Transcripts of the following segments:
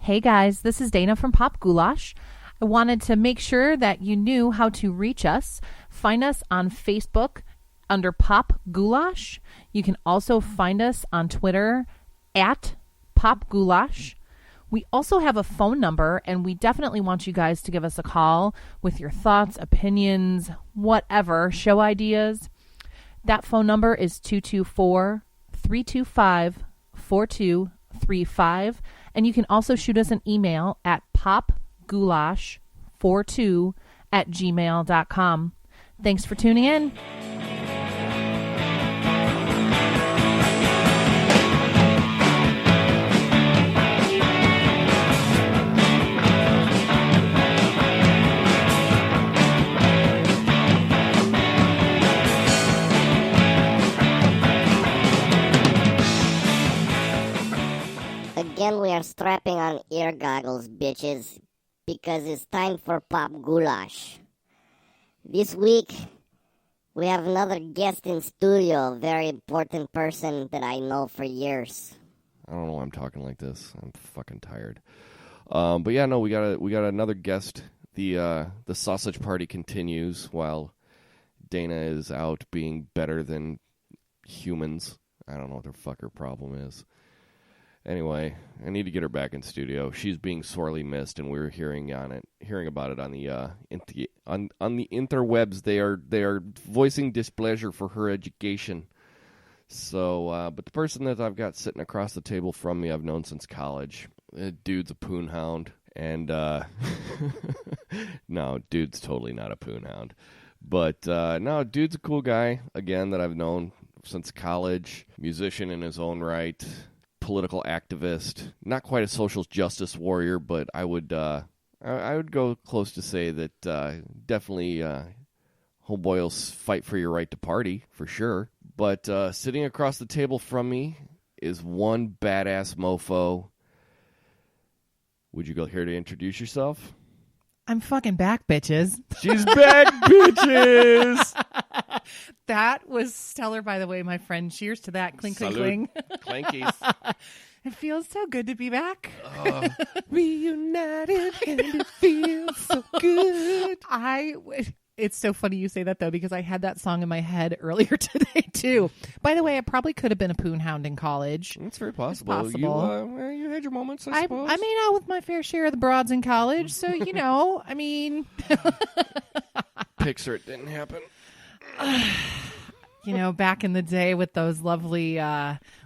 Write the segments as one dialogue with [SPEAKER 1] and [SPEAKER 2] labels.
[SPEAKER 1] Hey guys, this is Dana from Pop Goulash. I wanted to make sure that you knew how to reach us. Find us on Facebook under Pop Goulash. You can also find us on Twitter at Pop Goulash. We also have a phone number, and we definitely want you guys to give us a call with your thoughts, opinions, whatever, show ideas. That phone number is 224-325-4235. And you can also shoot us an email at popgoulash42@gmail.com. Thanks for tuning in.
[SPEAKER 2] Again, we are strapping on ear goggles, bitches, because it's time for Pop Goulash. This week, we have another guest in studio, a very important person that I know for years.
[SPEAKER 3] I don't know why I'm talking like this. I'm fucking tired. But yeah, no, we got another guest. The sausage party continues while Dana is out being better than humans. I don't know what the fuck her problem is. Anyway, I need to get her back in studio. She's being sorely missed, and we're hearing about it on the interwebs. They are voicing displeasure for her education. So, but the person that I've got sitting across the table from me, I've known since college. Dude's a poon hound, and no, dude's totally not a poon hound. But no, dude's a cool guy. Again, that I've known since college. Musician in his own right. Political activist, not quite a social justice warrior, but I would go close to say that definitely homeboy will fight for your right to party for sure. But sitting across the table from me is one badass mofo. Would you go here to introduce yourself?
[SPEAKER 1] I'm fucking back, bitches.
[SPEAKER 3] She's back, bitches.
[SPEAKER 1] That was stellar, by the way, my friend. Cheers to that. Clink, clink, clink.
[SPEAKER 3] Clankies.
[SPEAKER 1] It feels so good to be back.
[SPEAKER 3] Reunited, and it feels so good.
[SPEAKER 1] It's so funny you say that, though, because I had that song in my head earlier today, too. By the way, I probably could have been a poon hound in college.
[SPEAKER 3] It's very possible. You had your moments, I suppose.
[SPEAKER 1] I made out with my fair share of the broads in college, so, you know, I mean.
[SPEAKER 3] Picture it didn't happen.
[SPEAKER 1] You know, back in the day with those lovely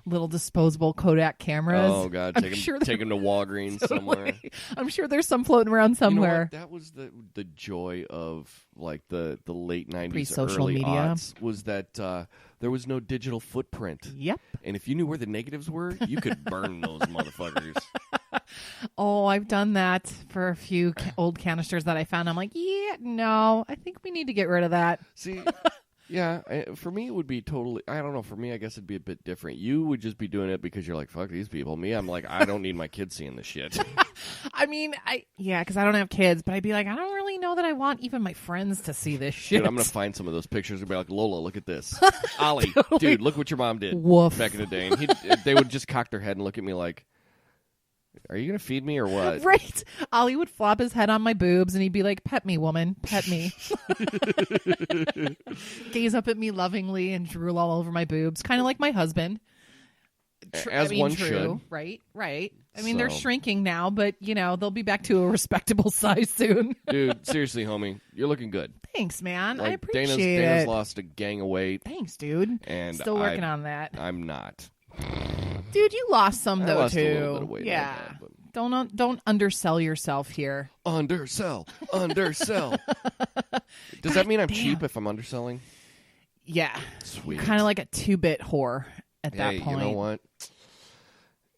[SPEAKER 1] little disposable Kodak cameras.
[SPEAKER 3] Oh, God. Take them to Walgreens somewhere.
[SPEAKER 1] I'm sure there's some floating around somewhere.
[SPEAKER 3] You know what? That was the joy of, like, the late 90s,
[SPEAKER 1] Pre-social
[SPEAKER 3] early
[SPEAKER 1] media.
[SPEAKER 3] aughts, was that there was no digital footprint.
[SPEAKER 1] Yep.
[SPEAKER 3] And if you knew where the negatives were, you could burn those motherfuckers.
[SPEAKER 1] Oh, I've done that for a few old canisters that I found. I'm like, yeah, no, I think we need to get rid of that.
[SPEAKER 3] See, yeah, for me it would be totally, I don't know, for me I guess it'd be a bit different. You would just be doing it because you're like, fuck these people. Me, I'm like, I don't need my kids seeing this shit.
[SPEAKER 1] I mean, because I don't have kids, but I'd be like, I don't really know that I want even my friends to see this shit.
[SPEAKER 3] Dude, I'm going to find some of those pictures and be like, Lola, look at this. Ollie,
[SPEAKER 1] Totally.
[SPEAKER 3] Dude, look what your mom did.
[SPEAKER 1] Woof.
[SPEAKER 3] Back in the day. And they would just cock their head and look at me like, are you going to feed me or what?
[SPEAKER 1] Right. Ollie would flop his head on my boobs and he'd be like, pet me, woman, pet me. Gaze up at me lovingly and drool all over my boobs, kind of like my husband.
[SPEAKER 3] One should.
[SPEAKER 1] Right. I mean, they're shrinking now, but, you know, they'll be back to a respectable size soon.
[SPEAKER 3] Dude, seriously, homie, you're looking good.
[SPEAKER 1] Thanks, man.
[SPEAKER 3] Like,
[SPEAKER 1] I appreciate
[SPEAKER 3] Dana's
[SPEAKER 1] it.
[SPEAKER 3] lost a gang of weight.
[SPEAKER 1] Thanks, dude.
[SPEAKER 3] And
[SPEAKER 1] Still working on that.
[SPEAKER 3] I'm not.
[SPEAKER 1] Dude, you lost some, though,
[SPEAKER 3] lost
[SPEAKER 1] too.
[SPEAKER 3] a little bit of weight,
[SPEAKER 1] yeah.
[SPEAKER 3] like that,
[SPEAKER 1] Don't undersell yourself here.
[SPEAKER 3] Undersell. Does that mean I'm cheap if I'm underselling?
[SPEAKER 1] Yeah.
[SPEAKER 3] Sweet.
[SPEAKER 1] Kind of like a 2-bit whore at that point.
[SPEAKER 3] You know what?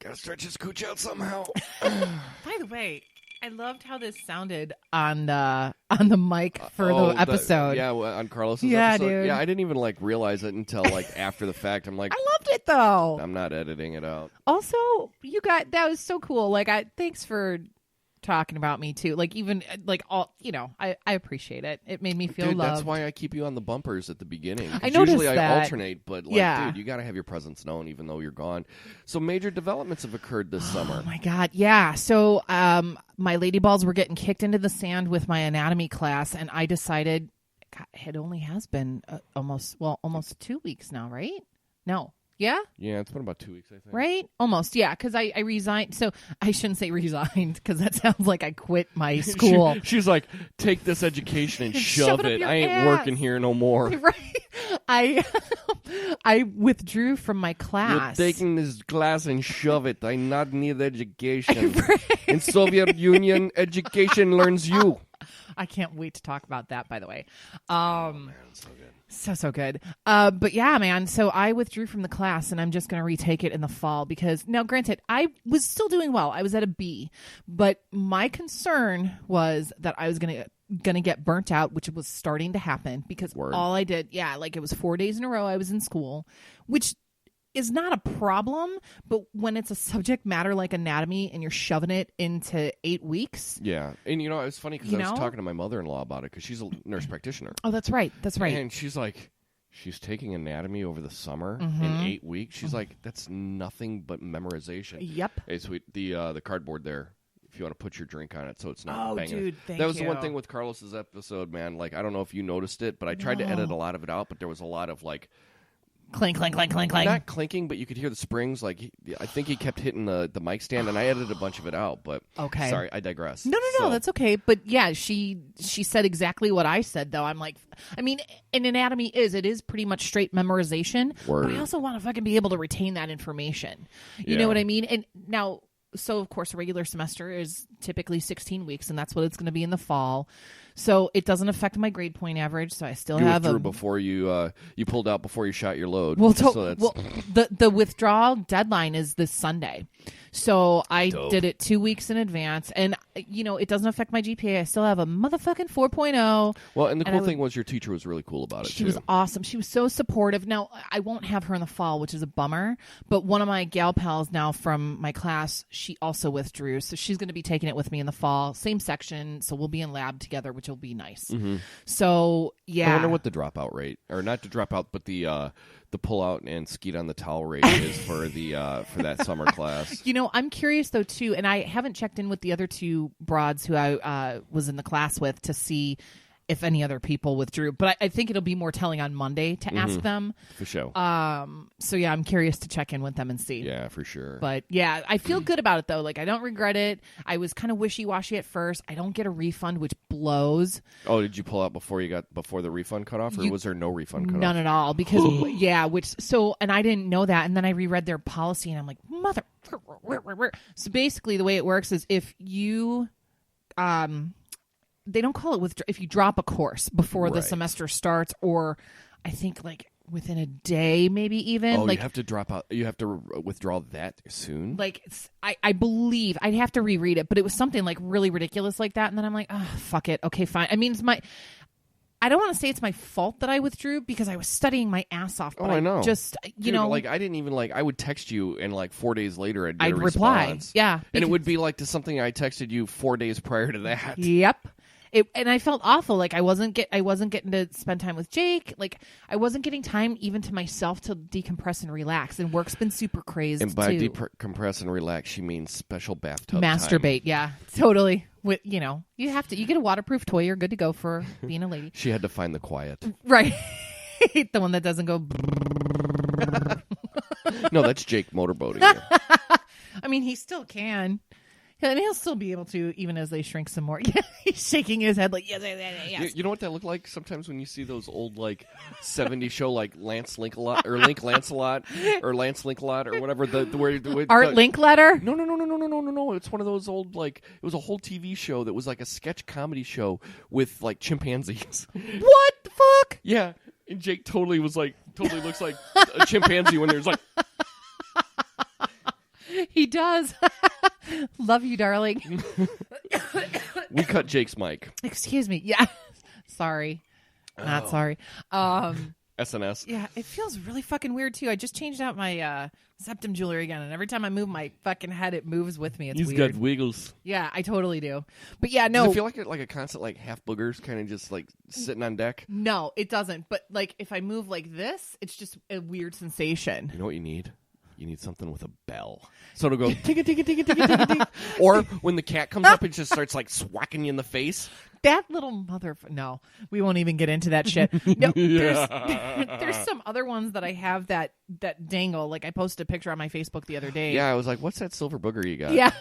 [SPEAKER 3] Gotta stretch his cooch out somehow.
[SPEAKER 1] By the way, I loved how this sounded on the mic for the episode.
[SPEAKER 3] On Carlos's
[SPEAKER 1] yeah,
[SPEAKER 3] episode.
[SPEAKER 1] Dude.
[SPEAKER 3] Yeah, I didn't even realize it until after the fact. I'm like,
[SPEAKER 1] I loved it though.
[SPEAKER 3] I'm not editing it out.
[SPEAKER 1] Also, that was so cool. Like, thanks for talking about me too. Like even like all, I appreciate it. It made me feel
[SPEAKER 3] dude,
[SPEAKER 1] loved.
[SPEAKER 3] that's why I keep you on the bumpers at the beginning.
[SPEAKER 1] I noticed
[SPEAKER 3] usually
[SPEAKER 1] that.
[SPEAKER 3] I alternate, but
[SPEAKER 1] Yeah.
[SPEAKER 3] dude, you got to have your presence known even though you're gone. So major developments have occurred this summer.
[SPEAKER 1] Oh my God. Yeah. So my lady balls were getting kicked into the sand with my anatomy class, and I decided it only has been almost 2 weeks now, right? No. Yeah?
[SPEAKER 3] Yeah, it's been about 2 weeks, I think.
[SPEAKER 1] Right? Almost, yeah, because I resigned. So I shouldn't say resigned because that sounds like I quit my school.
[SPEAKER 3] She's like, take this education and shove
[SPEAKER 1] it up
[SPEAKER 3] it.
[SPEAKER 1] your
[SPEAKER 3] I ain't
[SPEAKER 1] ass.
[SPEAKER 3] working here no more.
[SPEAKER 1] Right? I withdrew from my class.
[SPEAKER 3] You're taking this class and shove it. I not need education. In Soviet Union, education learns you.
[SPEAKER 1] I can't wait to talk about that, by the way.
[SPEAKER 3] Oh, man, it's so good.
[SPEAKER 1] So good. But yeah, man. So I withdrew from the class, and I'm just going to retake it in the fall because now, granted, I was still doing well. I was at a B, but my concern was that I was going to get burnt out, which was starting to happen because all I did, it was 4 days in a row I was in school, which is not a problem, but when it's a subject matter like anatomy and you're shoving it into 8 weeks.
[SPEAKER 3] Yeah. And, it was funny because I was talking to my mother-in-law about it because she's a nurse practitioner.
[SPEAKER 1] Oh, that's right. That's right.
[SPEAKER 3] And she's like, she's taking anatomy over the summer in 8 weeks. She's like, that's nothing but memorization.
[SPEAKER 1] Yep.
[SPEAKER 3] Hey, sweet. The cardboard there, if you want to put your drink on it so it's not banging.
[SPEAKER 1] Dude, thank
[SPEAKER 3] that was
[SPEAKER 1] you.
[SPEAKER 3] the one thing with Carlos's episode, man. Like, I don't know if you noticed it, but I tried to edit a lot of it out, but there was a lot of, like,
[SPEAKER 1] clink, clink, clink, clink, clink.
[SPEAKER 3] not clinking, but you could hear the springs. Like, I think he kept hitting the mic stand, and I edited a bunch of it out. But
[SPEAKER 1] okay,
[SPEAKER 3] sorry, I digress.
[SPEAKER 1] No, that's okay. But yeah, she said exactly what I said, though. I'm like, I mean, an anatomy it is pretty much straight memorization.
[SPEAKER 3] Word.
[SPEAKER 1] But I also want to fucking be able to retain that information. You know what I mean? And now, so of course, a regular semester is typically 16 weeks, and that's what it's going to be in the fall. So it doesn't affect my grade point average. So I still have
[SPEAKER 3] withdrew before you pulled out before you shot your load.
[SPEAKER 1] Well,
[SPEAKER 3] so
[SPEAKER 1] the withdrawal deadline is this Sunday. So I did it 2 weeks in advance, and it doesn't affect my GPA. I still have a motherfucking 4.0.
[SPEAKER 3] Well, and the cool thing was your teacher was really cool about it.
[SPEAKER 1] She was awesome. She was so supportive. Now I won't have her in the fall, which is a bummer. But one of my gal pals now from my class, she also withdrew, so she's going to be taking it with me in the fall. Same section, so we'll be in lab together, which will be nice. Mm-hmm. So yeah,
[SPEAKER 3] I wonder what the dropout rate, or not the dropout, but the pull out and skeet on the towel rate is for that summer class.
[SPEAKER 1] I'm curious though too, and I haven't checked in with the other two broads who I was in the class with to see if any other people withdrew, but I think it'll be more telling on Monday to ask them.
[SPEAKER 3] For sure.
[SPEAKER 1] So yeah, I'm curious to check in with them and see.
[SPEAKER 3] Yeah, for sure.
[SPEAKER 1] But yeah, I feel good about it though. Like, I don't regret it. I was kind of wishy-washy at first. I don't get a refund, which blows.
[SPEAKER 3] Oh, did you pull out before the refund cut off, or was there no refund cut off?
[SPEAKER 1] None at all, because and I didn't know that, and then I reread their policy, and I'm like, mother. So basically, the way it works is if you they don't call it if you drop a course before the semester starts, or I think like within a day, maybe even.
[SPEAKER 3] Oh,
[SPEAKER 1] like,
[SPEAKER 3] you have to drop out. You have to withdraw that soon.
[SPEAKER 1] Like, I believe I'd have to reread it, but it was something like really ridiculous like that. And then I'm like, oh, fuck it. Okay, fine. I mean, I don't want to say it's my fault that I withdrew because I was studying my ass off. But
[SPEAKER 3] I know.
[SPEAKER 1] Just,
[SPEAKER 3] Dude, like, I didn't even I would text you, and like 4 days later, I'd get a
[SPEAKER 1] reply.
[SPEAKER 3] response.
[SPEAKER 1] Yeah,
[SPEAKER 3] and it would be like to something I texted you 4 days prior to that.
[SPEAKER 1] Yep. And I felt awful. Like, I wasn't getting to spend time with Jake. Like, I wasn't getting time even to myself to decompress and relax. And work's been super crazy.
[SPEAKER 3] And by decompress and relax, she means special bathtub
[SPEAKER 1] masturbate.
[SPEAKER 3] Time.
[SPEAKER 1] Yeah, totally. With you get a waterproof toy. You're good to go for being a lady.
[SPEAKER 3] She had to find the quiet.
[SPEAKER 1] Right. The one that doesn't go.
[SPEAKER 3] No, that's Jake motorboating you.
[SPEAKER 1] I mean, he still can. And he'll still be able to, even as they shrink some more. Yeah, he's shaking his head like, yes.
[SPEAKER 3] You know what that looked like? Sometimes when you see those old, 70s show, like Lance Linkalot, or Link Lancelot, or Lance Linkalot, or whatever. Art
[SPEAKER 1] Linkletter?
[SPEAKER 3] No. It's one of those old, it was a whole TV show that was like a sketch comedy show with, chimpanzees.
[SPEAKER 1] What the fuck?
[SPEAKER 3] Yeah. And Jake totally looks like a chimpanzee when there's
[SPEAKER 1] He does. Love you, darling.
[SPEAKER 3] We cut Jake's mic.
[SPEAKER 1] Excuse me. Yeah. Sorry. Not sorry.
[SPEAKER 3] I SNS.
[SPEAKER 1] Yeah, it feels really fucking weird too. I just changed out my septum jewelry again, and every time I move my fucking head, it moves with me. It's
[SPEAKER 3] He's
[SPEAKER 1] weird.
[SPEAKER 3] got wiggles.
[SPEAKER 1] Yeah, I totally do. But yeah, no.
[SPEAKER 3] Does it feel like a constant like half boogers kind of just like sitting on deck?
[SPEAKER 1] No, it doesn't. But like if I move like this, it's just a weird sensation.
[SPEAKER 3] You know what you need? You need something with a bell. So it'll go ticka ticka ticka ticka ticka ticka. Or when the cat comes up, it just starts like swacking you in the face.
[SPEAKER 1] That little No, we won't even get into that shit. No, there's some other ones that I have that dangle. Like I posted a picture on my Facebook the other day.
[SPEAKER 3] Yeah, I was like, "What's that silver booger you got?"
[SPEAKER 1] Yeah.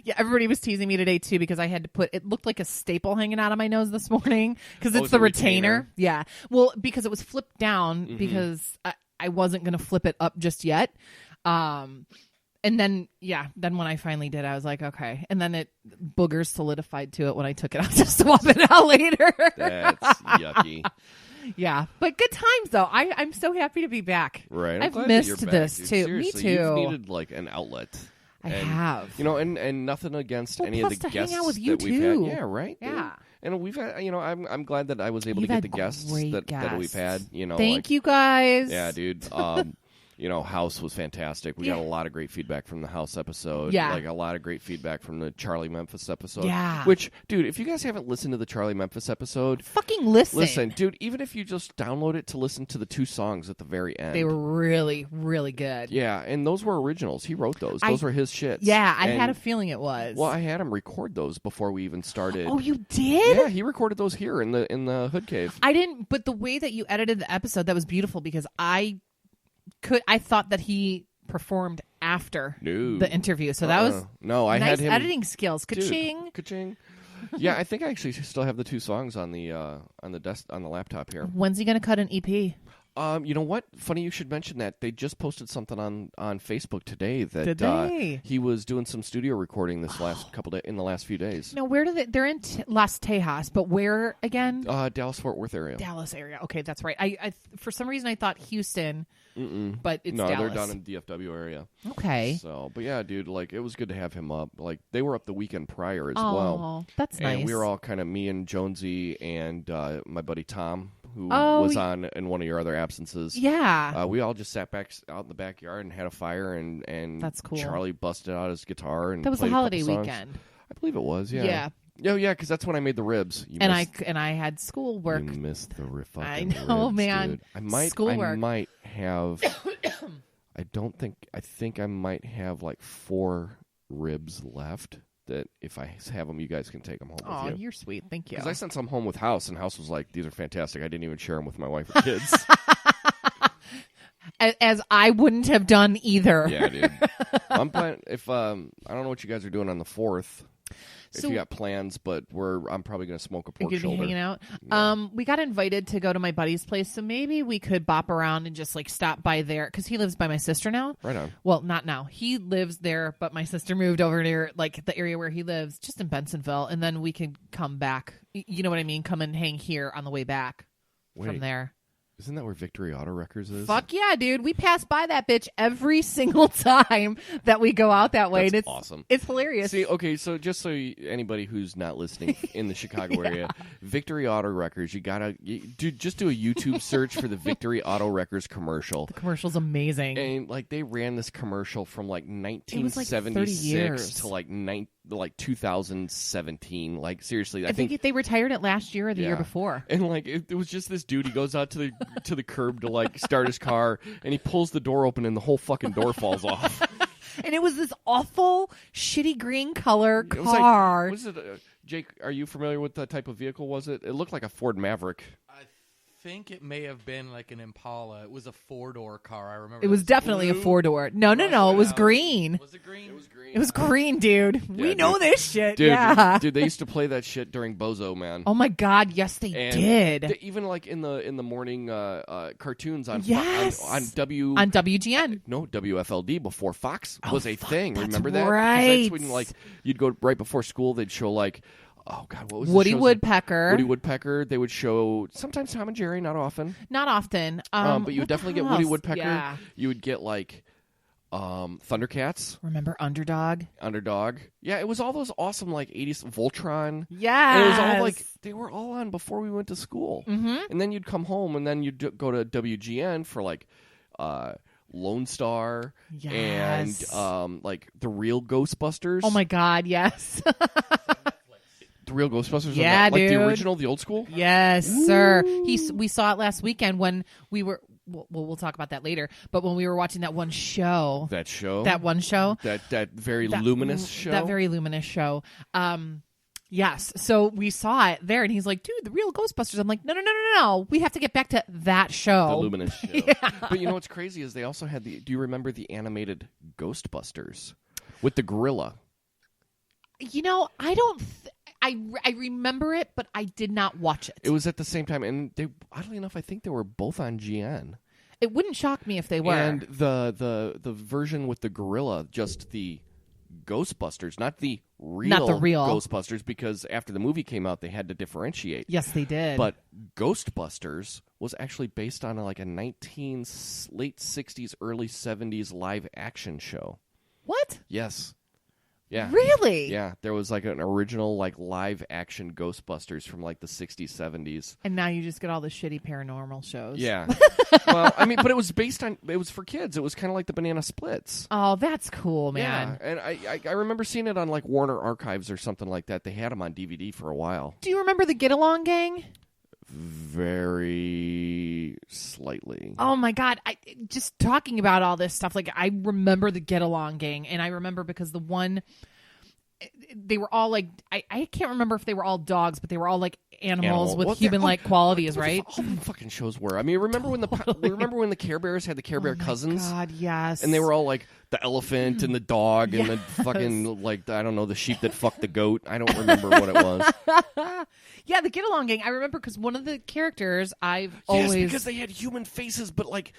[SPEAKER 1] Yeah, everybody was teasing me today too because I had to it looked like a staple hanging out of my nose this morning because it's the retainer. Yeah. Well, because it was flipped down because I wasn't going to flip it up just yet. And then when I finally did, I was like, okay. And then boogers solidified to it when I took it out to swap it out later.
[SPEAKER 3] That's yucky.
[SPEAKER 1] Yeah, but good times though. I'm so happy to be back.
[SPEAKER 3] Right.
[SPEAKER 1] I've missed this too.
[SPEAKER 3] Seriously,
[SPEAKER 1] Me too.
[SPEAKER 3] You've needed like an outlet.
[SPEAKER 1] I have.
[SPEAKER 3] You know, and nothing against any of the
[SPEAKER 1] to
[SPEAKER 3] guests
[SPEAKER 1] hang out with you
[SPEAKER 3] that we've had.
[SPEAKER 1] too.
[SPEAKER 3] Yeah, right.
[SPEAKER 1] Yeah.
[SPEAKER 3] And we've had, I'm glad that I was able
[SPEAKER 1] You've
[SPEAKER 3] to get
[SPEAKER 1] had
[SPEAKER 3] the guests
[SPEAKER 1] great
[SPEAKER 3] that we've had.
[SPEAKER 1] Thank you guys.
[SPEAKER 3] Yeah, dude. House was fantastic. We got a lot of great feedback from the House episode.
[SPEAKER 1] Yeah.
[SPEAKER 3] Like a lot of great feedback from the Charlie Memphis episode.
[SPEAKER 1] Yeah.
[SPEAKER 3] Which, dude, if you guys haven't listened to the Charlie Memphis episode,
[SPEAKER 1] fucking listen.
[SPEAKER 3] Listen, dude, even if you just download it to listen to the 2 songs at the very end.
[SPEAKER 1] They were really, really good.
[SPEAKER 3] Yeah, and those were originals. He wrote those. Those were his shits.
[SPEAKER 1] Yeah, I had a feeling it was.
[SPEAKER 3] Well, I had him record those before we even started.
[SPEAKER 1] Oh, you did?
[SPEAKER 3] Yeah, he recorded those here in the Hood Cave.
[SPEAKER 1] I didn't, but the way that you edited the episode, that was beautiful because I thought that he performed after the interview. So that was
[SPEAKER 3] I
[SPEAKER 1] nice
[SPEAKER 3] had him
[SPEAKER 1] editing skills. Ka-ching.
[SPEAKER 3] Dude, ka-ching. Yeah, I think I actually still have the 2 songs on the desk on the laptop here.
[SPEAKER 1] When's he going to cut an EP?
[SPEAKER 3] You know what? Funny you should mention that. They just posted something on Facebook today that
[SPEAKER 1] Did they?
[SPEAKER 3] He was doing some studio recording this in the last few days.
[SPEAKER 1] No, where do they're in Las Tejas, but where again?
[SPEAKER 3] Dallas Fort Worth area.
[SPEAKER 1] Dallas area. Okay, that's right. I for some reason I thought Houston, but it's
[SPEAKER 3] no,
[SPEAKER 1] Dallas.
[SPEAKER 3] they're down in the DFW area.
[SPEAKER 1] Okay.
[SPEAKER 3] So, but yeah, dude, like it was good to have him up. Like they were up the weekend prior as
[SPEAKER 1] well.
[SPEAKER 3] Oh,
[SPEAKER 1] that's nice.
[SPEAKER 3] And we were all kind of me and Jonesy and my buddy Tom, who was on in one of your other absences.
[SPEAKER 1] Yeah.
[SPEAKER 3] We all just sat back out in the backyard and had a fire, and
[SPEAKER 1] that's cool.
[SPEAKER 3] Charlie busted out his guitar and
[SPEAKER 1] that was
[SPEAKER 3] played
[SPEAKER 1] a holiday
[SPEAKER 3] a couple songs.
[SPEAKER 1] weekend.
[SPEAKER 3] I believe it was. Yeah.
[SPEAKER 1] Yeah.
[SPEAKER 3] Oh yeah, because that's when I made the ribs.
[SPEAKER 1] I had schoolwork.
[SPEAKER 3] You missed the fucking
[SPEAKER 1] I know,
[SPEAKER 3] ribs,
[SPEAKER 1] man.
[SPEAKER 3] Dude. I might have. I think I might have like 4 ribs left. That if I have them, you guys can take them home with you.
[SPEAKER 1] Oh, you're sweet. Thank you.
[SPEAKER 3] Because I sent some home with House, and House was like, "These are fantastic." I didn't even share them with my wife or kids.
[SPEAKER 1] As I wouldn't have done either.
[SPEAKER 3] Yeah, dude. I'm planning. If I don't know what you guys are doing on the 4th. If you got plans, but I'm probably going to smoke a pork shoulder.
[SPEAKER 1] Hanging out.
[SPEAKER 3] Yeah.
[SPEAKER 1] We got invited to go to my buddy's place, so maybe we could bop around and just like stop by there because he lives by my sister now.
[SPEAKER 3] Right on.
[SPEAKER 1] Well, not now. He lives there, but my sister moved over near like the area where he lives, just in Bensonville, and then we can come back. You know what I mean? Come and hang here on the way back from there.
[SPEAKER 3] Isn't that where Victory Auto Wreckers is?
[SPEAKER 1] Fuck yeah, dude. We pass by that bitch every single time that we go out that way.
[SPEAKER 3] That's
[SPEAKER 1] and it's
[SPEAKER 3] awesome.
[SPEAKER 1] It's hilarious.
[SPEAKER 3] See, okay, so just so anybody who's not listening in the Chicago area, Victory Auto Wreckers, just do a YouTube search for the Victory Auto Wreckers commercial.
[SPEAKER 1] The commercial's amazing.
[SPEAKER 3] And like they ran this commercial from like 1976 to like 2017. Like seriously,
[SPEAKER 1] I think they retired it last year or the year before.
[SPEAKER 3] And like it was just this dude. He goes out to the curb to like start his car, and he pulls the door open, and the whole fucking door falls off.
[SPEAKER 1] And it was this awful, shitty green color car.
[SPEAKER 3] Was it Jake? Are you familiar with that type of vehicle? Was it? It looked like a Ford Maverick.
[SPEAKER 4] I think it may have been like an Impala. It was a 4-door car. I remember.
[SPEAKER 1] It was definitely a 4-door. No. It was green.
[SPEAKER 4] Was it green? It was green.
[SPEAKER 1] It was green, dude. We know this shit.
[SPEAKER 3] Dude,
[SPEAKER 1] yeah.
[SPEAKER 3] Dude, they used to play that shit during Bozo, man.
[SPEAKER 1] Oh my God, yes they did.
[SPEAKER 3] Even like in the morning cartoons on
[SPEAKER 1] on WGN.
[SPEAKER 3] No, WFLD before Fox was a thing. Remember that?
[SPEAKER 1] Right.
[SPEAKER 3] That's when like you'd go right before school. They'd show like. Oh God, what was
[SPEAKER 1] Woody Woodpecker?
[SPEAKER 3] Woody Woodpecker. They would show sometimes Tom and Jerry, not often.
[SPEAKER 1] Not often.
[SPEAKER 3] But you would definitely get Woody Woodpecker.
[SPEAKER 1] Yeah.
[SPEAKER 3] You would get like, Thundercats.
[SPEAKER 1] Remember Underdog?
[SPEAKER 3] Yeah, it was all those awesome like 80s Voltron.
[SPEAKER 1] Yeah.
[SPEAKER 3] And it was all like they were all on before we went to school.
[SPEAKER 1] Mm-hmm.
[SPEAKER 3] And then you'd come home and then you'd go to WGN for like Lone Star
[SPEAKER 1] Yes.
[SPEAKER 3] and like the real Ghostbusters.
[SPEAKER 1] Oh my God, yes.
[SPEAKER 3] The real Ghostbusters?
[SPEAKER 1] Yeah,
[SPEAKER 3] like
[SPEAKER 1] dude.
[SPEAKER 3] the original, the old school?
[SPEAKER 1] Yes, sir. We saw it last weekend when we were. We'll talk about that later. But when we were watching that one show,
[SPEAKER 3] That show?
[SPEAKER 1] that one show,
[SPEAKER 3] That very luminous show?
[SPEAKER 1] that very luminous show. Yes. So we saw it there, and he's like, "Dude, the real Ghostbusters." I'm like, "No. We have to get back to that show."
[SPEAKER 3] The luminous show.
[SPEAKER 1] Yeah.
[SPEAKER 3] But you know what's crazy is they also had do you remember the animated Ghostbusters with the gorilla?
[SPEAKER 1] You know, I don't. I remember it, but I did not watch it.
[SPEAKER 3] It was at the same time, and they oddly enough, I think they were both on GN.
[SPEAKER 1] It wouldn't shock me if they were.
[SPEAKER 3] And the version with the gorilla, just the Ghostbusters, not the real Ghostbusters, because after the movie came out, they had to differentiate.
[SPEAKER 1] Yes, they did.
[SPEAKER 3] But Ghostbusters was actually based on like a late 60s, early 70s live action show.
[SPEAKER 1] What?
[SPEAKER 3] Yes. Yeah.
[SPEAKER 1] Really?
[SPEAKER 3] Yeah, there was like an original like live action Ghostbusters from like the 60s, 70s.
[SPEAKER 1] And now you just get all the shitty paranormal shows.
[SPEAKER 3] Yeah. Well, I mean, but it was for kids. It was kind of like the Banana Splits.
[SPEAKER 1] Oh, that's cool, man.
[SPEAKER 3] Yeah, and I remember seeing it on like Warner Archives or something like that. They had them on DVD for a while.
[SPEAKER 1] Do you remember the Get Along Gang?
[SPEAKER 3] Very slightly.
[SPEAKER 1] Oh my God. Just talking about all this stuff, like I remember the Get Along Gang, and I remember because they were all like, I can't remember if they were all dogs, but they were all like animals with human-like qualities, right?
[SPEAKER 3] All the fucking shows were. I mean, remember when the Care Bears had the Care Bear cousins?
[SPEAKER 1] God, yes.
[SPEAKER 3] And they were all like the elephant and the dog and the fucking like I don't know, the sheep that fucked the goat. I don't remember what it was.
[SPEAKER 1] Yeah, the Get Along Gang. I remember because one of the characters always
[SPEAKER 3] because they had human faces, but like.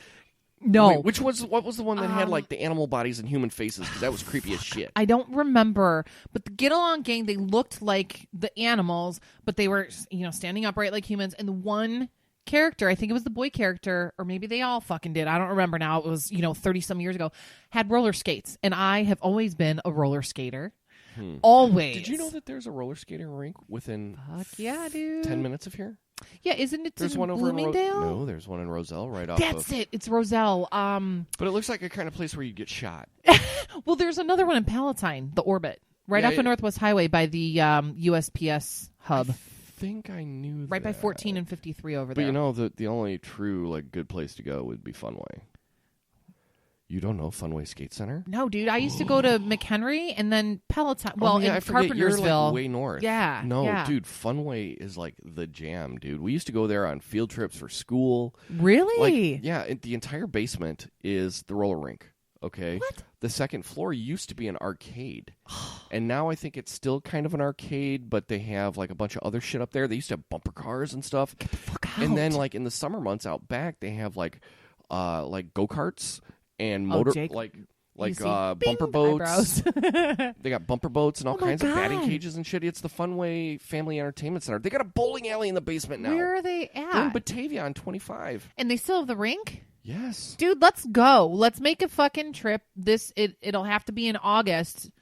[SPEAKER 1] No.
[SPEAKER 3] Wait, what was the one that had like the animal bodies and human faces? Because that was creepy as shit.
[SPEAKER 1] I don't remember, but the Get Along Gang, they looked like the animals, but they were, standing upright like humans. And the one character, I think it was the boy character, or maybe they all fucking did. I don't remember now. It was, 30 some years ago, had roller skates. And I have always been a roller skater. Always.
[SPEAKER 3] Did you know that there's a roller skating rink within
[SPEAKER 1] Fuck yeah, dude.
[SPEAKER 3] 10 minutes of here?
[SPEAKER 1] Yeah, isn't it
[SPEAKER 3] There's
[SPEAKER 1] in
[SPEAKER 3] one over
[SPEAKER 1] Bloomingdale?
[SPEAKER 3] No, there's one in Roselle right off
[SPEAKER 1] That's it. It's Roselle.
[SPEAKER 3] But it looks like a kind of place where you get shot.
[SPEAKER 1] Well, there's another one in Palatine, the Orbit, right off of Northwest Highway by the USPS hub.
[SPEAKER 3] I think I knew that.
[SPEAKER 1] Right by 14 and 53 over
[SPEAKER 3] But
[SPEAKER 1] there.
[SPEAKER 3] you know, the only true like good place to go would be Funway. You don't know Funway Skate Center?
[SPEAKER 1] No, dude. I used to go to McHenry and then Palatine. Well,
[SPEAKER 3] I
[SPEAKER 1] in
[SPEAKER 3] forget, you're
[SPEAKER 1] Carpentersville.
[SPEAKER 3] like way north.
[SPEAKER 1] Yeah.
[SPEAKER 3] No,
[SPEAKER 1] yeah.
[SPEAKER 3] dude, Funway is like the jam, dude. We used to go there on field trips for school.
[SPEAKER 1] Really?
[SPEAKER 3] The entire basement is the roller rink. Okay.
[SPEAKER 1] What?
[SPEAKER 3] The second floor used to be an arcade. And now I think it's still kind of an arcade, but they have like a bunch of other shit up there. They used to have bumper cars and stuff.
[SPEAKER 1] Get the fuck out.
[SPEAKER 3] And then like in the summer months out back, they have like go-karts and
[SPEAKER 1] Jake,
[SPEAKER 3] bumper boats. They got bumper boats and all kinds of batting
[SPEAKER 1] God.
[SPEAKER 3] cages and shit. It's the Funway Family Entertainment Center. They got a bowling alley in the basement now.
[SPEAKER 1] Where are they
[SPEAKER 3] They're in
[SPEAKER 1] at?
[SPEAKER 3] Batavia on 25.
[SPEAKER 1] And they still have the rink?
[SPEAKER 3] Yes.
[SPEAKER 1] Dude, let's go. Let's make a fucking trip. It'll have to be in August.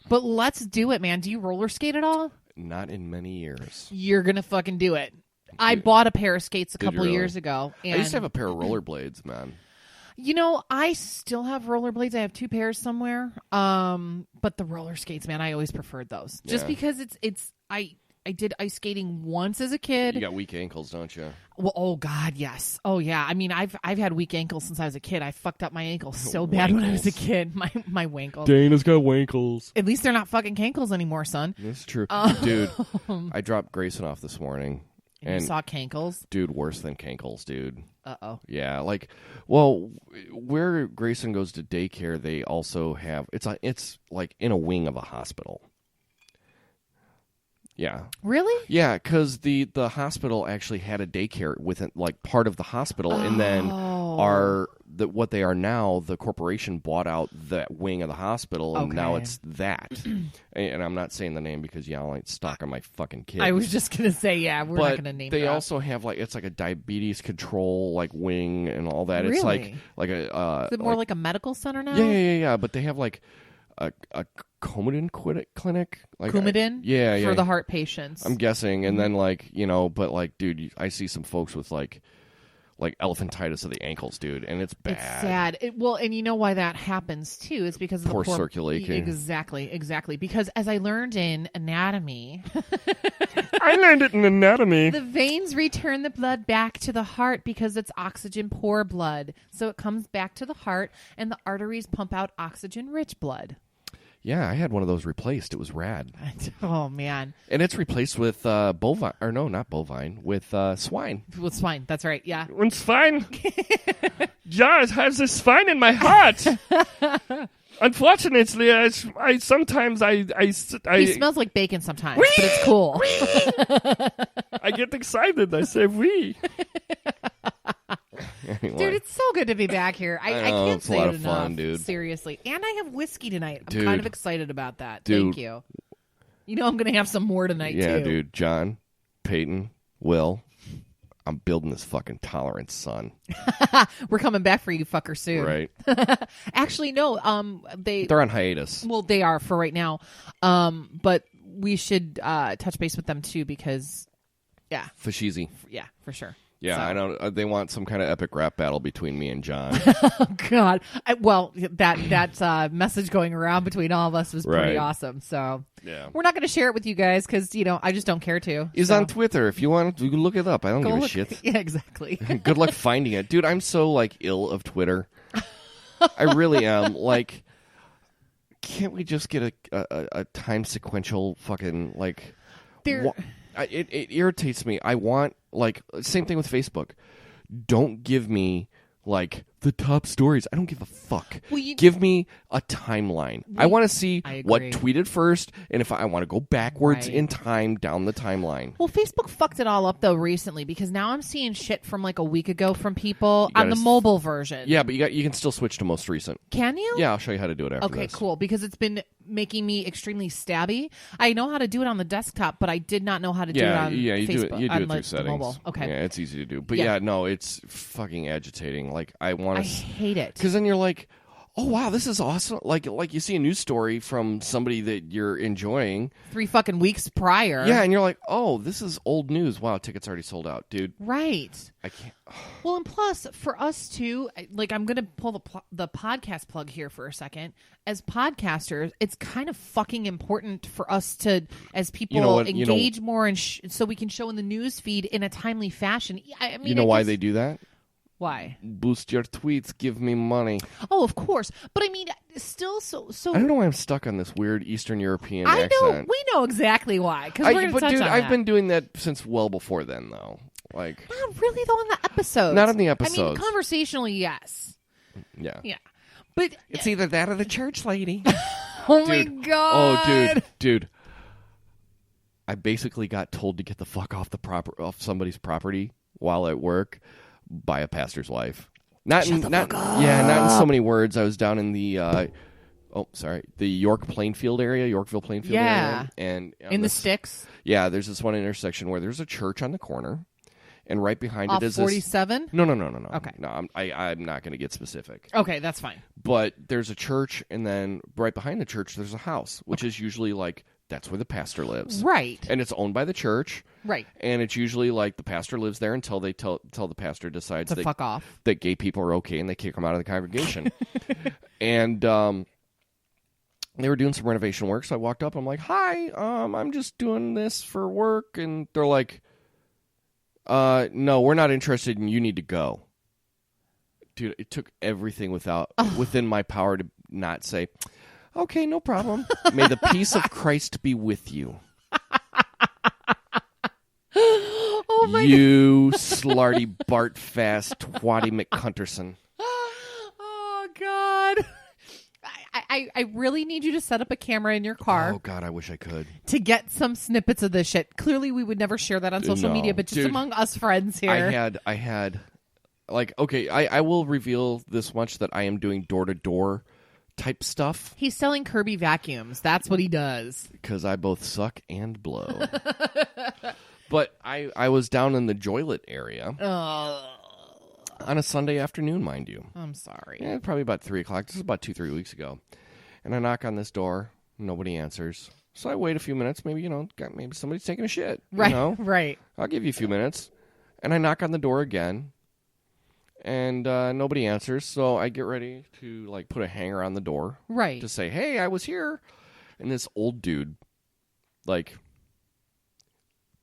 [SPEAKER 1] But let's do it, man. Do you roller skate at all?
[SPEAKER 3] Not in many years.
[SPEAKER 1] You're going to fucking do it. I bought a pair of skates a couple
[SPEAKER 3] really?
[SPEAKER 1] years ago. And
[SPEAKER 3] I used to have a pair of rollerblades, man.
[SPEAKER 1] I still have rollerblades. I have 2 pairs somewhere. But the roller skates, man, I always preferred those. Just
[SPEAKER 3] Yeah.
[SPEAKER 1] because I did ice skating once as a kid.
[SPEAKER 3] You got weak ankles, don't you?
[SPEAKER 1] Well, oh God, yes. Oh yeah. I mean, I've had weak ankles since I was a kid. I fucked up my ankles so bad when I was a kid. My wankles.
[SPEAKER 3] Dana's got wankles.
[SPEAKER 1] At least they're not fucking cankles anymore, son.
[SPEAKER 3] That's true. Dude, I dropped Grayson off this morning.
[SPEAKER 1] And you saw cankles?
[SPEAKER 3] Dude, worse than cankles, dude.
[SPEAKER 1] Uh-oh.
[SPEAKER 3] Yeah, where Grayson goes to daycare, they also have it's like in a wing of a hospital. Yeah.
[SPEAKER 1] Really?
[SPEAKER 3] Yeah, because the hospital actually had a daycare within like part of the hospital, and then are what they are now. The corporation bought out that wing of the hospital, and now it's that. And I'm not saying the name because y'all ain't stalking my fucking kids.
[SPEAKER 1] I was just gonna say, yeah, we're not gonna name.
[SPEAKER 3] They
[SPEAKER 1] that.
[SPEAKER 3] also have it's like a diabetes control wing and all that.
[SPEAKER 1] Really?
[SPEAKER 3] It's like a.
[SPEAKER 1] Is it more like a medical center now?
[SPEAKER 3] Yeah. But they have like a Coumadin clinic.
[SPEAKER 1] Coumadin?
[SPEAKER 3] Yeah.
[SPEAKER 1] For the heart patients.
[SPEAKER 3] I'm guessing, and then but dude, I see some folks with like elephantitis of the ankles, dude, and it's bad.
[SPEAKER 1] It's sad. And you know why that happens too? It's because of
[SPEAKER 3] poor
[SPEAKER 1] the poor
[SPEAKER 3] circulation.
[SPEAKER 1] Exactly. Because as I learned in anatomy,
[SPEAKER 3] I learned it in anatomy.
[SPEAKER 1] the veins return the blood back to the heart because it's oxygen poor blood. So it comes back to the heart, and the arteries pump out oxygen rich blood.
[SPEAKER 3] Yeah, I had one of those replaced. It was rad.
[SPEAKER 1] Oh man!
[SPEAKER 3] And it's replaced with bovine, or no, not bovine, with swine.
[SPEAKER 1] With swine. That's right. Yeah.
[SPEAKER 3] And swine. Yeah, it has this swine in my heart. Unfortunately, I sometimes
[SPEAKER 1] He smells like bacon sometimes, but it's cool.
[SPEAKER 3] I get excited. I say we. Anyway.
[SPEAKER 1] Dude, it's so good to be back here. I can't
[SPEAKER 3] it's a
[SPEAKER 1] say
[SPEAKER 3] lot
[SPEAKER 1] it
[SPEAKER 3] of
[SPEAKER 1] enough.
[SPEAKER 3] fun, dude.
[SPEAKER 1] Seriously. And I have whiskey tonight. I'm
[SPEAKER 3] Dude.
[SPEAKER 1] kind of excited about that.
[SPEAKER 3] Dude.
[SPEAKER 1] Thank you. You know I'm going to have some more tonight, too.
[SPEAKER 3] Yeah, dude. John, Peyton, Will, I'm building this fucking tolerance, son.
[SPEAKER 1] We're coming back for you fucker soon.
[SPEAKER 3] Right.
[SPEAKER 1] Actually, no.
[SPEAKER 3] They're on hiatus.
[SPEAKER 1] Well, they are for right now. But we should touch base with them, too, because, yeah.
[SPEAKER 3] Fashizi.
[SPEAKER 1] Yeah, for sure.
[SPEAKER 3] Yeah,
[SPEAKER 1] So.
[SPEAKER 3] I know. They want some kind of epic rap battle between me and John.
[SPEAKER 1] Oh God! That message going around between all of us was pretty
[SPEAKER 3] Right.
[SPEAKER 1] awesome. So
[SPEAKER 3] Yeah.
[SPEAKER 1] we're not going to share it with you guys because I just don't care to.
[SPEAKER 3] He's on Twitter. If you want, you can look it up. I don't give a shit.
[SPEAKER 1] Yeah, exactly.
[SPEAKER 3] Good luck finding it, dude. I'm so ill of Twitter. I really am. Can't we just get a time sequential fucking
[SPEAKER 1] There.
[SPEAKER 3] It irritates me. I want same thing with Facebook. Don't give me the top stories. I don't give a fuck.
[SPEAKER 1] Well,
[SPEAKER 3] give me a timeline. I want to see
[SPEAKER 1] I
[SPEAKER 3] what
[SPEAKER 1] agree.
[SPEAKER 3] tweeted first, and if I want to go backwards
[SPEAKER 1] Right.
[SPEAKER 3] in time down the timeline.
[SPEAKER 1] Well, Facebook fucked it all up though recently because now I'm seeing shit from a week ago from people
[SPEAKER 3] You
[SPEAKER 1] on the
[SPEAKER 3] gotta
[SPEAKER 1] mobile version.
[SPEAKER 3] Yeah, but you can still switch to most recent.
[SPEAKER 1] Can you?
[SPEAKER 3] Yeah, I'll show you how to do it after
[SPEAKER 1] Okay,
[SPEAKER 3] this.
[SPEAKER 1] cool. Because it's been making me extremely stabby. I know how to do it on the desktop, but I did not know how to do it on
[SPEAKER 3] you do
[SPEAKER 1] Facebook.
[SPEAKER 3] it. You do
[SPEAKER 1] on,
[SPEAKER 3] it through
[SPEAKER 1] the
[SPEAKER 3] settings.
[SPEAKER 1] mobile. Okay.
[SPEAKER 3] Yeah, it's easy to do. But
[SPEAKER 1] Yeah.
[SPEAKER 3] no, it's fucking agitating. I want
[SPEAKER 1] I
[SPEAKER 3] to,
[SPEAKER 1] hate it.
[SPEAKER 3] because then you're like, oh wow, this is awesome. Like you see a news story from somebody that you're enjoying. 3
[SPEAKER 1] fucking weeks prior.
[SPEAKER 3] Yeah, and you're like, oh, this is old news. Wow, tickets already sold out, dude.
[SPEAKER 1] Right.
[SPEAKER 3] I can't.
[SPEAKER 1] Well, and plus, for us too, I'm going to pull the podcast plug here for a second. As podcasters, it's kind of fucking important for us to, as people, engage more and so we can show in the news feed in a timely fashion. I mean,
[SPEAKER 3] You know why they do that?
[SPEAKER 1] Why?
[SPEAKER 3] Boost your tweets, give me money.
[SPEAKER 1] Oh, of course. But I mean, still, so.
[SPEAKER 3] I don't know why I'm stuck on this weird Eastern European
[SPEAKER 1] I
[SPEAKER 3] accent.
[SPEAKER 1] know. We know exactly why. Because we're going to
[SPEAKER 3] but
[SPEAKER 1] touch
[SPEAKER 3] dude,
[SPEAKER 1] on
[SPEAKER 3] I've
[SPEAKER 1] that.
[SPEAKER 3] been doing that since well before then, though.
[SPEAKER 1] Not really, though, in the episodes.
[SPEAKER 3] Not in the
[SPEAKER 1] I
[SPEAKER 3] episodes.
[SPEAKER 1] mean, conversationally, yes.
[SPEAKER 3] Yeah.
[SPEAKER 1] Yeah. But
[SPEAKER 3] It's either that or the church lady.
[SPEAKER 1] oh my God.
[SPEAKER 3] Oh, dude. I basically got told to get the fuck off somebody's property while at work by a pastor's wife. Not in so many words. I was down in the the Yorkville Plainfield area. And
[SPEAKER 1] in the sticks.
[SPEAKER 3] Yeah, there's this one intersection where there's a church on the corner, and right behind
[SPEAKER 1] Off
[SPEAKER 3] it is
[SPEAKER 1] 47?
[SPEAKER 3] No.
[SPEAKER 1] Okay.
[SPEAKER 3] No, I'm not going to get specific.
[SPEAKER 1] Okay, that's fine.
[SPEAKER 3] But there's a church, and then right behind the church, there's a house, which is usually that's where the pastor lives.
[SPEAKER 1] Right.
[SPEAKER 3] And it's owned by the church.
[SPEAKER 1] Right.
[SPEAKER 3] And it's usually the pastor lives there until they tell the pastor decides
[SPEAKER 1] To fuck off.
[SPEAKER 3] that gay people are okay, and they kick them out of the congregation. And they were doing some renovation work, so I walked up. I'm like, "Hi, I'm just doing this for work," and they're like, "No, we're not interested, and you need to go." Dude, it took everything within my power to not say, "Okay, no problem. May the peace of Christ be with you."
[SPEAKER 1] Oh my
[SPEAKER 3] You slarty Bart Fast Twatty McCunterson.
[SPEAKER 1] Oh God. I really need you to set up a camera in your car
[SPEAKER 3] Oh God, I wish I could.
[SPEAKER 1] to get some snippets of this shit. Clearly, we would never share that on social
[SPEAKER 3] No.
[SPEAKER 1] media, but just
[SPEAKER 3] Dude,
[SPEAKER 1] among us friends here.
[SPEAKER 3] I had like, okay, I will reveal this much that I am doing door-to-door type stuff.
[SPEAKER 1] He's selling Kirby vacuums. That's what he does.
[SPEAKER 3] Because I both suck and blow. But I was down in the Joylet area on a Sunday afternoon, mind you.
[SPEAKER 1] I'm sorry.
[SPEAKER 3] Yeah, probably about 3 o'clock. This is about 2-3 weeks ago. And I knock on this door. Nobody answers. So I wait a few minutes. Maybe, maybe somebody's taking a shit.
[SPEAKER 1] Right,
[SPEAKER 3] You know?
[SPEAKER 1] right.
[SPEAKER 3] I'll give you a few minutes. And I knock on the door again. And nobody answers. So I get ready to, like, put a hanger on the door.
[SPEAKER 1] Right.
[SPEAKER 3] To say, hey, I was here. And this old dude, like,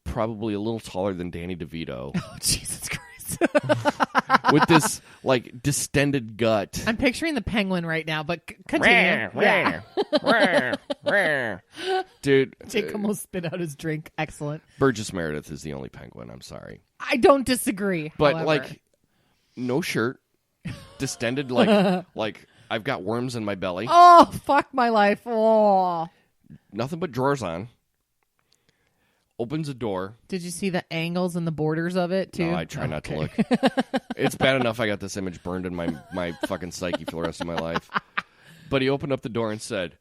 [SPEAKER 3] probably a little taller than Danny DeVito.
[SPEAKER 1] Oh, Jesus Christ.
[SPEAKER 3] With this, like, distended gut.
[SPEAKER 1] I'm picturing the penguin right now, but continue.
[SPEAKER 3] Dude.
[SPEAKER 1] Jake almost spit out his drink. Excellent.
[SPEAKER 3] Burgess Meredith is the only penguin. I'm sorry.
[SPEAKER 1] I don't disagree.
[SPEAKER 3] But,
[SPEAKER 1] however.
[SPEAKER 3] like, no shirt. Distended, like I've got worms in my belly.
[SPEAKER 1] Oh, fuck my life. Oh.
[SPEAKER 3] Nothing but drawers on. Opens a door.
[SPEAKER 1] Did you see the angles and the borders of it, too?
[SPEAKER 3] No, I try not to look. It's bad enough I got this image burned in my fucking psyche for the rest of my life. But he opened up the door and said,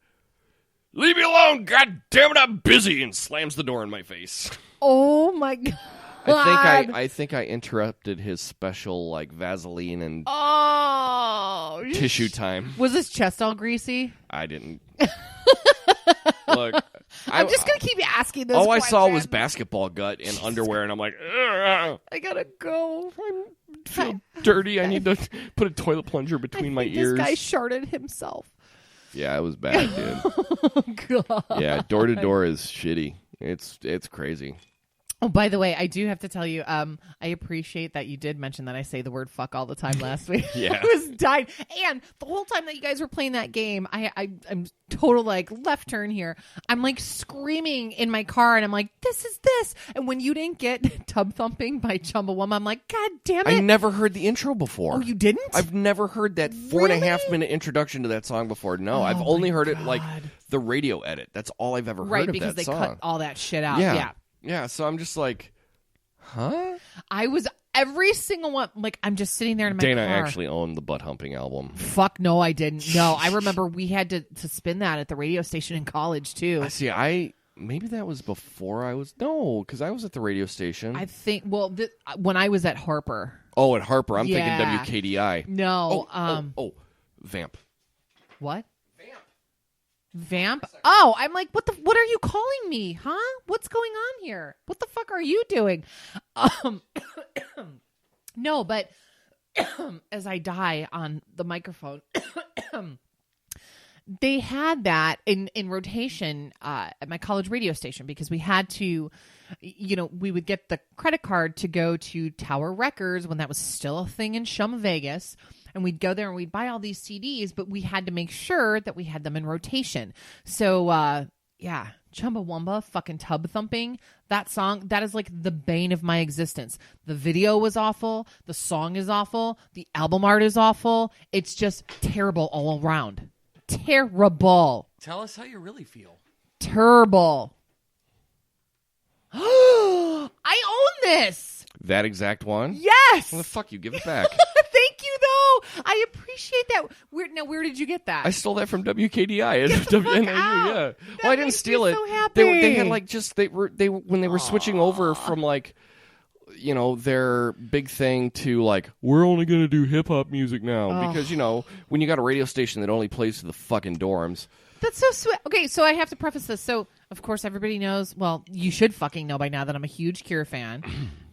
[SPEAKER 3] "Leave me alone, God damn it, I'm busy," and slams the door in my face.
[SPEAKER 1] Oh, my God.
[SPEAKER 3] I think I interrupted his special, like, Vaseline and tissue time.
[SPEAKER 1] Was his chest all greasy?
[SPEAKER 3] I didn't. Look,
[SPEAKER 1] I'm just going to keep asking this
[SPEAKER 3] all
[SPEAKER 1] question.
[SPEAKER 3] I saw was basketball gut and underwear, and I'm like, ugh,
[SPEAKER 1] I got to go.
[SPEAKER 3] I feel dirty. I need to put a toilet plunger between my ears.
[SPEAKER 1] This guy sharted himself.
[SPEAKER 3] Yeah, it was bad, dude.
[SPEAKER 1] Oh, God.
[SPEAKER 3] Yeah, door to door is shitty. It's crazy.
[SPEAKER 1] Oh, by the way, I do have to tell you, I appreciate that you did mention that I say the word fuck all the time last week.
[SPEAKER 3] Yeah.
[SPEAKER 1] I was dying. And the whole time that you guys were playing that game, I'm total, like, left turn here. I'm, like, screaming in my car, and I'm like, this is this. And when you didn't get Tub Thumping by Chumbawamba, I'm like, God damn it.
[SPEAKER 3] I never heard the intro before.
[SPEAKER 1] Oh, you didn't?
[SPEAKER 3] I've never heard that 4.5 minute introduction to that song before. No, I've only heard it, like, the radio edit. That's all I've ever heard of
[SPEAKER 1] because
[SPEAKER 3] that
[SPEAKER 1] they
[SPEAKER 3] song.
[SPEAKER 1] cut all that shit out.
[SPEAKER 3] Yeah. Yeah, so I'm just like, huh?
[SPEAKER 1] I was every single one. Like, I'm just sitting there in my
[SPEAKER 3] Dana
[SPEAKER 1] car.
[SPEAKER 3] actually owned the Butt Humping album.
[SPEAKER 1] Fuck no, I didn't. No, I remember we had to spin that at the radio station in college too.
[SPEAKER 3] Maybe that was before I was. No, because I was at the radio station.
[SPEAKER 1] I think. Well, when I was at Harper.
[SPEAKER 3] Oh, at Harper. I'm
[SPEAKER 1] Yeah.
[SPEAKER 3] thinking WKDI.
[SPEAKER 1] No.
[SPEAKER 3] Vamp.
[SPEAKER 1] What? Vamp? Oh, I'm like, what are you calling me? Huh? What's going on here? What the fuck are you doing? No, but as I die on the microphone, they had that in rotation at my college radio station because we had to, we would get the credit card to go to Tower Records when that was still a thing in Shum, Vegas. And we'd go there and we'd buy all these CDs, but we had to make sure that we had them in rotation. So, Chumbawamba, fucking Tub Thumping, that song, that is like the bane of my existence. The video was awful. The song is awful. The album art is awful. It's just terrible all around. Terrible.
[SPEAKER 4] Tell us how you really feel.
[SPEAKER 1] Terrible. I own this.
[SPEAKER 3] That exact one?
[SPEAKER 1] Yes.
[SPEAKER 3] Well, the fuck you. Give it back.
[SPEAKER 1] Thank you, though. I appreciate that. Where did you get that?
[SPEAKER 3] I stole that from WKDI.
[SPEAKER 1] Get the fuck
[SPEAKER 3] WNAU,
[SPEAKER 1] out.
[SPEAKER 3] yeah.
[SPEAKER 1] That
[SPEAKER 3] Well, I didn't
[SPEAKER 1] makes
[SPEAKER 3] steal
[SPEAKER 1] me
[SPEAKER 3] it.
[SPEAKER 1] so happy.
[SPEAKER 3] They had like just when they were switching over from like their big thing to like we're only gonna do hip hop music now because when you got a radio station that only plays to the fucking dorms.
[SPEAKER 1] That's so sweet. Okay, so I have to preface this. So, of course, everybody knows, well, you should fucking know by now that I'm a huge Cure fan.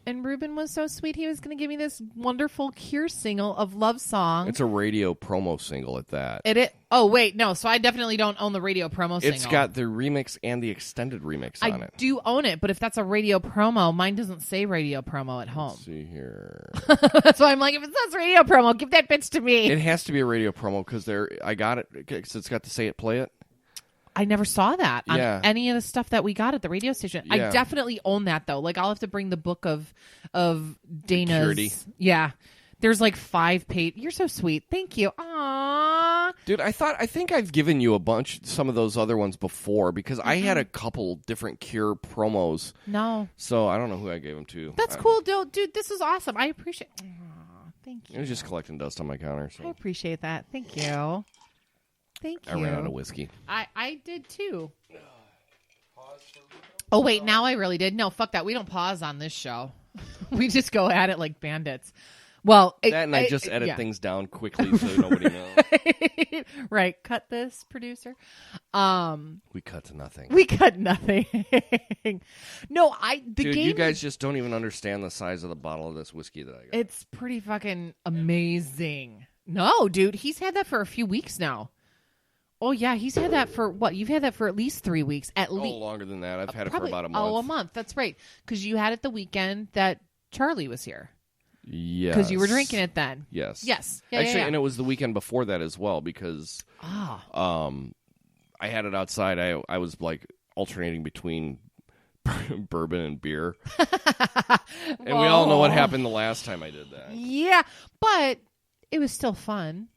[SPEAKER 1] And Ruben was so sweet. He was going to give me this wonderful Cure single of Love Song.
[SPEAKER 3] It's a radio promo single at that.
[SPEAKER 1] Oh, wait, no. So I definitely don't own the radio promo single.
[SPEAKER 3] It's got the remix and the extended remix on it.
[SPEAKER 1] I do own it, but if that's a radio promo, mine doesn't say radio promo at home.
[SPEAKER 3] Let's see here.
[SPEAKER 1] That's why I'm like, if it says radio promo, give that bitch to me.
[SPEAKER 3] It has to be a radio promo because I got it because it's got to say it, play it.
[SPEAKER 1] I never saw that on
[SPEAKER 3] Yeah.
[SPEAKER 1] any of the stuff that we got at the radio station.
[SPEAKER 3] Yeah.
[SPEAKER 1] I definitely own that though. Like I'll have to bring the book of Dana's.
[SPEAKER 3] Security.
[SPEAKER 1] Yeah, there's like 5 pages. You're so sweet. Thank you. Aww.
[SPEAKER 3] Dude, I think I've given you some of those other ones before because I had a couple different Cure promos.
[SPEAKER 1] No,
[SPEAKER 3] So I don't know who I gave them to.
[SPEAKER 1] that's cool, dude. This is awesome. I appreciate. Aww, Thank you.
[SPEAKER 3] It was just collecting dust on my counter. So
[SPEAKER 1] I appreciate that. Thank you. Thank you.
[SPEAKER 3] I ran out of whiskey.
[SPEAKER 1] I did too. Oh, wait. Now I really did. No, fuck that. We don't pause on this show. We just go at it like bandits. Well,
[SPEAKER 3] I just edit things down quickly so nobody knows.
[SPEAKER 1] Right. Cut this, producer.
[SPEAKER 3] We cut to nothing.
[SPEAKER 1] We cut nothing. No,
[SPEAKER 3] Dude, you guys just don't even understand the size of the bottle of this whiskey that I got.
[SPEAKER 1] It's pretty fucking amazing. No, dude, he's had that for a few weeks now. Oh, yeah, he's had that for what? You've had that for at least 3 weeks. At least
[SPEAKER 3] longer than that. I've had it for
[SPEAKER 1] probably,
[SPEAKER 3] about a month.
[SPEAKER 1] Oh, a month. That's right. Because you had it the weekend that Charlie was here.
[SPEAKER 3] Yes.
[SPEAKER 1] Because you were drinking it then.
[SPEAKER 3] Yes.
[SPEAKER 1] Yes. Yeah,
[SPEAKER 3] Actually,
[SPEAKER 1] yeah.
[SPEAKER 3] and it was the weekend before that as well because I had it outside. I was like alternating between bourbon and beer. And we all know what happened the last time I did that.
[SPEAKER 1] Yeah, but it was still fun.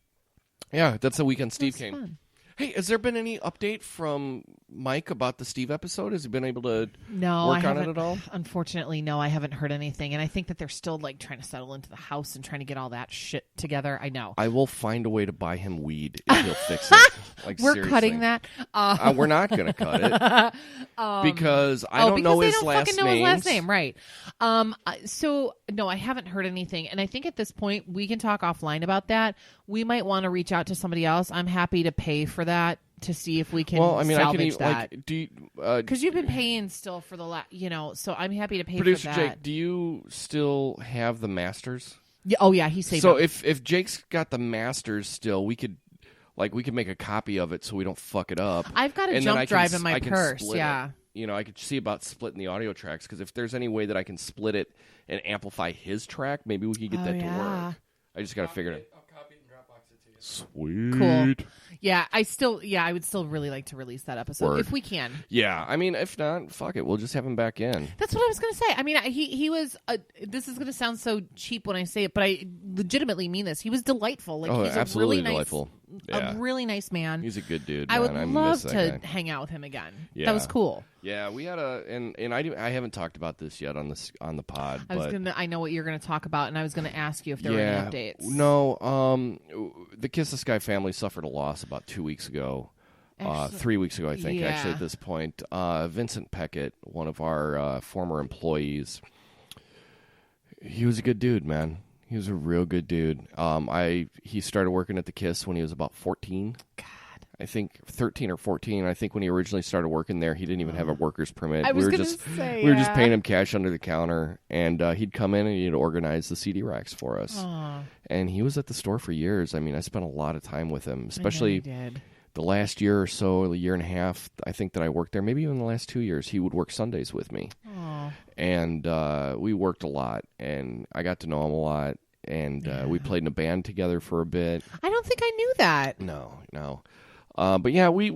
[SPEAKER 3] Yeah, that's the weekend Steve came.
[SPEAKER 1] Fun.
[SPEAKER 3] Hey, has there been any update from Mike about the Steve episode? Has he been able to
[SPEAKER 1] No,
[SPEAKER 3] work
[SPEAKER 1] I
[SPEAKER 3] on it
[SPEAKER 1] haven't.
[SPEAKER 3] at all?
[SPEAKER 1] Unfortunately, no, I haven't heard anything. And I think that they're still like trying to settle into the house and trying to get all that shit together. I know.
[SPEAKER 3] I will find a way to buy him weed if he'll fix it. Like,
[SPEAKER 1] We're
[SPEAKER 3] seriously.
[SPEAKER 1] cutting that.
[SPEAKER 3] We're not going to cut it because I don't know his last
[SPEAKER 1] fucking know his last name, right? So no, I haven't heard anything, and I think at this point we can talk offline about that. We might want to reach out to somebody else. I'm happy to pay for that to see if we can.
[SPEAKER 3] Well, I mean,
[SPEAKER 1] salvage
[SPEAKER 3] I can
[SPEAKER 1] that.
[SPEAKER 3] like, do you,
[SPEAKER 1] Because you've been paying still for the so I'm happy to pay
[SPEAKER 3] Producer
[SPEAKER 1] for that.
[SPEAKER 3] Jake, do you still have the Masters?
[SPEAKER 1] Yeah, oh yeah, he saved.
[SPEAKER 3] So
[SPEAKER 1] up.
[SPEAKER 3] if Jake's got the Masters still, we could make a copy of it so we don't fuck it up.
[SPEAKER 1] I've got a
[SPEAKER 3] and then
[SPEAKER 1] jump drive in my
[SPEAKER 3] I can
[SPEAKER 1] purse.
[SPEAKER 3] split
[SPEAKER 1] Yeah.
[SPEAKER 3] it. You know, I could see about splitting the audio tracks because if there's any way that I can split it and amplify his track, maybe we could get that to work. I just got to figure it out.
[SPEAKER 4] I'll copy it and Dropbox it to you.
[SPEAKER 3] Sweet.
[SPEAKER 1] Cool. Yeah, I would still really like to release that episode
[SPEAKER 3] Word.
[SPEAKER 1] if we can.
[SPEAKER 3] Yeah, I mean, if not, fuck it. We'll just have him back in.
[SPEAKER 1] That's what I was going to say. I mean, he was. This is going to sound so cheap when I say it, but I legitimately mean this. He was delightful. Like, he's
[SPEAKER 3] absolutely
[SPEAKER 1] a really
[SPEAKER 3] delightful.
[SPEAKER 1] A really nice man.
[SPEAKER 3] He's a good dude.
[SPEAKER 1] I
[SPEAKER 3] man.
[SPEAKER 1] would
[SPEAKER 3] I
[SPEAKER 1] love
[SPEAKER 3] miss that
[SPEAKER 1] to
[SPEAKER 3] guy.
[SPEAKER 1] hang out with him again.
[SPEAKER 3] Yeah.
[SPEAKER 1] That was cool.
[SPEAKER 3] Yeah, we had and I haven't talked about this yet on the pod.
[SPEAKER 1] I know what you're going to talk about, and I was going to ask you if there were any updates.
[SPEAKER 3] No, the Kiss the Sky family suffered a loss about 2 weeks ago.
[SPEAKER 1] Actually,
[SPEAKER 3] 3 weeks ago, I think,
[SPEAKER 1] yeah.
[SPEAKER 3] actually, at this point. Vincent Peckett, one of our former employees, he was a good dude, man. He was a real good dude. He started working at the Kiss when he was about 14.
[SPEAKER 1] God.
[SPEAKER 3] I think 13 or 14. I think when he originally started working there, he didn't even have a worker's permit.
[SPEAKER 1] I was
[SPEAKER 3] we were
[SPEAKER 1] just
[SPEAKER 3] paying him cash under the counter, and he'd come in and he'd organize the CD racks for us.
[SPEAKER 1] Aw.
[SPEAKER 3] And he was at the store for years. I mean, I spent a lot of time with him, especially
[SPEAKER 1] did.
[SPEAKER 3] the last year or so, a year and a half, I think, that I worked there. Maybe even the last 2 years, he would work Sundays with me.
[SPEAKER 1] Aw.
[SPEAKER 3] And we worked a lot, and I got to know him a lot. And we played in a band together for a bit.
[SPEAKER 1] I don't think I knew that.
[SPEAKER 3] No. But yeah, we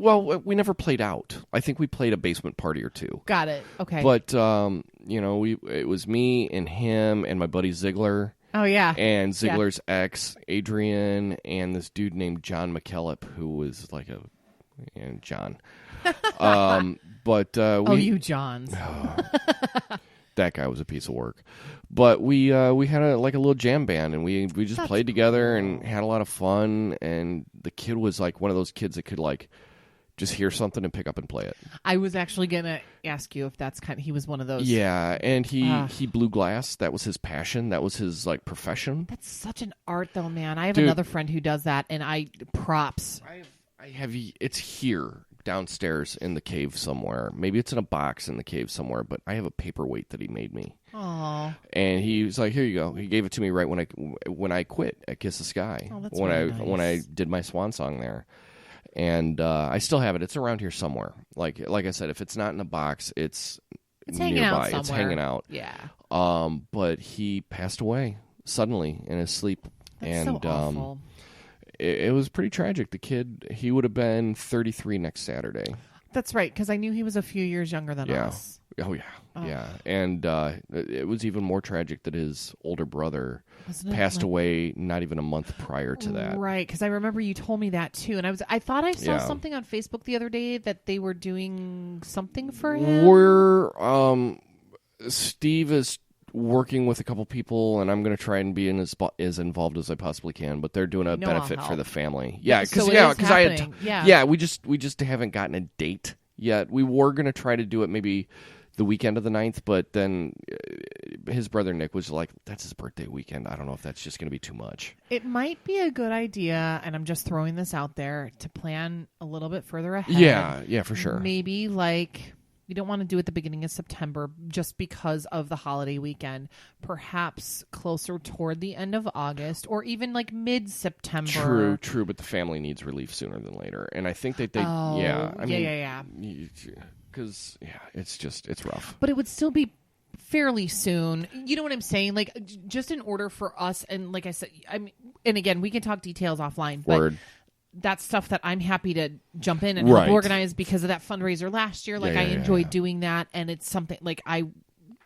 [SPEAKER 3] never played out. I think we played a basement party or two.
[SPEAKER 1] Got it. Okay.
[SPEAKER 3] But it was me and him and my buddy Ziegler.
[SPEAKER 1] Oh yeah.
[SPEAKER 3] And Ziegler's ex Adrian and this dude named John McKellop, who was like John.
[SPEAKER 1] You Johns.
[SPEAKER 3] That guy was a piece of work. But we had a little jam band, and we just played together and had a lot of fun. And the kid was like one of those kids that could like just hear something and pick up and play it.
[SPEAKER 1] I was actually gonna ask you if that's he was one of those.
[SPEAKER 3] Yeah, and he blew glass. That was his passion. That was his like profession.
[SPEAKER 1] That's such an art, though, man. I have
[SPEAKER 3] Dude.
[SPEAKER 1] another friend who does that, and props.
[SPEAKER 3] I have it's here downstairs in the cave somewhere. Maybe it's in a box in the cave somewhere, but I have a paperweight that he made me.
[SPEAKER 1] Aww.
[SPEAKER 3] And he was like, "Here you go." He gave it to me right when I quit at Kiss the Sky.
[SPEAKER 1] Oh, that's
[SPEAKER 3] when
[SPEAKER 1] really nice.
[SPEAKER 3] when I did my swan song there. And I still have it. It's around here somewhere. Like I said, if it's not in a box, it's
[SPEAKER 1] hanging out
[SPEAKER 3] nearby.
[SPEAKER 1] somewhere.
[SPEAKER 3] It's hanging out.
[SPEAKER 1] Yeah.
[SPEAKER 3] But he passed away suddenly in his sleep.
[SPEAKER 1] That's so awful.
[SPEAKER 3] It was pretty tragic. The kid, he would have been 33 next Saturday.
[SPEAKER 1] That's right, because I knew he was a few years younger than us.
[SPEAKER 3] Oh, yeah. Yeah. And it was even more tragic that his older brother passed away not even a month prior to that.
[SPEAKER 1] Right, because I remember you told me that too. And I thought I saw something on Facebook the other day that they were doing something for him.
[SPEAKER 3] Steve is working with a couple people, and I'm going to try and be as involved as I possibly can. But they're doing a benefit for the family. Yeah, because we just haven't gotten a date yet. We were going to try to do it maybe the weekend of the 9th, but then his brother Nick was like, that's his birthday weekend. I don't know if that's just going to be too much.
[SPEAKER 1] It might be a good idea, and I'm just throwing this out there, to plan a little bit further ahead.
[SPEAKER 3] Yeah, for sure.
[SPEAKER 1] Maybe like, you don't want to do it at the beginning of September just because of the holiday weekend. Perhaps closer toward the end of August, or even like mid-September.
[SPEAKER 3] True, but the family needs relief sooner than later. And I think that because it's rough.
[SPEAKER 1] But it would still be fairly soon. You know what I'm saying? Like, just in order for us, and like I said, and again, we can talk details offline. But that's stuff that I'm happy to jump in and help organize because of that fundraiser last year. Like, I enjoyed doing that, and it's something like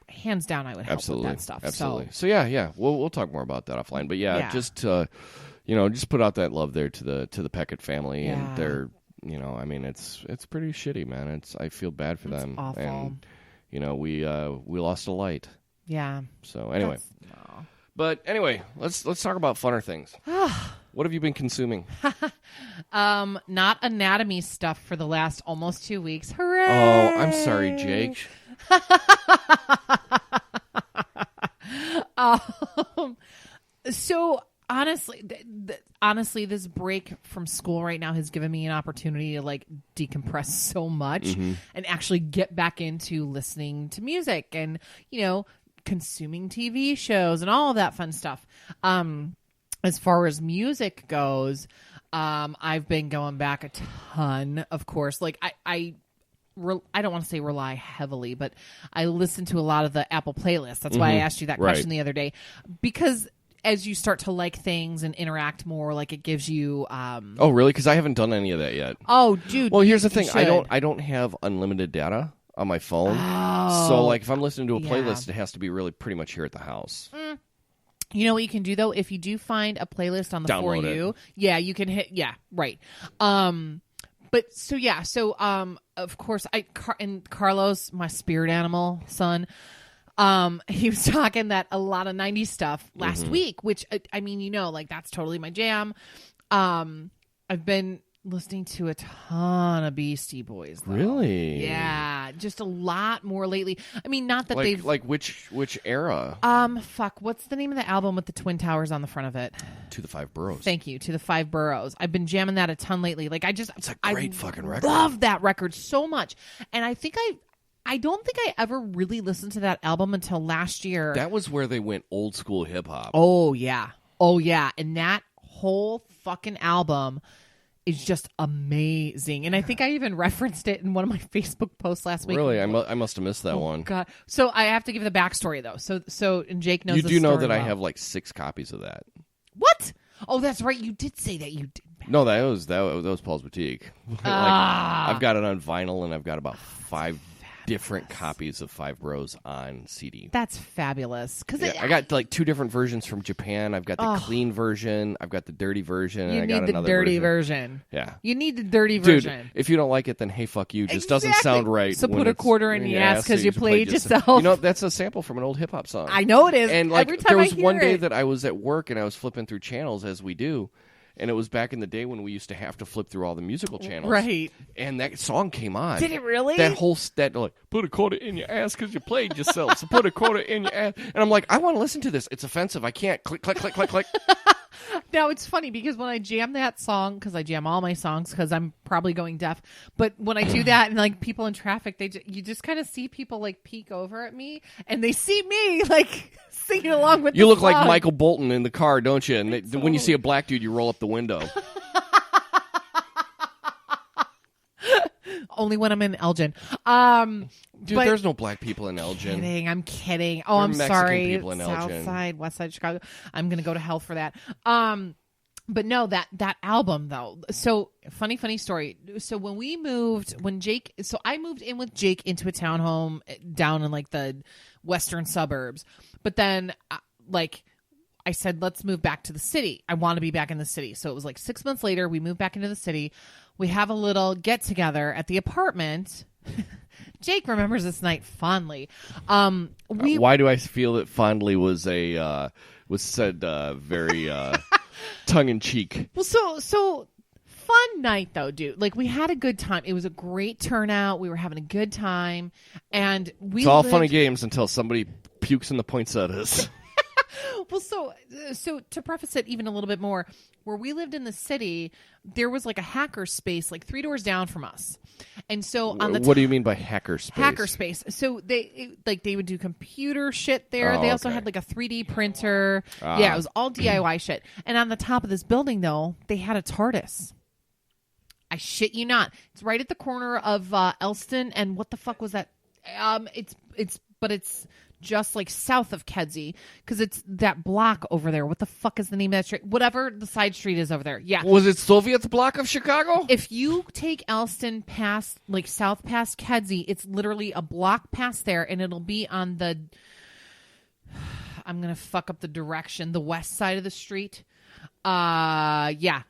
[SPEAKER 1] hands down, I would help with that stuff.
[SPEAKER 3] Absolutely. So yeah, we'll talk more about that offline. But just just put out that love there to the Peckett family, and they're. It's pretty shitty, man. I feel bad for them.
[SPEAKER 1] Awful.
[SPEAKER 3] And we lost a light.
[SPEAKER 1] Yeah.
[SPEAKER 3] So anyway. But anyway, let's talk about funner things. What have you been consuming?
[SPEAKER 1] Not anatomy stuff for the last almost 2 weeks. Hooray!
[SPEAKER 3] Oh, I'm sorry, Jake.
[SPEAKER 1] So honestly, this break from school right now has given me an opportunity to like decompress so much and actually get back into listening to music and, consuming TV shows and all of that fun stuff. As far as music goes, I've been going back a ton, of course. Like I don't want to say rely heavily, but I listen to a lot of the Apple playlists. That's why I asked you that question the other day, because as you start to like things and interact more, like it gives you.
[SPEAKER 3] Oh, really? Because I haven't done any of that yet.
[SPEAKER 1] Oh, dude.
[SPEAKER 3] Well, here's the thing. I don't have unlimited data on my phone.
[SPEAKER 1] Oh,
[SPEAKER 3] so, like, if I'm listening to a playlist, it has to be really pretty much here at the house.
[SPEAKER 1] You know what you can do though? If you do find a playlist on the For You, you can hit. Yeah, right. But so of course, and Carlos, my spirit animal son. He was talking that a lot of 90s stuff last week, which like that's totally my jam. I've been listening to a ton of Beastie Boys, though.
[SPEAKER 3] Really?
[SPEAKER 1] Yeah, just a lot more lately. I mean, not that they've
[SPEAKER 3] like which era?
[SPEAKER 1] What's the name of the album with the Twin Towers on the front of it?
[SPEAKER 3] To the Five Boroughs.
[SPEAKER 1] Thank you, To the Five Boroughs. I've been jamming that a ton lately. Like it's a
[SPEAKER 3] great fucking record.
[SPEAKER 1] Love that record so much, and I don't think I ever really listened to that album until last year.
[SPEAKER 3] That was where they went old school hip hop.
[SPEAKER 1] Oh yeah, and that whole fucking album is just amazing. And I think I even referenced it in one of my Facebook posts last week.
[SPEAKER 3] Really? I must have missed that one.
[SPEAKER 1] God. So I have to give the backstory, though. So and Jake knows
[SPEAKER 3] you do know that
[SPEAKER 1] well.
[SPEAKER 3] I have like 6 copies of that.
[SPEAKER 1] What? Oh, that's right. You did say that. You did.
[SPEAKER 3] No, that was Paul's Boutique. I've got it on vinyl, and I've got about 5 different copies of Five Bros on CD.
[SPEAKER 1] That's fabulous.
[SPEAKER 3] I got like 2 different versions from Japan. I've got the clean version. I've got the dirty version.
[SPEAKER 1] You
[SPEAKER 3] and I got
[SPEAKER 1] need the dirty version.
[SPEAKER 3] Yeah.
[SPEAKER 1] You need the dirty version.
[SPEAKER 3] Dude, if you don't like it, then hey, fuck you. Just doesn't sound right.
[SPEAKER 1] So put a quarter in your ass because you played yourself.
[SPEAKER 3] That's a sample from an old hip hop song.
[SPEAKER 1] I know it is.
[SPEAKER 3] And like
[SPEAKER 1] every time
[SPEAKER 3] there was
[SPEAKER 1] I hear
[SPEAKER 3] one day
[SPEAKER 1] it.
[SPEAKER 3] that I was at work and I was flipping through channels as we do. And it was back in the day when we used to have to flip through all the musical channels.
[SPEAKER 1] Right.
[SPEAKER 3] And that song came on.
[SPEAKER 1] Did it really?
[SPEAKER 3] That whole like, put a quarter in your ass because you played yourself. So put a quarter in your ass. And I'm like, I want to listen to this. It's offensive. I can't. Click, click, click, click, click.
[SPEAKER 1] Now, it's funny because when I jam that song, because I jam all my songs because I'm probably going deaf, but when I do that and like people in traffic, you just kind of see people like peek over at me and they see me like singing along with
[SPEAKER 3] You look
[SPEAKER 1] song.
[SPEAKER 3] like Michael Bolton in the car, don't you? And when you see a black dude, you roll up the window.
[SPEAKER 1] Only when I'm in Elgin.
[SPEAKER 3] Dude, there's no black people in Elgin.
[SPEAKER 1] I'm kidding. Oh,
[SPEAKER 3] There are
[SPEAKER 1] I'm
[SPEAKER 3] Mexican
[SPEAKER 1] sorry.
[SPEAKER 3] people in Elgin.
[SPEAKER 1] South Side, West Side, Chicago. I'm gonna go to hell for that. But no, that album though. So funny story. So when I moved in with Jake into a townhome down in like the western suburbs. But then like I said, let's move back to the city. I want to be back in the city. So it was like 6 months later, we moved back into the city. We have a little get together at the apartment Jake remembers this night fondly.
[SPEAKER 3] Why do I feel that fondly was said very tongue in cheek?
[SPEAKER 1] Well, so fun night though, dude. Like we had a good time. It was a great turnout. We were having a good time, and
[SPEAKER 3] it's all fun and games until somebody pukes in the poinsettias.
[SPEAKER 1] Well, so to preface it even a little bit more, where we lived in the city, there was like a hacker space like 3 doors down from us. And so on the
[SPEAKER 3] what do you mean by hacker space?
[SPEAKER 1] Hacker space. So they would do computer shit there. They also had like a 3D printer. Yeah, it was all DIY shit. And on the top of this building though, they had a TARDIS. I shit you not. It's right at the corner of Elston and what the fuck was that? It's just like south of Kedzie, because it's that block over there. What the fuck is the name of that street? Whatever the side street is over there. Yeah.
[SPEAKER 3] Was it Soviet's block of Chicago?
[SPEAKER 1] If you take Elston past, like south past Kedzie, it's literally a block past there, and it'll be on the, I'm going to fuck up the direction, the west side of the street. Yeah.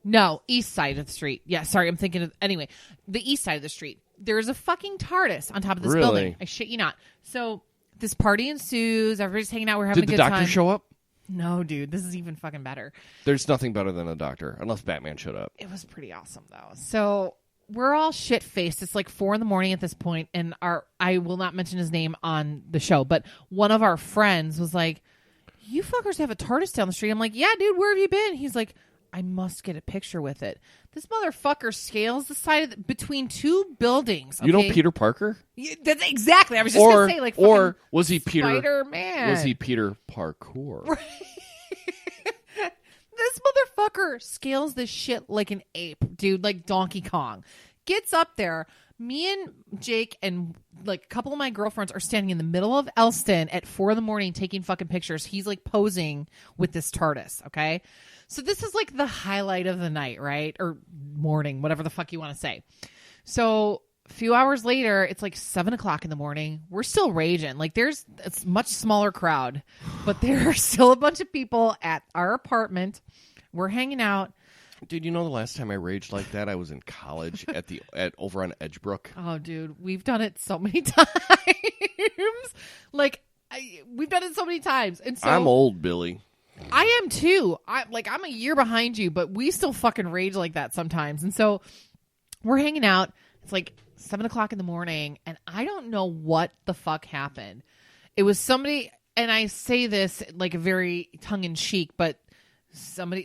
[SPEAKER 1] No, east side of the street. Yeah, sorry, I'm thinking of, anyway, the east side of the street. There's a fucking TARDIS on top of this building. I shit you not. So this party ensues. Everybody's hanging out. We're having a good time.
[SPEAKER 3] Did the doctor show up?
[SPEAKER 1] No, dude. This is even fucking better.
[SPEAKER 3] There's nothing better than a doctor, unless Batman showed up.
[SPEAKER 1] It was pretty awesome, though. So we're all shit-faced. It's like 4 a.m. at this point, and I will not mention his name on the show, but one of our friends was like, you fuckers have a TARDIS down the street. I'm like, yeah, dude, where have you been? He's like, I must get a picture with it. This motherfucker scales the side of between 2 buildings. Okay?
[SPEAKER 3] You know Peter Parker?
[SPEAKER 1] Yeah, that's exactly. I was just going to say, like,
[SPEAKER 3] or was he Peter
[SPEAKER 1] Spider-Man?
[SPEAKER 3] Was he Peter Parkour?
[SPEAKER 1] Right. This motherfucker scales this shit like an ape, dude, like Donkey Kong. Gets up there. Me and Jake and like a couple of my girlfriends are standing in the middle of Elston at 4 a.m. taking fucking pictures. He's like posing with this TARDIS, okay? So this is like the highlight of the night, right? Or morning, whatever the fuck you want to say. So a few hours later, it's like 7 o'clock in the morning. We're still raging. Like it's a much smaller crowd, but there are still a bunch of people at our apartment. We're hanging out.
[SPEAKER 3] Dude, you know the last time I raged like that, I was in college over on Edgebrook.
[SPEAKER 1] Oh, dude, we've done it so many times. We've done it so many times, and so
[SPEAKER 3] I'm old, Billy.
[SPEAKER 1] I am too. I'm a year behind you, but we still fucking rage like that sometimes. And so we're hanging out. It's like 7 o'clock in the morning, and I don't know what the fuck happened. It was somebody, and I say this like a very tongue in cheek, but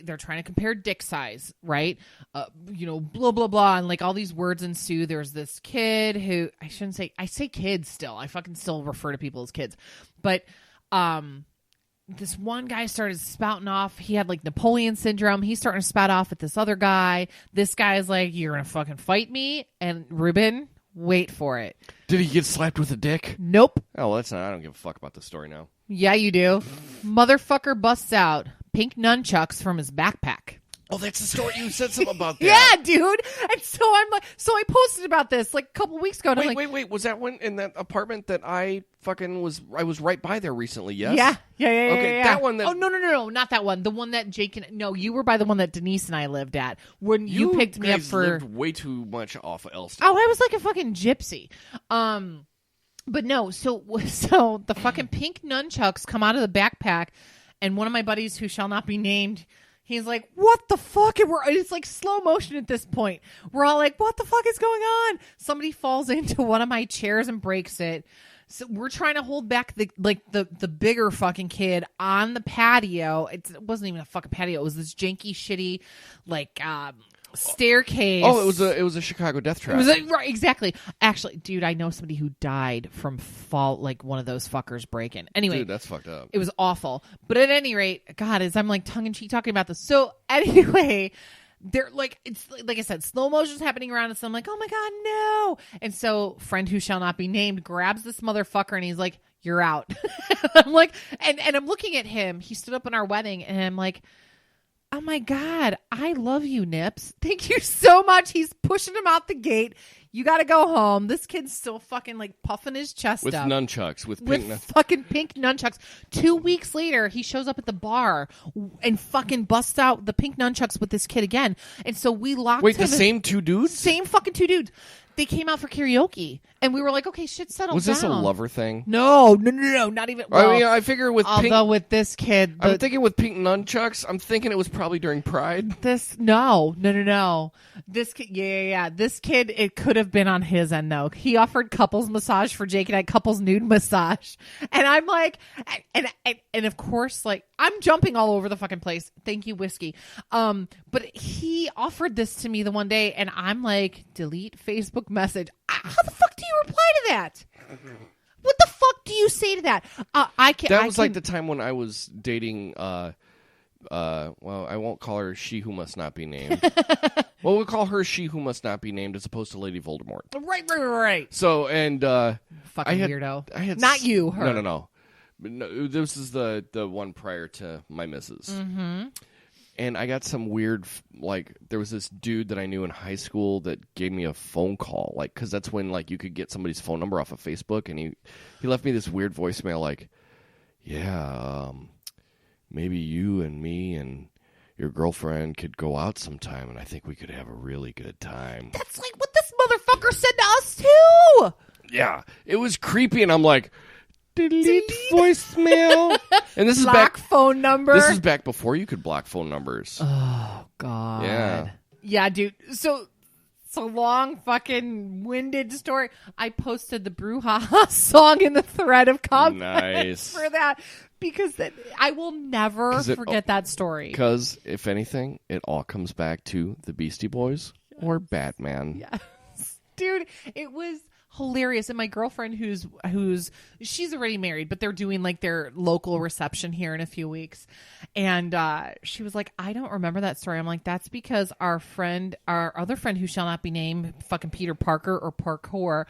[SPEAKER 1] they're trying to compare dick size, right? Blah, blah, blah. And like all these words ensue. There's this kid who I say kids still. I fucking still refer to people as kids. But this one guy started spouting off. He had like Napoleon syndrome. He's starting to spout off at this other guy. This guy is like, you're going to fucking fight me. And Ruben, wait for it.
[SPEAKER 3] Did he get slapped with a dick?
[SPEAKER 1] Nope.
[SPEAKER 3] Oh, well, that's not, I don't give a fuck about the story now.
[SPEAKER 1] Yeah, you do. Motherfucker busts out pink nunchucks from his backpack.
[SPEAKER 3] Oh, that's the story. You said something about that.
[SPEAKER 1] Yeah, dude. And so I posted about this like a couple weeks ago. And
[SPEAKER 3] Wait. Was that one in that apartment that I was right by there recently? Yes.
[SPEAKER 1] Yeah.
[SPEAKER 3] Okay,
[SPEAKER 1] yeah.
[SPEAKER 3] that one.
[SPEAKER 1] Oh no, not that one. The one that you were by the one that Denise and I lived at when you picked me up for
[SPEAKER 3] lived way too much off of Elston.
[SPEAKER 1] Oh, I was like a fucking gypsy. But no. So the fucking pink nunchucks come out of the backpack, and one of my buddies who shall not be named. He's like, what the fuck? And it's like slow motion at this point. We're all like, what the fuck is going on? Somebody falls into one of my chairs and breaks it. So we're trying to hold back the bigger fucking kid on the patio. It wasn't even a fucking patio. It was this janky, shitty, staircase.
[SPEAKER 3] Oh, it was a Chicago death trap.
[SPEAKER 1] Right, exactly. Actually, dude, I know somebody who died from one of those fuckers breaking. Anyway,
[SPEAKER 3] dude, that's fucked up.
[SPEAKER 1] It was awful. But at any rate, God, as I'm like tongue in cheek talking about this. So anyway, they're like, it's like I said, slow motion's happening around us. So I'm like, oh my God, no. And so friend who shall not be named grabs this motherfucker and he's like, you're out. I'm like, and I'm looking at him. He stood up in our wedding and I'm like, oh my God, I love you, Nips. Thank you so much. He's pushing him out the gate. You got to go home. This kid's still fucking like puffing his chest
[SPEAKER 3] with
[SPEAKER 1] up.
[SPEAKER 3] Nunchucks. With
[SPEAKER 1] fucking pink nunchucks. 2 weeks later, he shows up at the bar and fucking busts out the pink nunchucks with this kid again. And so we locked him.
[SPEAKER 3] Wait, the same 2 dudes?
[SPEAKER 1] Same fucking 2 dudes. they came out for karaoke, and we were like, okay, shit, settle down.
[SPEAKER 3] Was this a lover thing?
[SPEAKER 1] No, not even. Well,
[SPEAKER 3] I mean, I figure with
[SPEAKER 1] although
[SPEAKER 3] pink,
[SPEAKER 1] with this kid,
[SPEAKER 3] I'm thinking with pink nunchucks, I'm thinking it was probably during Pride.
[SPEAKER 1] No. This kid, yeah. This kid, it could have been on his end though. He offered couples massage for Jake and I, couples nude massage, and I'm like, and of course, like I'm jumping all over the fucking place. Thank you, whiskey. But he offered this to me the one day, and I'm like, delete Facebook message. How the fuck do you reply to that? What the fuck do you say to that? I can't.
[SPEAKER 3] That was like the time when I was dating. Well, I won't call her she who must not be named. Well, we'll call her she who must not be named as opposed to Lady Voldemort.
[SPEAKER 1] Right.
[SPEAKER 3] So, and
[SPEAKER 1] fucking
[SPEAKER 3] weirdo.
[SPEAKER 1] I had not you, her.
[SPEAKER 3] No. This is the one prior to my missus.
[SPEAKER 1] Mm-hmm.
[SPEAKER 3] And I got some weird, like, there was this dude that I knew in high school that gave me a phone call, like, because that's when, like, you could get somebody's phone number off of Facebook, and he left me this weird voicemail, like, yeah, maybe you and me and your girlfriend could go out sometime, and I think we could have a really good time.
[SPEAKER 1] That's like what this motherfucker said to us, too.
[SPEAKER 3] Yeah, it was creepy, and I'm like, delete voicemail. And this is
[SPEAKER 1] block phone number.
[SPEAKER 3] This was back before you could block phone numbers.
[SPEAKER 1] Oh God. Yeah, dude. So it's a long fucking winded story. I posted the Brouhaha song in the thread of comments
[SPEAKER 3] nice.
[SPEAKER 1] For that because I will never forget that story.
[SPEAKER 3] Because if anything, it all comes back to the Beastie Boys or Batman.
[SPEAKER 1] Yes, dude. It was hilarious. And my girlfriend who's she's already married, but they're doing like their local reception here in a few weeks, and she was like, I don't remember that story. I'm like, that's because our other friend who shall not be named, fucking Peter Parker or Parkour,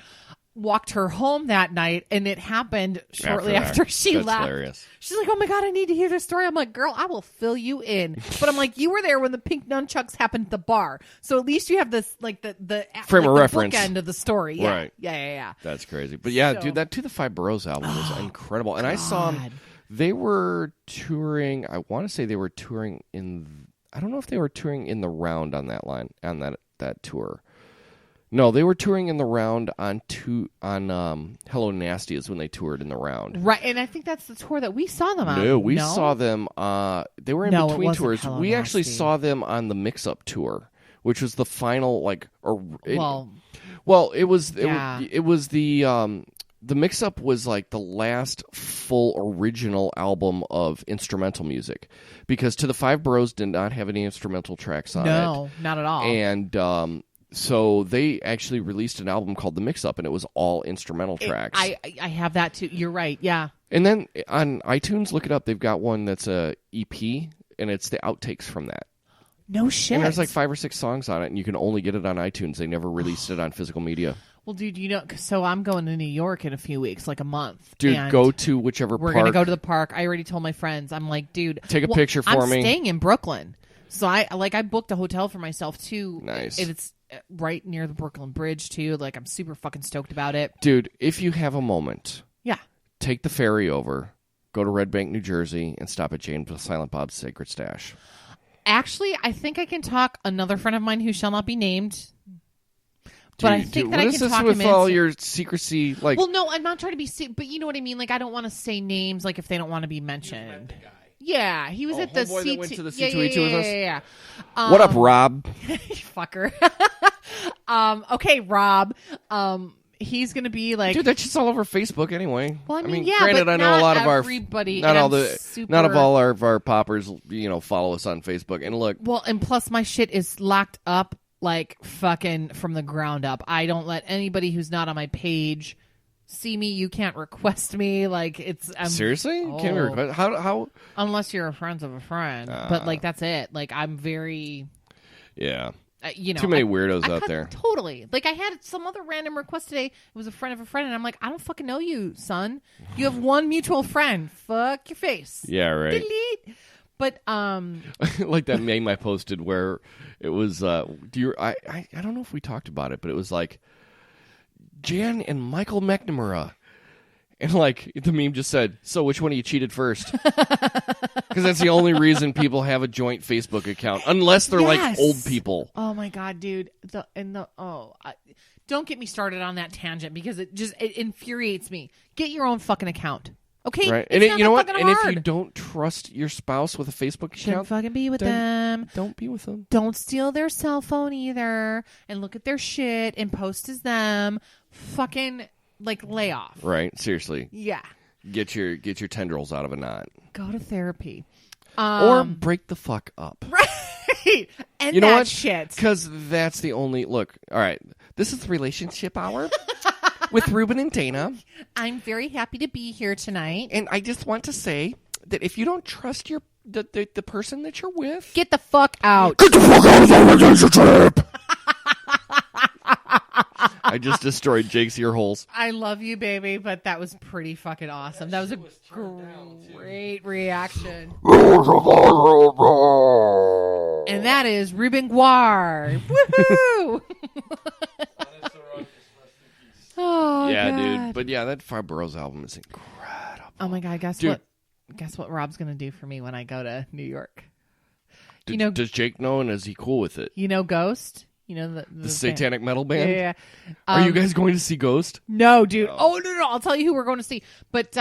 [SPEAKER 1] walked her home that night, and it happened shortly after she
[SPEAKER 3] That's
[SPEAKER 1] left.
[SPEAKER 3] Hilarious.
[SPEAKER 1] She's like, oh my God, I need to hear this story. I'm like, girl, I will fill you in. But I'm like, you were there when the pink nunchucks happened at the bar, so at least you have this like the
[SPEAKER 3] frame
[SPEAKER 1] like
[SPEAKER 3] of
[SPEAKER 1] the
[SPEAKER 3] reference
[SPEAKER 1] bookend of the story. Yeah.
[SPEAKER 3] Right.
[SPEAKER 1] Yeah.
[SPEAKER 3] That's crazy. But yeah,
[SPEAKER 1] So-
[SPEAKER 3] dude, that To the Five Boroughs album was incredible. And I saw them. They were touring. I want to say they were touring in. I don't know if they were touring in the round on that line on that tour. No, they were touring in the round on Hello Nasty is when they toured in the round.
[SPEAKER 1] Right, and I think that's the tour that we saw them on.
[SPEAKER 3] No, we saw them. They were in
[SPEAKER 1] No, it
[SPEAKER 3] between
[SPEAKER 1] wasn't
[SPEAKER 3] tours.
[SPEAKER 1] Hello
[SPEAKER 3] We actually
[SPEAKER 1] Nasty.
[SPEAKER 3] saw them on the Mix Up tour, which was the final
[SPEAKER 1] Well,
[SPEAKER 3] it was
[SPEAKER 1] Yeah.
[SPEAKER 3] it was the Mix Up was like the last full original album of instrumental music, because To the Five Boroughs did not have any instrumental tracks on it.
[SPEAKER 1] no, not at all.
[SPEAKER 3] And so they actually released an album called The Mix Up, and it was all instrumental tracks.
[SPEAKER 1] I have that too. You're right. Yeah.
[SPEAKER 3] And then on iTunes, look it up. They've got one that's a EP, and it's the outtakes from that.
[SPEAKER 1] No shit.
[SPEAKER 3] And there's like 5 or 6 songs on it, and you can only get it on iTunes. They never released it on physical media.
[SPEAKER 1] Well, dude, so I'm going to New York in a few weeks, like a month.
[SPEAKER 3] Dude,
[SPEAKER 1] and
[SPEAKER 3] go to whichever
[SPEAKER 1] we're
[SPEAKER 3] park.
[SPEAKER 1] going to go to the park. I already told my friends. I'm like, dude.
[SPEAKER 3] Take a picture for
[SPEAKER 1] I'm
[SPEAKER 3] me.
[SPEAKER 1] I'm staying in Brooklyn. So I booked a hotel for myself too.
[SPEAKER 3] Nice.
[SPEAKER 1] And it's right near the Brooklyn Bridge too. Like I'm super fucking stoked about it.
[SPEAKER 3] Dude, if you have a moment,
[SPEAKER 1] Yeah.
[SPEAKER 3] take the ferry over, go to Red Bank, New Jersey, and stop at Jane Silent Bob's Sacred Stash.
[SPEAKER 1] Actually, I think I can talk another friend of mine who shall not be named. But I think that I can talk him into...
[SPEAKER 3] What is this with all your secrecy? Like,
[SPEAKER 1] well, no, I'm not trying to be... But you know what I mean? Like, I don't want to say names, like, if they don't want to be mentioned. Yeah, he was at the
[SPEAKER 3] homeboy
[SPEAKER 1] C2...
[SPEAKER 3] that went to the C2E2 with us?
[SPEAKER 1] Yeah.
[SPEAKER 3] What up, Rob?
[SPEAKER 1] Fucker. Okay, Rob. He's going to be like...
[SPEAKER 3] Dude, that shit's all over Facebook anyway.
[SPEAKER 1] Well, I mean, yeah,
[SPEAKER 3] granted,
[SPEAKER 1] but
[SPEAKER 3] I know
[SPEAKER 1] not
[SPEAKER 3] a lot of
[SPEAKER 1] everybody,
[SPEAKER 3] not
[SPEAKER 1] and
[SPEAKER 3] all
[SPEAKER 1] I'm
[SPEAKER 3] the
[SPEAKER 1] super...
[SPEAKER 3] not of all our poppers, follow us on Facebook. And look,
[SPEAKER 1] well, and plus my shit is locked up like fucking from the ground up. I don't let anybody who's not on my page see me. You can't request me. Like it's
[SPEAKER 3] seriously, can't we request? How?
[SPEAKER 1] Unless you're a friend of a friend, but like that's it. Like I'm very,
[SPEAKER 3] yeah.
[SPEAKER 1] Too
[SPEAKER 3] many weirdos out there.
[SPEAKER 1] Totally. Like I had some other random request today. It was a friend of a friend, and I'm like, I don't fucking know you, son. You have one mutual friend. Fuck your face.
[SPEAKER 3] Yeah, right.
[SPEAKER 1] Delete. But
[SPEAKER 3] like that meme I posted where it was. I don't know if we talked about it, but it was like Jan and Michael McNamara. And, like, the meme just said, so which one of you cheated first? Because that's the only reason people have a joint Facebook account. Unless they're, like, old people.
[SPEAKER 1] Oh, my God, dude. Don't get me started on that tangent because it infuriates me. Get your own fucking account. Okay?
[SPEAKER 3] Right.
[SPEAKER 1] It's
[SPEAKER 3] And
[SPEAKER 1] not
[SPEAKER 3] you know
[SPEAKER 1] that
[SPEAKER 3] what?
[SPEAKER 1] fucking
[SPEAKER 3] And
[SPEAKER 1] hard.
[SPEAKER 3] if you don't trust your spouse with a Facebook
[SPEAKER 1] Shouldn't
[SPEAKER 3] account,
[SPEAKER 1] fucking be with
[SPEAKER 3] then
[SPEAKER 1] them.
[SPEAKER 3] don't be with them.
[SPEAKER 1] Don't steal their cell phone either and look at their shit and post as them. Fucking like lay off.
[SPEAKER 3] Right. Seriously.
[SPEAKER 1] Yeah.
[SPEAKER 3] Get your tendrils out of a knot.
[SPEAKER 1] Go to therapy.
[SPEAKER 3] Or break the fuck up.
[SPEAKER 1] Right. And
[SPEAKER 3] You know
[SPEAKER 1] that
[SPEAKER 3] what?
[SPEAKER 1] shit.
[SPEAKER 3] Because that's the only... Look, all right. This is the Relationship Hour with Ruben and Dana.
[SPEAKER 1] I'm very happy to be here tonight.
[SPEAKER 3] And I just want to say that if you don't trust the person that you're with...
[SPEAKER 1] Get the fuck out.
[SPEAKER 3] Get the fuck out of the relationship! I just destroyed Jake's ear holes.
[SPEAKER 1] I love you, baby, but that was pretty fucking awesome. That was a great reaction. And that is Ruben Guar. Woohoo! Oh,
[SPEAKER 3] Yeah,
[SPEAKER 1] God.
[SPEAKER 3] dude. But yeah, that Five Boroughs album is incredible.
[SPEAKER 1] Oh my God, guess
[SPEAKER 3] Dude.
[SPEAKER 1] what? Guess what Rob's gonna do for me when I go to New York?
[SPEAKER 3] Does Jake know, and is he cool with it?
[SPEAKER 1] You know Ghost? You know the
[SPEAKER 3] The satanic metal band?
[SPEAKER 1] Yeah.
[SPEAKER 3] Are you guys going to see Ghost?
[SPEAKER 1] No, dude. Oh no. I'll tell you who we're going to see. But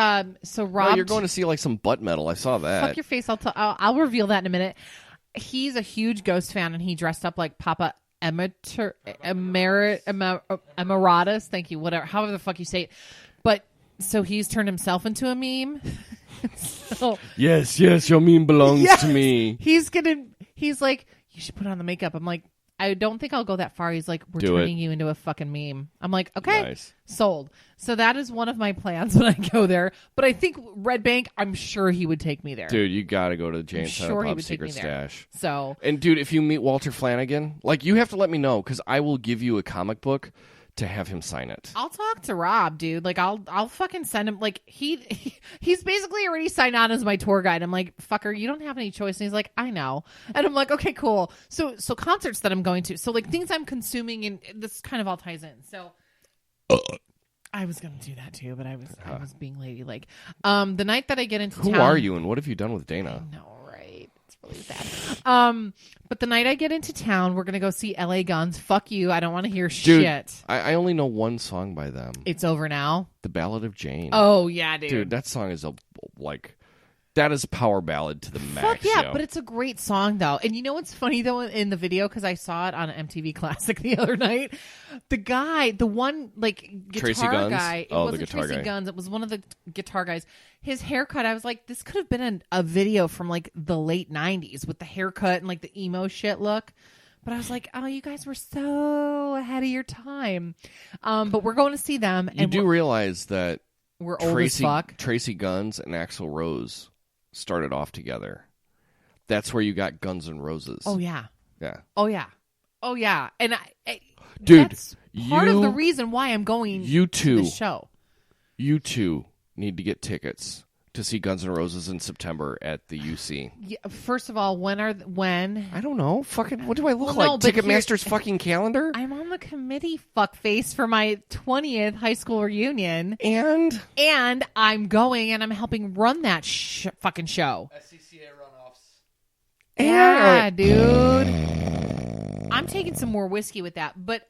[SPEAKER 1] so Rob,
[SPEAKER 3] No, you're going to see like some butt metal. I saw that.
[SPEAKER 1] fuck your face. I'll reveal that in a minute. He's a huge Ghost fan, and he dressed up like Papa Emeritus. Thank you. Whatever, however the fuck you say it. But so he's turned himself into a meme. So
[SPEAKER 3] Yes, your meme belongs
[SPEAKER 1] yes,
[SPEAKER 3] to me.
[SPEAKER 1] He's like, you should put on the makeup. I'm like, I don't think I'll go that far. He's like, we're
[SPEAKER 3] Do it.
[SPEAKER 1] turning you into a fucking meme. I'm like, okay,
[SPEAKER 3] Nice.
[SPEAKER 1] sold. So that is one of my plans when I go there. But I think Red Bank, I'm sure he would take me there.
[SPEAKER 3] Dude, you got to go to James
[SPEAKER 1] sure he
[SPEAKER 3] Pop
[SPEAKER 1] would take
[SPEAKER 3] Secret
[SPEAKER 1] me there.
[SPEAKER 3] Stash.
[SPEAKER 1] So
[SPEAKER 3] And dude, if you meet Walter Flanagan, like you have to let me know because I will give you a comic book to have him sign it.
[SPEAKER 1] I'll talk to Rob, dude. Like I'll fucking send him. Like he's basically already signed on as my tour guide. I'm like, fucker, you don't have any choice. And he's like, I know. And I'm like, okay, cool. So concerts that I'm going to. So like things I'm consuming, and this kind of all ties in. So I was gonna do that too, but I was being ladylike. The night that I get into
[SPEAKER 3] Who
[SPEAKER 1] town,
[SPEAKER 3] are you and what have you done with Dana?
[SPEAKER 1] No, right? It's really sad. But the night I get into town, we're gonna go see LA Guns. Fuck you. I don't want to hear
[SPEAKER 3] Dude,
[SPEAKER 1] shit.
[SPEAKER 3] I only know one song by them.
[SPEAKER 1] It's over now.
[SPEAKER 3] The Ballad of Jane.
[SPEAKER 1] Oh yeah, dude.
[SPEAKER 3] Dude, that song is that is power ballad to the max.
[SPEAKER 1] Fuck yeah,
[SPEAKER 3] yo.
[SPEAKER 1] but it's a great song though. And you know what's funny though in the video, because I saw it on MTV Classic the other night. The one like guitar
[SPEAKER 3] Tracy Guns?
[SPEAKER 1] guy. It
[SPEAKER 3] Oh, the
[SPEAKER 1] wasn't
[SPEAKER 3] guitar
[SPEAKER 1] Tracy
[SPEAKER 3] guy.
[SPEAKER 1] Guns. It was one of the guitar guys. His haircut, I was like, this could have been a video from like the late '90s with the haircut and like the emo shit look. But I was like, oh, you guys were so ahead of your time. But we're going to see them.
[SPEAKER 3] You do realize that
[SPEAKER 1] we're old as fuck.
[SPEAKER 3] Tracy Guns and Axl Rose started off together. That's where you got Guns N' Roses.
[SPEAKER 1] Oh yeah.
[SPEAKER 3] Yeah.
[SPEAKER 1] Oh yeah. Oh yeah. And
[SPEAKER 3] Dude,
[SPEAKER 1] that's part of the reason why I'm going
[SPEAKER 3] you
[SPEAKER 1] to
[SPEAKER 3] two,
[SPEAKER 1] the show.
[SPEAKER 3] You two need to get tickets to see Guns N' Roses in September at the UC.
[SPEAKER 1] Yeah, first of all, when?
[SPEAKER 3] I don't know. Fucking, what do I look
[SPEAKER 1] Well, no,
[SPEAKER 3] like?
[SPEAKER 1] but
[SPEAKER 3] Ticketmaster's fucking calendar?
[SPEAKER 1] I'm on the committee, fuckface, for my 20th high school reunion,
[SPEAKER 3] And
[SPEAKER 1] I'm going and I'm helping run that fucking show.
[SPEAKER 4] SCCA runoffs.
[SPEAKER 1] Yeah, dude. I'm taking some more whiskey with that, but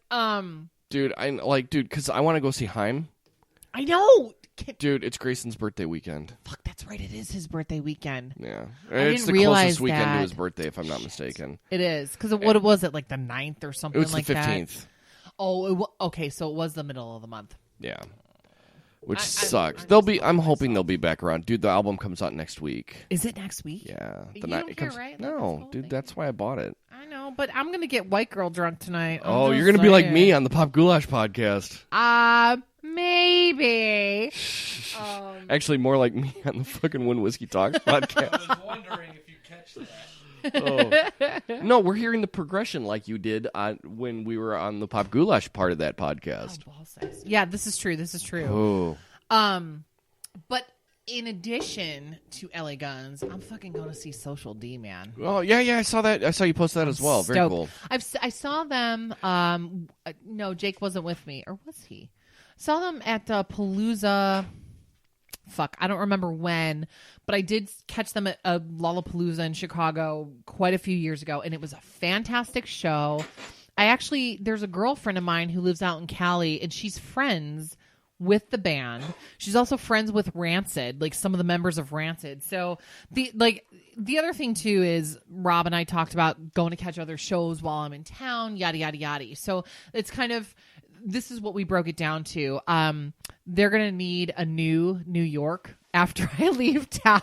[SPEAKER 3] dude, because I want to go see Haim.
[SPEAKER 1] I know.
[SPEAKER 3] Dude, it's Grayson's birthday weekend.
[SPEAKER 1] Fuck, that's right. It is his birthday weekend.
[SPEAKER 3] Yeah.
[SPEAKER 1] I
[SPEAKER 3] It's
[SPEAKER 1] didn't
[SPEAKER 3] the
[SPEAKER 1] realize
[SPEAKER 3] closest weekend
[SPEAKER 1] that.
[SPEAKER 3] to his birthday, if I'm not mistaken.
[SPEAKER 1] It is because what was it, like the 9th or
[SPEAKER 3] It
[SPEAKER 1] something
[SPEAKER 3] was
[SPEAKER 1] like
[SPEAKER 3] the
[SPEAKER 1] that?
[SPEAKER 3] 15th.
[SPEAKER 1] Oh, okay. So it was the middle of the month.
[SPEAKER 3] Yeah. Which
[SPEAKER 1] I'm
[SPEAKER 3] sucks.
[SPEAKER 1] just
[SPEAKER 3] I'm hoping they'll be back around. Dude, the album comes out next week.
[SPEAKER 1] Is it next week?
[SPEAKER 3] Yeah.
[SPEAKER 1] You don't care, right? Like,
[SPEAKER 3] No,
[SPEAKER 1] that's the
[SPEAKER 3] dude,
[SPEAKER 1] thing.
[SPEAKER 3] that's why I bought it.
[SPEAKER 1] I know, but I'm gonna get white girl drunk tonight.
[SPEAKER 3] Oh, you're going to be like me on the Pop Goulash podcast.
[SPEAKER 1] Maybe.
[SPEAKER 3] Actually, more like me on the fucking When Whiskey Talks podcast.
[SPEAKER 4] I was wondering if you catch that.
[SPEAKER 3] Oh. No, we're hearing the progression like you did when we were on the Pop Goulash part of that podcast.
[SPEAKER 1] Ball size. Yeah, this is true.
[SPEAKER 3] Oh.
[SPEAKER 1] But in addition to LA Guns, I'm fucking going to see Social D, man.
[SPEAKER 3] Oh, yeah, I saw that. I saw you post that as well. Very
[SPEAKER 1] Stoked.
[SPEAKER 3] cool.
[SPEAKER 1] I saw them. No, Jake wasn't with me, or was he? Saw them at Palooza. Fuck, I don't remember when, but I did catch them at Lollapalooza in Chicago quite a few years ago, and it was a fantastic show. there's a girlfriend of mine who lives out in Cali, and she's friends with the band. She's also friends with Rancid, like some of the members of Rancid. So the other thing too is Rob and I talked about going to catch other shows while I'm in town, yada yada yada. So it's kind of, this is what we broke it down to. They're gonna need a new New York after I leave town,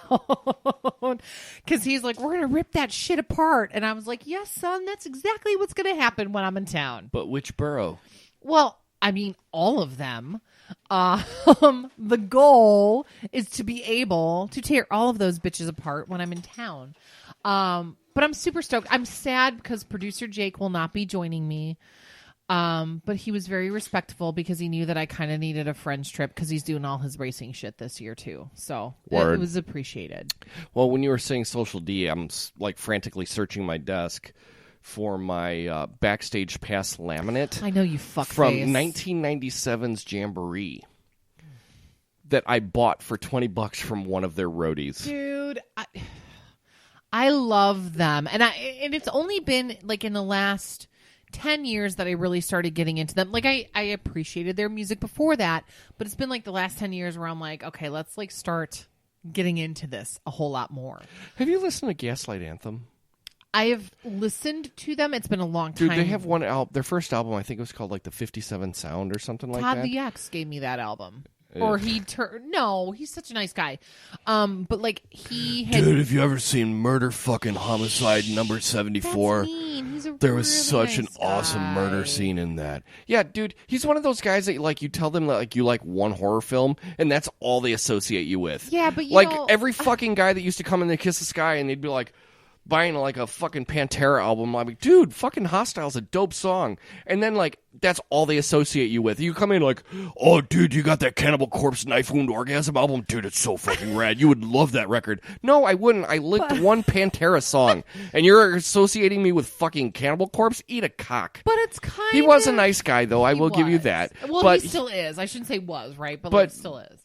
[SPEAKER 1] because he's like, we're gonna rip that shit apart, and I was like, yes, son, that's exactly what's gonna happen when I'm in town.
[SPEAKER 3] But which borough?
[SPEAKER 1] Well, I mean, all of them. The goal is to be able to tear all of those bitches apart when I'm in town. But I'm super stoked. I'm sad because producer Jake will not be joining me. But he was very respectful because he knew that I kind of needed a friend's trip because he's doing all his racing shit this year too. So it was appreciated.
[SPEAKER 3] Well, when you were saying Social D, I'm like frantically searching my desk for my backstage pass laminate.
[SPEAKER 1] I know, you fuckface.
[SPEAKER 3] From 1997's Jamboree that I bought for $20 from one of their roadies.
[SPEAKER 1] Dude, I love them, and it's only been like in the last 10 years that I really started getting into them. Like I appreciated their music before that, but it's been like the last 10 years where I'm like, okay, let's like start getting into this a whole lot more.
[SPEAKER 3] Have you listened to Gaslight Anthem?
[SPEAKER 1] I have listened to them. It's been a long time.
[SPEAKER 3] Dude, they have one album. Their first album, I think it was called like the 57 Sound or something like that.
[SPEAKER 1] Todd the X gave me that album. Or no, he's such a nice guy. But like he had...
[SPEAKER 3] Dude, have you ever seen Murder Fucking Homicide number 74?
[SPEAKER 1] That's mean. He's a
[SPEAKER 3] There was
[SPEAKER 1] really
[SPEAKER 3] such
[SPEAKER 1] nice
[SPEAKER 3] an awesome
[SPEAKER 1] guy.
[SPEAKER 3] murder scene in that. Yeah, dude, he's one of those guys that like you tell them that like you like one horror film and that's all they associate you with.
[SPEAKER 1] Yeah, but you
[SPEAKER 3] like
[SPEAKER 1] know...
[SPEAKER 3] every fucking guy that used to come in and Kiss the Sky and they'd be like buying like a fucking Pantera album. I'm like, dude, fucking Hostile's a dope song. And then like that's all they associate you with. You come in like, oh, dude, you got that Cannibal Corpse Knife Wound Orgasm album? Dude, it's so fucking rad. You would love that record. No, I wouldn't. I licked one Pantera song. And you're associating me with fucking Cannibal Corpse? Eat a cock.
[SPEAKER 1] But it's kind
[SPEAKER 3] He was a nice guy, though. I will give you
[SPEAKER 1] was.
[SPEAKER 3] that.
[SPEAKER 1] Well,
[SPEAKER 3] but
[SPEAKER 1] he still is. I shouldn't say was, right? But
[SPEAKER 3] But-
[SPEAKER 1] like, still is.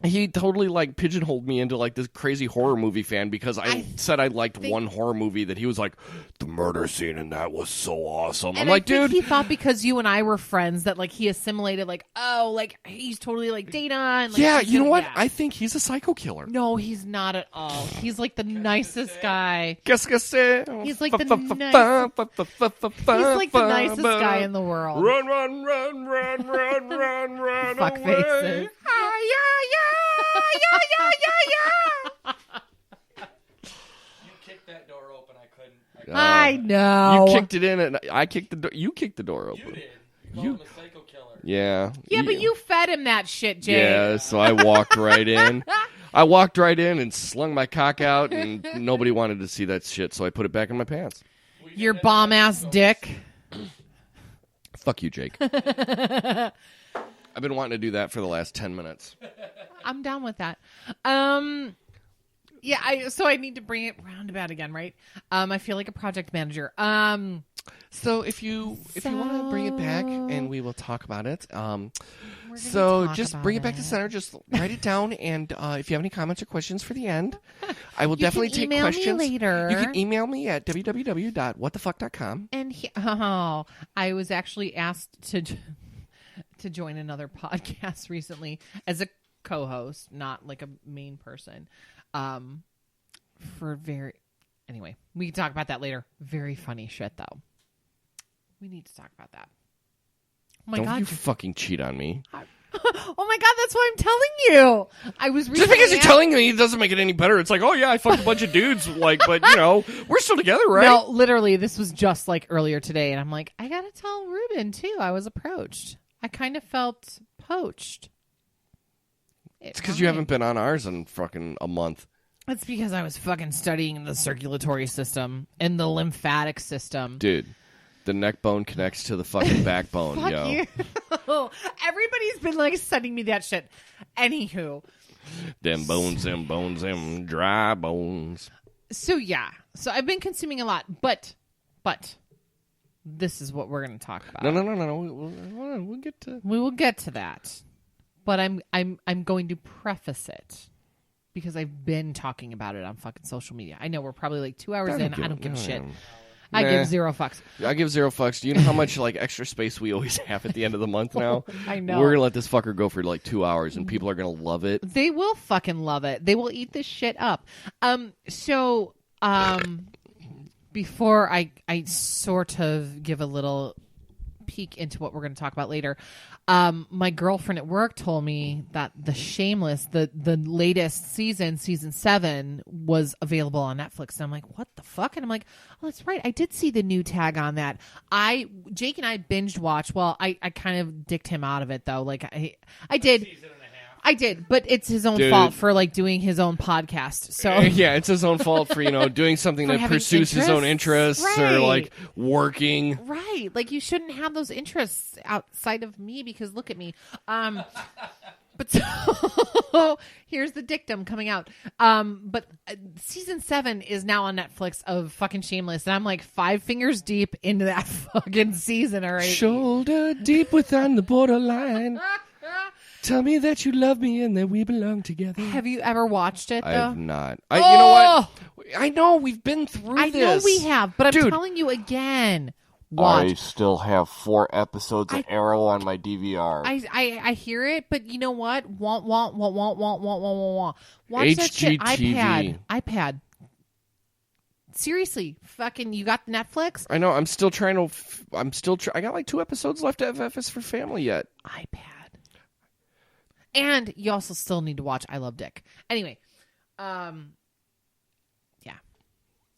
[SPEAKER 3] he totally like pigeonholed me into like this crazy horror movie fan because I said I liked one horror movie that he was like, the murder scene in that was so awesome.
[SPEAKER 1] And
[SPEAKER 3] I'm like,
[SPEAKER 1] I think
[SPEAKER 3] dude.
[SPEAKER 1] he thought because you and I were friends that like he assimilated like, oh, like he's totally like Dana. And, like,
[SPEAKER 3] Yeah,
[SPEAKER 1] he's
[SPEAKER 3] you know what?
[SPEAKER 1] yeah.
[SPEAKER 3] I think he's a psycho killer.
[SPEAKER 1] No, he's not at all. He's like the nicest guy.
[SPEAKER 3] He's
[SPEAKER 1] He's like the nicest guy in the world.
[SPEAKER 3] Run, run, run, run, run, run, run
[SPEAKER 1] Fuck
[SPEAKER 3] away.
[SPEAKER 1] faces.
[SPEAKER 4] You kicked that door open. I couldn't.
[SPEAKER 1] I know.
[SPEAKER 3] You kicked it in, and I kicked the door. You kicked the door open.
[SPEAKER 4] You did. You called him a psycho killer.
[SPEAKER 3] Yeah.
[SPEAKER 1] Yeah, but you fed him that shit, Jay.
[SPEAKER 3] Yeah, so I walked right in. I walked right in and slung my cock out, and nobody wanted to see that shit, so I put it back in my pants.
[SPEAKER 1] Your bomb ass dick.
[SPEAKER 3] Fuck you, Jake. I've been wanting to do that for the last 10 minutes.
[SPEAKER 1] I'm down with that. Yeah, so I need to bring it roundabout again, right? I feel like a project manager.
[SPEAKER 3] So if you want to bring it back, and we will talk about it.
[SPEAKER 1] So
[SPEAKER 3] just bring it back to center. Just write it down, and if you have any comments or questions for the end, I will definitely take
[SPEAKER 1] email
[SPEAKER 3] questions.
[SPEAKER 1] me later.
[SPEAKER 3] You can email me at www.whatthefuck.com.
[SPEAKER 1] And I was actually asked to join another podcast recently as a co-host, not like a main person. Anyway, we can talk about that later. Very funny shit, though. We need to talk about that. Oh my
[SPEAKER 3] Don't
[SPEAKER 1] God.
[SPEAKER 3] you fucking cheat on me.
[SPEAKER 1] Oh my God, that's what I'm telling you. I was
[SPEAKER 3] Just because you're telling me it doesn't make it any better. It's like, oh yeah, I fucked a bunch of dudes, like, but you know, we're still together, right?
[SPEAKER 1] No, literally, this was just like earlier today, and I'm like, I gotta tell Ruben too. I was approached. I kind of felt poached.
[SPEAKER 3] It's because you haven't been on ours in fucking a month.
[SPEAKER 1] It's because I was fucking studying the circulatory system and the lymphatic system.
[SPEAKER 3] Dude, the neck bone connects to the fucking backbone,
[SPEAKER 1] Fuck
[SPEAKER 3] yo.
[SPEAKER 1] you. Everybody's been like sending me that shit. Anywho.
[SPEAKER 3] Them bones, dry bones.
[SPEAKER 1] So yeah. So I've been consuming a lot, but this is what we're going to talk about.
[SPEAKER 3] No. We'll get to.
[SPEAKER 1] We will get to that. But I'm going to preface it because I've been talking about it on fucking social media. I know we're probably like 2 hours in. I don't give a shit. I give 0 fucks.
[SPEAKER 3] I give 0 fucks. Do you know how much like extra space we always have at the end of the month now?
[SPEAKER 1] I know.
[SPEAKER 3] We're gonna let this fucker go for like 2 hours, and people are gonna love it.
[SPEAKER 1] They will fucking love it. They will eat this shit up. Before I sort of give a little peek into what we're going to talk about later, my girlfriend at work told me that the Shameless, the latest season 7, was available on Netflix. And I'm like, what the fuck? And I'm like, oh, that's right. I did see the new tag on that. Jake and I binged watched. Well, I kind of dicked him out of it though. Like I did. I did, but it's his own fault for like doing his own podcast. So
[SPEAKER 3] yeah, it's his own fault for doing something that pursues his own interests,
[SPEAKER 1] right.
[SPEAKER 3] Or like working.
[SPEAKER 1] Right, like you shouldn't have those interests outside of me because look at me. But so here's the dictum coming out. But season 7 is now on Netflix of fucking Shameless, and I'm like 5 fingers deep into that fucking season already.
[SPEAKER 3] Shoulder deep within the borderline. Tell me that you love me and that we belong together.
[SPEAKER 1] Have you ever watched it, though?
[SPEAKER 3] I have not. You know what? I know, we've been through this.
[SPEAKER 1] I know we have, but I'm
[SPEAKER 3] Dude,
[SPEAKER 1] telling you again. Watch.
[SPEAKER 3] I still have 4 episodes of Arrow on my DVR.
[SPEAKER 1] I hear it, but you know what? Want. Watch that shit.
[SPEAKER 3] HGTV.
[SPEAKER 1] iPad. Seriously, fucking, you got Netflix?
[SPEAKER 3] I know, I'm still trying to... I got like 2 episodes left of FS for Family yet.
[SPEAKER 1] iPad. And you also still need to watch I Love Dick. Anyway, yeah.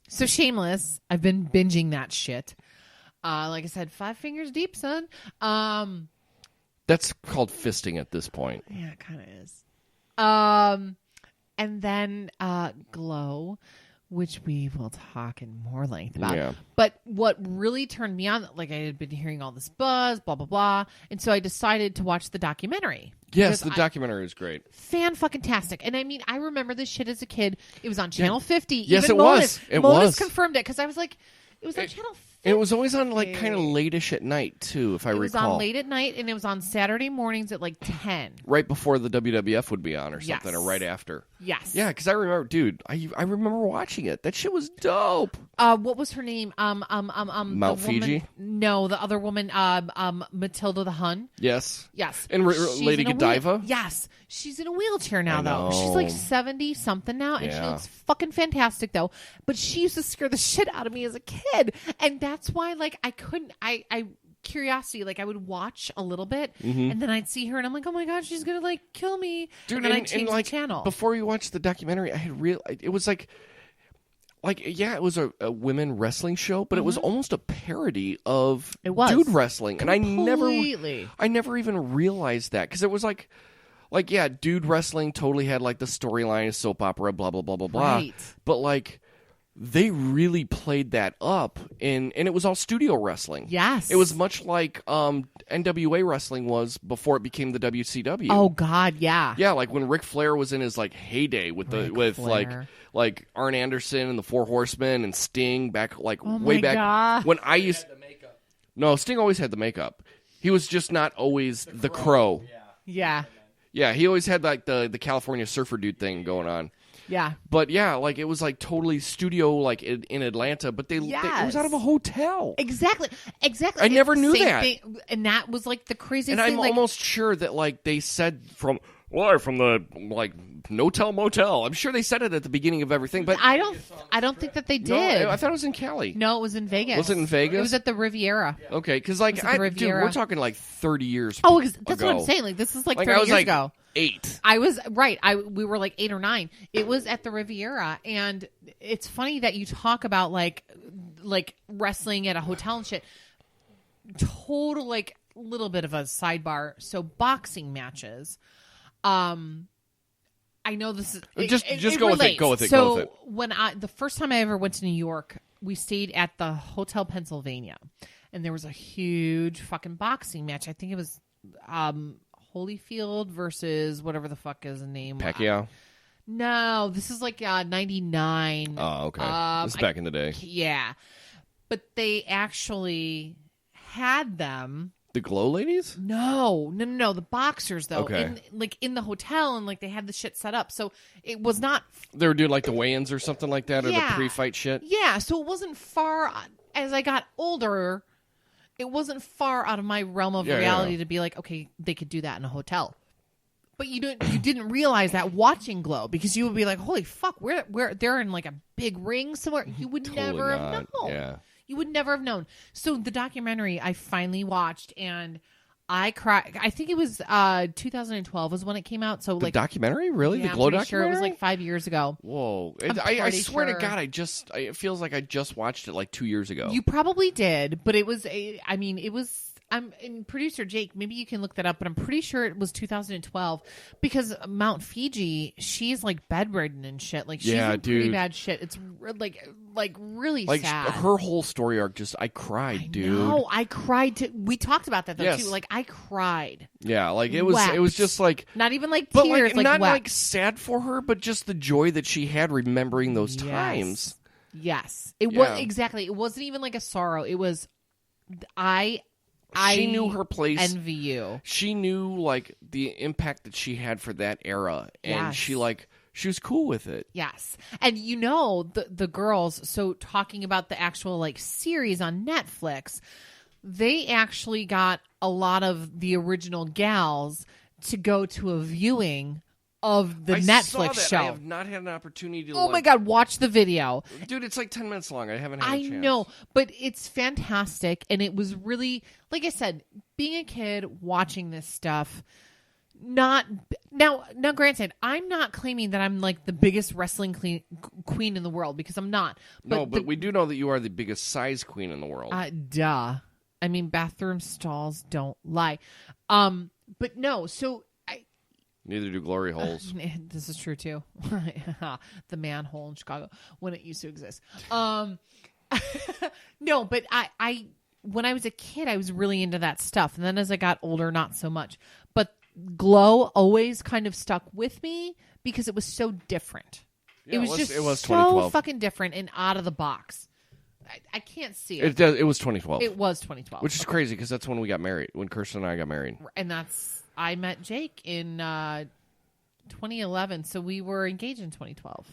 [SPEAKER 1] So Shameless, I've been binging that shit. Like I said, 5 fingers deep, son.
[SPEAKER 3] That's called fisting at this point.
[SPEAKER 1] Yeah, it kind of is. And then Glow, which we will talk in more length about.
[SPEAKER 3] Yeah.
[SPEAKER 1] But what really turned me on, like I had been hearing all this buzz, blah, blah, blah. And so I decided to watch the documentary.
[SPEAKER 3] Yes, the documentary is great.
[SPEAKER 1] Fan-fucking-tastic. And I mean, I remember this shit as a kid. It was on Channel 50.
[SPEAKER 3] Yes,
[SPEAKER 1] Even
[SPEAKER 3] it was. It
[SPEAKER 1] Modus
[SPEAKER 3] was.
[SPEAKER 1] confirmed it because I was like, it was on Channel 50.
[SPEAKER 3] It was always on like kind of late-ish at night, too, if I recall.
[SPEAKER 1] It was on late at night, and it was on Saturday mornings at like 10.
[SPEAKER 3] Right before the WWF would be on or something,
[SPEAKER 1] Yes.
[SPEAKER 3] or right after.
[SPEAKER 1] Yes.
[SPEAKER 3] Yeah, because I remember, dude, I remember watching it. That shit was dope.
[SPEAKER 1] What was her name?
[SPEAKER 3] Mount
[SPEAKER 1] the
[SPEAKER 3] Fiji?
[SPEAKER 1] woman, no, the other woman, Matilda the Hun.
[SPEAKER 3] Yes.
[SPEAKER 1] Yes.
[SPEAKER 3] And
[SPEAKER 1] She's
[SPEAKER 3] Lady
[SPEAKER 1] in a
[SPEAKER 3] Godiva?
[SPEAKER 1] Yes. She's in a wheelchair now,
[SPEAKER 3] I
[SPEAKER 1] though.
[SPEAKER 3] know.
[SPEAKER 1] She's like 70-something now, and she
[SPEAKER 3] Yeah.
[SPEAKER 1] looks fucking fantastic, though. But she used to scare the shit out of me as a kid. And that's why, like, I couldn't, curiosity, like, I would watch a little bit, and then I'd see her, and I'm like, oh my God, she's gonna, like, kill me.
[SPEAKER 3] Dude,
[SPEAKER 1] and then I'd change
[SPEAKER 3] like,
[SPEAKER 1] the channel.
[SPEAKER 3] Before you watched the documentary, I had it was like, yeah, it was a women wrestling show, but it was almost a parody of
[SPEAKER 1] It was.
[SPEAKER 3] dude wrestling.
[SPEAKER 1] Completely.
[SPEAKER 3] And I never even realized that, because it was like, yeah, dude wrestling totally had like the storyline of soap opera, blah, blah, blah, blah, blah.
[SPEAKER 1] Right.
[SPEAKER 3] But like, they really played that up, and it was all studio wrestling.
[SPEAKER 1] Yes.
[SPEAKER 3] It was much like NWA wrestling was before it became the WCW.
[SPEAKER 1] Oh, God, yeah.
[SPEAKER 3] Yeah, like when Ric Flair was in his like heyday with
[SPEAKER 1] Flair.
[SPEAKER 3] like Arn Anderson and the Four Horsemen and Sting back like
[SPEAKER 1] Oh
[SPEAKER 3] way
[SPEAKER 1] my
[SPEAKER 3] back
[SPEAKER 1] God.
[SPEAKER 3] when I used. No, Sting always had the makeup. He was just not always the Crow.
[SPEAKER 1] Yeah.
[SPEAKER 3] Yeah, he always had like the California surfer dude thing going on.
[SPEAKER 1] Yeah.
[SPEAKER 3] But yeah, like it was like totally studio like in Atlanta, but it was out of a hotel.
[SPEAKER 1] Exactly.
[SPEAKER 3] I never knew
[SPEAKER 1] Same
[SPEAKER 3] that.
[SPEAKER 1] thing. And that was like the craziest
[SPEAKER 3] And
[SPEAKER 1] thing.
[SPEAKER 3] I'm
[SPEAKER 1] like,
[SPEAKER 3] almost sure that like they said from the like No-Tell Motel. I'm sure they said it at the beginning of everything, but
[SPEAKER 1] I don't think that they did.
[SPEAKER 3] No, I thought it was in Cali.
[SPEAKER 1] No, it was in Vegas.
[SPEAKER 3] Was it in Vegas?
[SPEAKER 1] It was at the Riviera.
[SPEAKER 3] Okay, because like
[SPEAKER 1] It was at the
[SPEAKER 3] dude,
[SPEAKER 1] Riviera.
[SPEAKER 3] we're talking like 30 years.
[SPEAKER 1] Oh, that's
[SPEAKER 3] ago.
[SPEAKER 1] what I'm saying. Like this is like 30
[SPEAKER 3] I was
[SPEAKER 1] years
[SPEAKER 3] like
[SPEAKER 1] ago.
[SPEAKER 3] 8.
[SPEAKER 1] I was right. We were like 8 or 9. It was at the Riviera, and it's funny that you talk about like wrestling at a hotel and shit. Total like little bit of a sidebar. So boxing matches. I know this is
[SPEAKER 3] Just go with it. Go with it.
[SPEAKER 1] So
[SPEAKER 3] Go with it.
[SPEAKER 1] when the first time I ever went to New York, we stayed at the Hotel Pennsylvania, and there was a huge fucking boxing match. I think it was Holyfield versus whatever the fuck is the name.
[SPEAKER 3] Pacquiao.
[SPEAKER 1] No, this is like 99.
[SPEAKER 3] Oh, okay. This is back in the day.
[SPEAKER 1] Yeah, but they actually had them.
[SPEAKER 3] The Glow Ladies?
[SPEAKER 1] No. The boxers though,
[SPEAKER 3] Okay.
[SPEAKER 1] in the hotel, and like they had the shit set up, so it was not.
[SPEAKER 3] They were doing like the weigh-ins or something like that, or the
[SPEAKER 1] Yeah.
[SPEAKER 3] pre-fight shit.
[SPEAKER 1] Yeah, so it wasn't far as I got older, it wasn't far out of my realm of reality to be like, okay, they could do that in a hotel. But you didn't realize that watching Glow, because you would be like, holy fuck, where they're in like a big ring somewhere. You would never have known.
[SPEAKER 3] Yeah.
[SPEAKER 1] You would never have known. So the documentary I finally watched, and I cried. I think it was 2012 was when it came out. So
[SPEAKER 3] The
[SPEAKER 1] like
[SPEAKER 3] documentary? Really?
[SPEAKER 1] yeah,
[SPEAKER 3] The Glow
[SPEAKER 1] I'm pretty
[SPEAKER 3] documentary?
[SPEAKER 1] sure it was like 5 years ago.
[SPEAKER 3] Whoa.
[SPEAKER 1] I'm
[SPEAKER 3] I swear
[SPEAKER 1] sure.
[SPEAKER 3] to God, it feels like I just watched it like 2 years ago.
[SPEAKER 1] You probably did, but it was and producer Jake, maybe you can look that up, but I'm pretty sure it was 2012 because Mount Fiji, she's like bedridden and shit. Like she's in pretty bad shit. It's like really sad.
[SPEAKER 3] Her whole story arc I cried, dude.
[SPEAKER 1] No, I cried too. We talked about that though
[SPEAKER 3] Yes.
[SPEAKER 1] too. Like I cried.
[SPEAKER 3] Yeah, like it was just like
[SPEAKER 1] not even like
[SPEAKER 3] but
[SPEAKER 1] tears,
[SPEAKER 3] like not
[SPEAKER 1] wept.
[SPEAKER 3] like sad for her, but just the joy that she had remembering those times.
[SPEAKER 1] Yes. It was exactly. It wasn't even like a sorrow. It was
[SPEAKER 3] she knew her place.
[SPEAKER 1] Envy you.
[SPEAKER 3] She knew like the impact that she had for that era, and she was cool with it.
[SPEAKER 1] Yes, and the girls. So talking about the actual like series on Netflix, they actually got a lot of the original gals to go to a viewing of the Netflix show.
[SPEAKER 3] I have not had an opportunity to.
[SPEAKER 1] Oh my God, watch the video.
[SPEAKER 3] Dude, it's like 10 minutes long. I haven't had a chance.
[SPEAKER 1] I know, but it's fantastic. And it was really, like I said, being a kid watching this stuff, now granted, I'm not claiming that I'm like the biggest wrestling queen in the world, because I'm not.
[SPEAKER 3] But we do know that you are the biggest size queen in the world.
[SPEAKER 1] Duh. I mean, bathroom stalls don't lie. But no, so
[SPEAKER 3] neither do glory holes.
[SPEAKER 1] This is true too. The manhole in Chicago when it used to exist. No, but I when I was a kid, I was really into that stuff, and then as I got older, not so much. But Glow always kind of stuck with me because it was so different.
[SPEAKER 3] Yeah,
[SPEAKER 1] it was so
[SPEAKER 3] 2012.
[SPEAKER 1] fucking different and out of the box. I can't see it.
[SPEAKER 3] It was 2012.
[SPEAKER 1] It was 2012,
[SPEAKER 3] which is crazy because that's when we got married. When Kirsten and I got married,
[SPEAKER 1] and I met Jake in 2011, so we were engaged in 2012.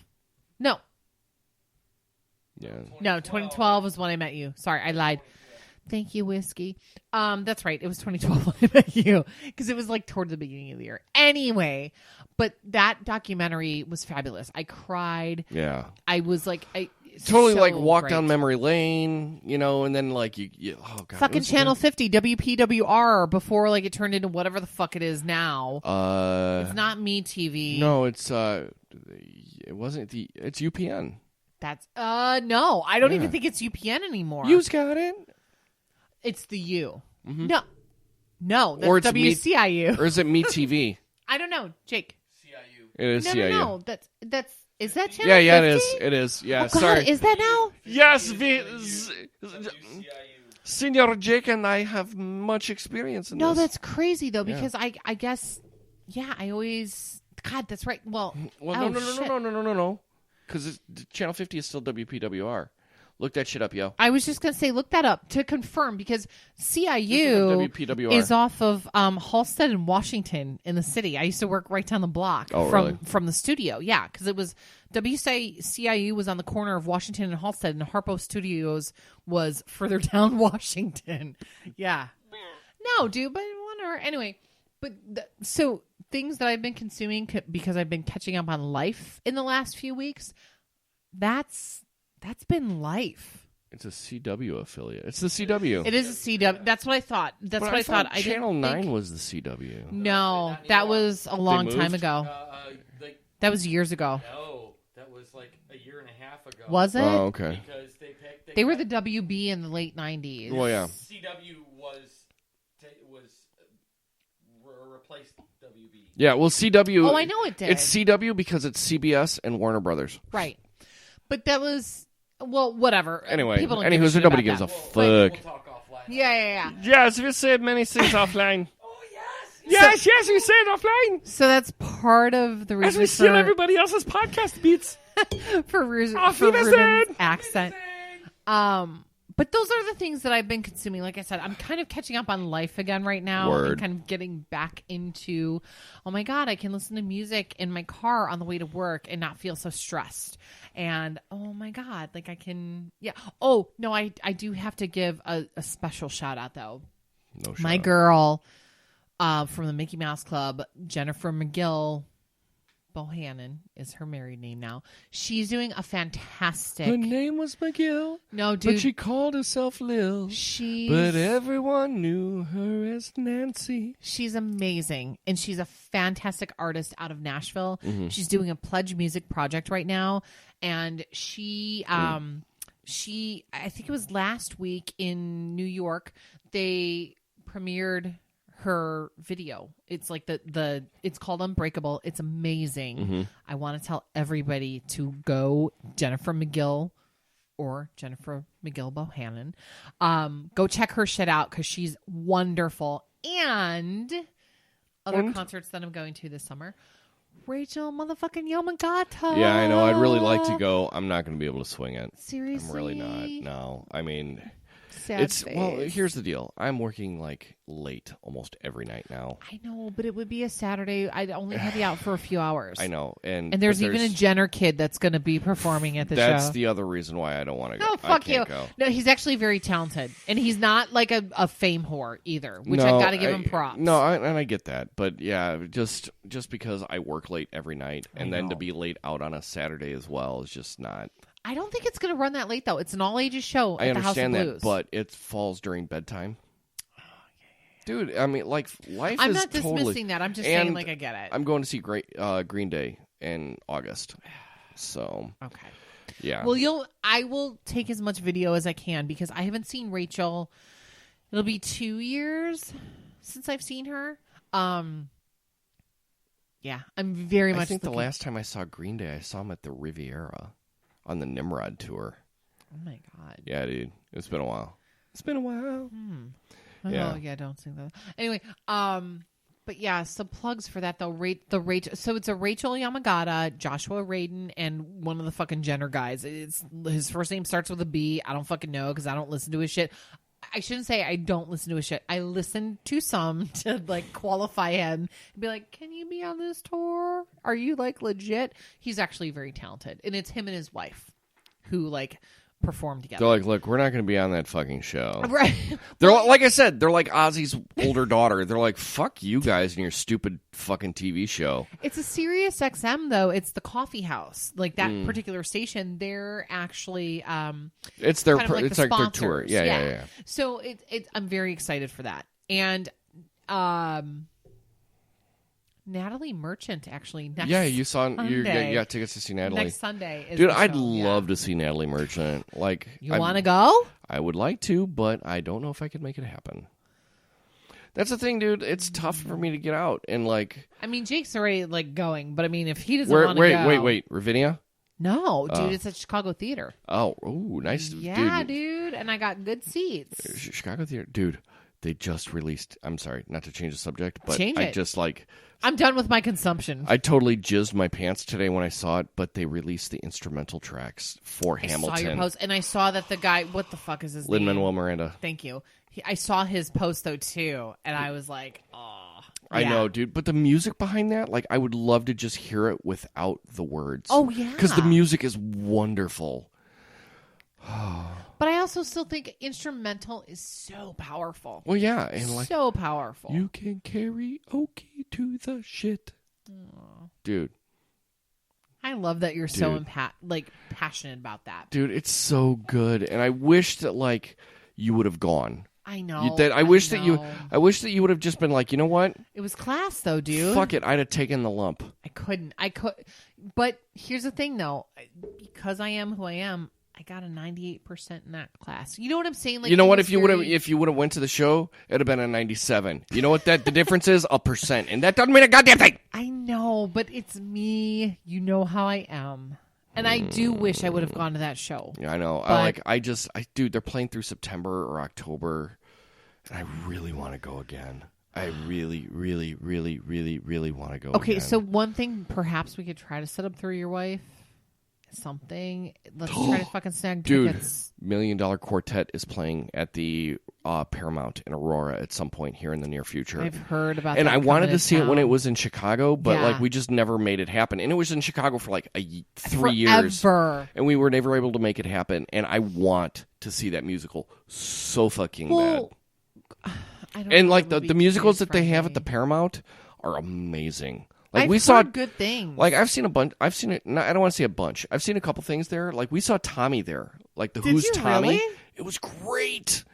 [SPEAKER 1] No.
[SPEAKER 3] Yeah.
[SPEAKER 1] No, 2012 was when I met you. Sorry, I lied. Thank you, whiskey. That's right. It was 2012 when I met you, because it was like toward the beginning of the year. Anyway, but that documentary was fabulous. I cried.
[SPEAKER 3] Yeah.
[SPEAKER 1] I was like,
[SPEAKER 3] totally
[SPEAKER 1] so
[SPEAKER 3] like walk
[SPEAKER 1] great.
[SPEAKER 3] down memory lane, and then like you oh god,
[SPEAKER 1] fucking Channel 50 WPWR before like it turned into whatever the fuck it is now. It's not Me TV.
[SPEAKER 3] No, it's it wasn't it's UPN.
[SPEAKER 1] That's no, I don't even think it's UPN anymore.
[SPEAKER 3] You've got it.
[SPEAKER 1] It's the U.
[SPEAKER 3] Mm-hmm.
[SPEAKER 1] No, that's
[SPEAKER 3] or it's
[SPEAKER 1] WCIU.
[SPEAKER 3] Or is it Me TV?
[SPEAKER 1] I don't know, Jake.
[SPEAKER 3] CIU. It is CIU.
[SPEAKER 1] No, that's is that Channel 50?
[SPEAKER 3] Yeah, it is. Yeah,
[SPEAKER 1] Oh, God,
[SPEAKER 3] sorry.
[SPEAKER 1] is that now?
[SPEAKER 3] Yes, Senior Jake and I have much experience in this.
[SPEAKER 1] No, that's crazy though, because I guess I always God, that's right. Well,
[SPEAKER 3] no. Because Channel 50 is still WPWR. Look that shit up, yo.
[SPEAKER 1] I was just going to say, look that up to confirm, because CIU is off of Halstead and Washington in the city. I used to work right down the block from the studio. Yeah, because it was WCIU was on the corner of Washington and Halstead, and Harpo Studios was further down Washington. Yeah. No, dude, but whatever. Anyway, but so things that I've been consuming because I've been catching up on life in the last few weeks, that's been Life.
[SPEAKER 3] It's a CW affiliate. It's the CW.
[SPEAKER 1] It is a CW. That's what I thought. That's what I thought.
[SPEAKER 3] Channel 9 was the CW.
[SPEAKER 1] No, that was a long time ago. That was years ago.
[SPEAKER 4] No, that was like a year and a half ago.
[SPEAKER 1] Was it?
[SPEAKER 3] Oh, okay.
[SPEAKER 4] Because
[SPEAKER 1] they were the WB in the late 90s.
[SPEAKER 3] Well, yeah.
[SPEAKER 4] CW replaced WB.
[SPEAKER 3] Yeah, well, CW.
[SPEAKER 1] Oh, I know it did.
[SPEAKER 3] It's CW because it's CBS and Warner Brothers.
[SPEAKER 1] Right. But that was, well, whatever.
[SPEAKER 3] Anyway,
[SPEAKER 1] people don't
[SPEAKER 3] anywho, so nobody gives a fuck.
[SPEAKER 4] We'll talk offline.
[SPEAKER 1] Yeah.
[SPEAKER 3] Yes, we said many things offline.
[SPEAKER 4] Oh, yes.
[SPEAKER 3] Yes, we said offline.
[SPEAKER 1] So that's part of the reason
[SPEAKER 3] As we steal everybody else's podcast beats.
[SPEAKER 1] for Ruben's
[SPEAKER 3] Wiedersehen.
[SPEAKER 1] accent. But those are the things that I've been consuming. Like I said, I'm kind of catching up on life again right now.
[SPEAKER 3] Word.
[SPEAKER 1] And kind of getting back into, oh my God, I can listen to music in my car on the way to work and not feel so stressed. And oh my God, like I can, yeah. Oh, no, I do have to give a special shout out though.
[SPEAKER 3] No
[SPEAKER 1] My
[SPEAKER 3] shot.
[SPEAKER 1] girl from the Mickey Mouse Club, Jennifer McGill Bohannon is her married name now. She's doing a fantastic.
[SPEAKER 3] Her name was McGill.
[SPEAKER 1] No, dude.
[SPEAKER 3] But she called herself Lil. But everyone knew her as Nancy.
[SPEAKER 1] She's amazing. And she's a fantastic artist out of Nashville.
[SPEAKER 3] Mm-hmm.
[SPEAKER 1] She's doing a Pledge Music project right now. And she, I think it was last week in New York, they premiered her video. It's like it's called Unbreakable. It's amazing.
[SPEAKER 3] Mm-hmm.
[SPEAKER 1] I want to tell everybody to go Jennifer McGill or Jennifer McGill Bohannon. Go check her shit out because she's wonderful. And other concerts that I'm going to this summer. Rachel motherfucking Yamagata.
[SPEAKER 3] Yeah, I know. I'd really like to go. I'm not going to be able to swing it.
[SPEAKER 1] Seriously?
[SPEAKER 3] I'm really not. No. I mean,
[SPEAKER 1] Sad
[SPEAKER 3] well,
[SPEAKER 1] face.
[SPEAKER 3] here's the deal. I'm working like late almost every night now.
[SPEAKER 1] I know, but it would be a Saturday. I'd only have you out for a few hours.
[SPEAKER 3] I know.
[SPEAKER 1] And there's even a Jenner kid that's going to be performing at the show.
[SPEAKER 3] That's the other reason why I don't want to go.
[SPEAKER 1] No, fuck
[SPEAKER 3] I
[SPEAKER 1] you.
[SPEAKER 3] can't go.
[SPEAKER 1] No, he's actually very talented. And he's not like a fame whore either, which
[SPEAKER 3] No,
[SPEAKER 1] I've got to give him props.
[SPEAKER 3] No, and I get that. But yeah, just because I work late every night and then to be late out on a Saturday as well is just not.
[SPEAKER 1] I don't think it's going to run that late, though. It's an all-ages show
[SPEAKER 3] I
[SPEAKER 1] at the House of
[SPEAKER 3] understand
[SPEAKER 1] Blues.
[SPEAKER 3] that, but it falls during bedtime. Dude, I mean, like, life
[SPEAKER 1] I'm
[SPEAKER 3] is
[SPEAKER 1] not
[SPEAKER 3] totally...
[SPEAKER 1] dismissing that. I'm just saying, like, I get it.
[SPEAKER 3] I'm going to see Green Day in August. So,
[SPEAKER 1] okay.
[SPEAKER 3] yeah.
[SPEAKER 1] Well, I will take as much video as I can because I haven't seen Rachel. It'll be 2 years since I've seen her. Yeah, I'm very much.
[SPEAKER 3] I think the last time I saw Green Day, I saw them at the Riviera on the Nimrod tour.
[SPEAKER 1] Oh my God.
[SPEAKER 3] Yeah, dude. It's been a while. It's been a while.
[SPEAKER 1] Oh yeah, don't sing that. Anyway, but yeah, some plugs for that though. So it's a Rachel Yamagata, Joshua Radin, and one of the fucking Jenner guys. It's his first name starts with a B. I don't fucking know because I don't listen to his shit. I shouldn't say I don't listen to his shit. I listen to some to like qualify him and be like, can you be on this tour? Are you like legit? He's actually very talented. And it's him and his wife who like perform together.
[SPEAKER 3] They're like, look, we're not going to be on that fucking show.
[SPEAKER 1] Right.
[SPEAKER 3] They're like I said, they're like Ozzy's older daughter. They're like, fuck you guys and your stupid fucking TV show.
[SPEAKER 1] It's a Sirius XM though. It's the coffee house. Like that particular station, they're actually
[SPEAKER 3] it's their
[SPEAKER 1] kind of like
[SPEAKER 3] it's
[SPEAKER 1] the
[SPEAKER 3] like their tour.
[SPEAKER 1] sponsors.
[SPEAKER 3] Yeah.
[SPEAKER 1] So I'm very excited for that. And Natalie Merchant actually next
[SPEAKER 3] You saw you
[SPEAKER 1] Sunday.
[SPEAKER 3] got tickets to see Natalie.
[SPEAKER 1] Next Sunday is
[SPEAKER 3] Dude,
[SPEAKER 1] the
[SPEAKER 3] I'd
[SPEAKER 1] show.
[SPEAKER 3] love to see Natalie Merchant. Like,
[SPEAKER 1] You want to go?
[SPEAKER 3] I would like to, but I don't know if I could make it happen. That's the thing, dude. It's tough for me to get out and like.
[SPEAKER 1] I mean, Jake's already like going, but I mean, if he doesn't want to go,
[SPEAKER 3] wait, Ravinia?
[SPEAKER 1] No, dude, it's at Chicago Theater.
[SPEAKER 3] Oh, ooh, nice.
[SPEAKER 1] Yeah, dude, and I got good seats.
[SPEAKER 3] Chicago Theater, dude. They just released. I'm sorry, not to change the subject, but
[SPEAKER 1] Change
[SPEAKER 3] I
[SPEAKER 1] it.
[SPEAKER 3] just like.
[SPEAKER 1] I'm done with my consumption.
[SPEAKER 3] I totally jizzed my pants today when I saw it, but they released the instrumental tracks for Hamilton.
[SPEAKER 1] I saw your post, and I saw that the guy. What the fuck is his name?
[SPEAKER 3] Lin-Manuel Miranda.
[SPEAKER 1] Thank you. I saw his post though too, and I was like, oh.
[SPEAKER 3] I know, dude. But the music behind that, like, I would love to just hear it without the words.
[SPEAKER 1] Oh, yeah.
[SPEAKER 3] Because the music is wonderful.
[SPEAKER 1] But I also still think instrumental is so powerful.
[SPEAKER 3] Well, yeah, and like
[SPEAKER 1] so powerful.
[SPEAKER 3] You can karaoke to the shit, dude.
[SPEAKER 1] I love that you're so passionate about that,
[SPEAKER 3] dude. It's so good, and I wish that like you would have gone.
[SPEAKER 1] I know.
[SPEAKER 3] I wish that you would have just been like, you know what?
[SPEAKER 1] It was class though, dude.
[SPEAKER 3] Fuck it, I'd have taken the lump.
[SPEAKER 1] I couldn't. But here's the thing, though, because I am who I am. I got a 98% in that class. You know what I'm saying? Like,
[SPEAKER 3] you know what? If you would have went to the show, it'd have been a 97. You know what the difference is? 1%, and that doesn't mean a goddamn thing.
[SPEAKER 1] I know, but it's me. You know how I am, and I do wish I would have gone to that show.
[SPEAKER 3] Yeah, I know.
[SPEAKER 1] But,
[SPEAKER 3] Dude, they're playing through September or October, and I really want to go again. I really, really, really, really, really want to go.
[SPEAKER 1] Okay,
[SPEAKER 3] again.
[SPEAKER 1] so one thing perhaps we could try to set up through your wife something. Let's try to fucking snag
[SPEAKER 3] Dude,
[SPEAKER 1] tickets.
[SPEAKER 3] $1 Million Quartet is playing at the Paramount in Aurora at some point here in the near future.
[SPEAKER 1] I've heard about
[SPEAKER 3] and
[SPEAKER 1] that.
[SPEAKER 3] I wanted
[SPEAKER 1] coming
[SPEAKER 3] to see it when
[SPEAKER 1] town.
[SPEAKER 3] it was in Chicago, but
[SPEAKER 1] Yeah.
[SPEAKER 3] like we just never made it happen. And it was in Chicago for like 3 years.
[SPEAKER 1] Forever.
[SPEAKER 3] And we were never able to make it happen. And I want to see that musical so fucking bad.
[SPEAKER 1] I don't
[SPEAKER 3] And
[SPEAKER 1] know
[SPEAKER 3] like
[SPEAKER 1] if it would
[SPEAKER 3] the
[SPEAKER 1] be
[SPEAKER 3] musicals that they
[SPEAKER 1] kid-friendly.
[SPEAKER 3] have at the Paramount are amazing. Like
[SPEAKER 1] I've
[SPEAKER 3] we saw
[SPEAKER 1] heard good things.
[SPEAKER 3] Like I've seen a bunch. I've seen it. I don't want to say a bunch. I've seen a couple things there. Like we saw Tommy there. Like the
[SPEAKER 1] Did
[SPEAKER 3] Who's
[SPEAKER 1] you
[SPEAKER 3] Tommy.
[SPEAKER 1] really?
[SPEAKER 3] It was great.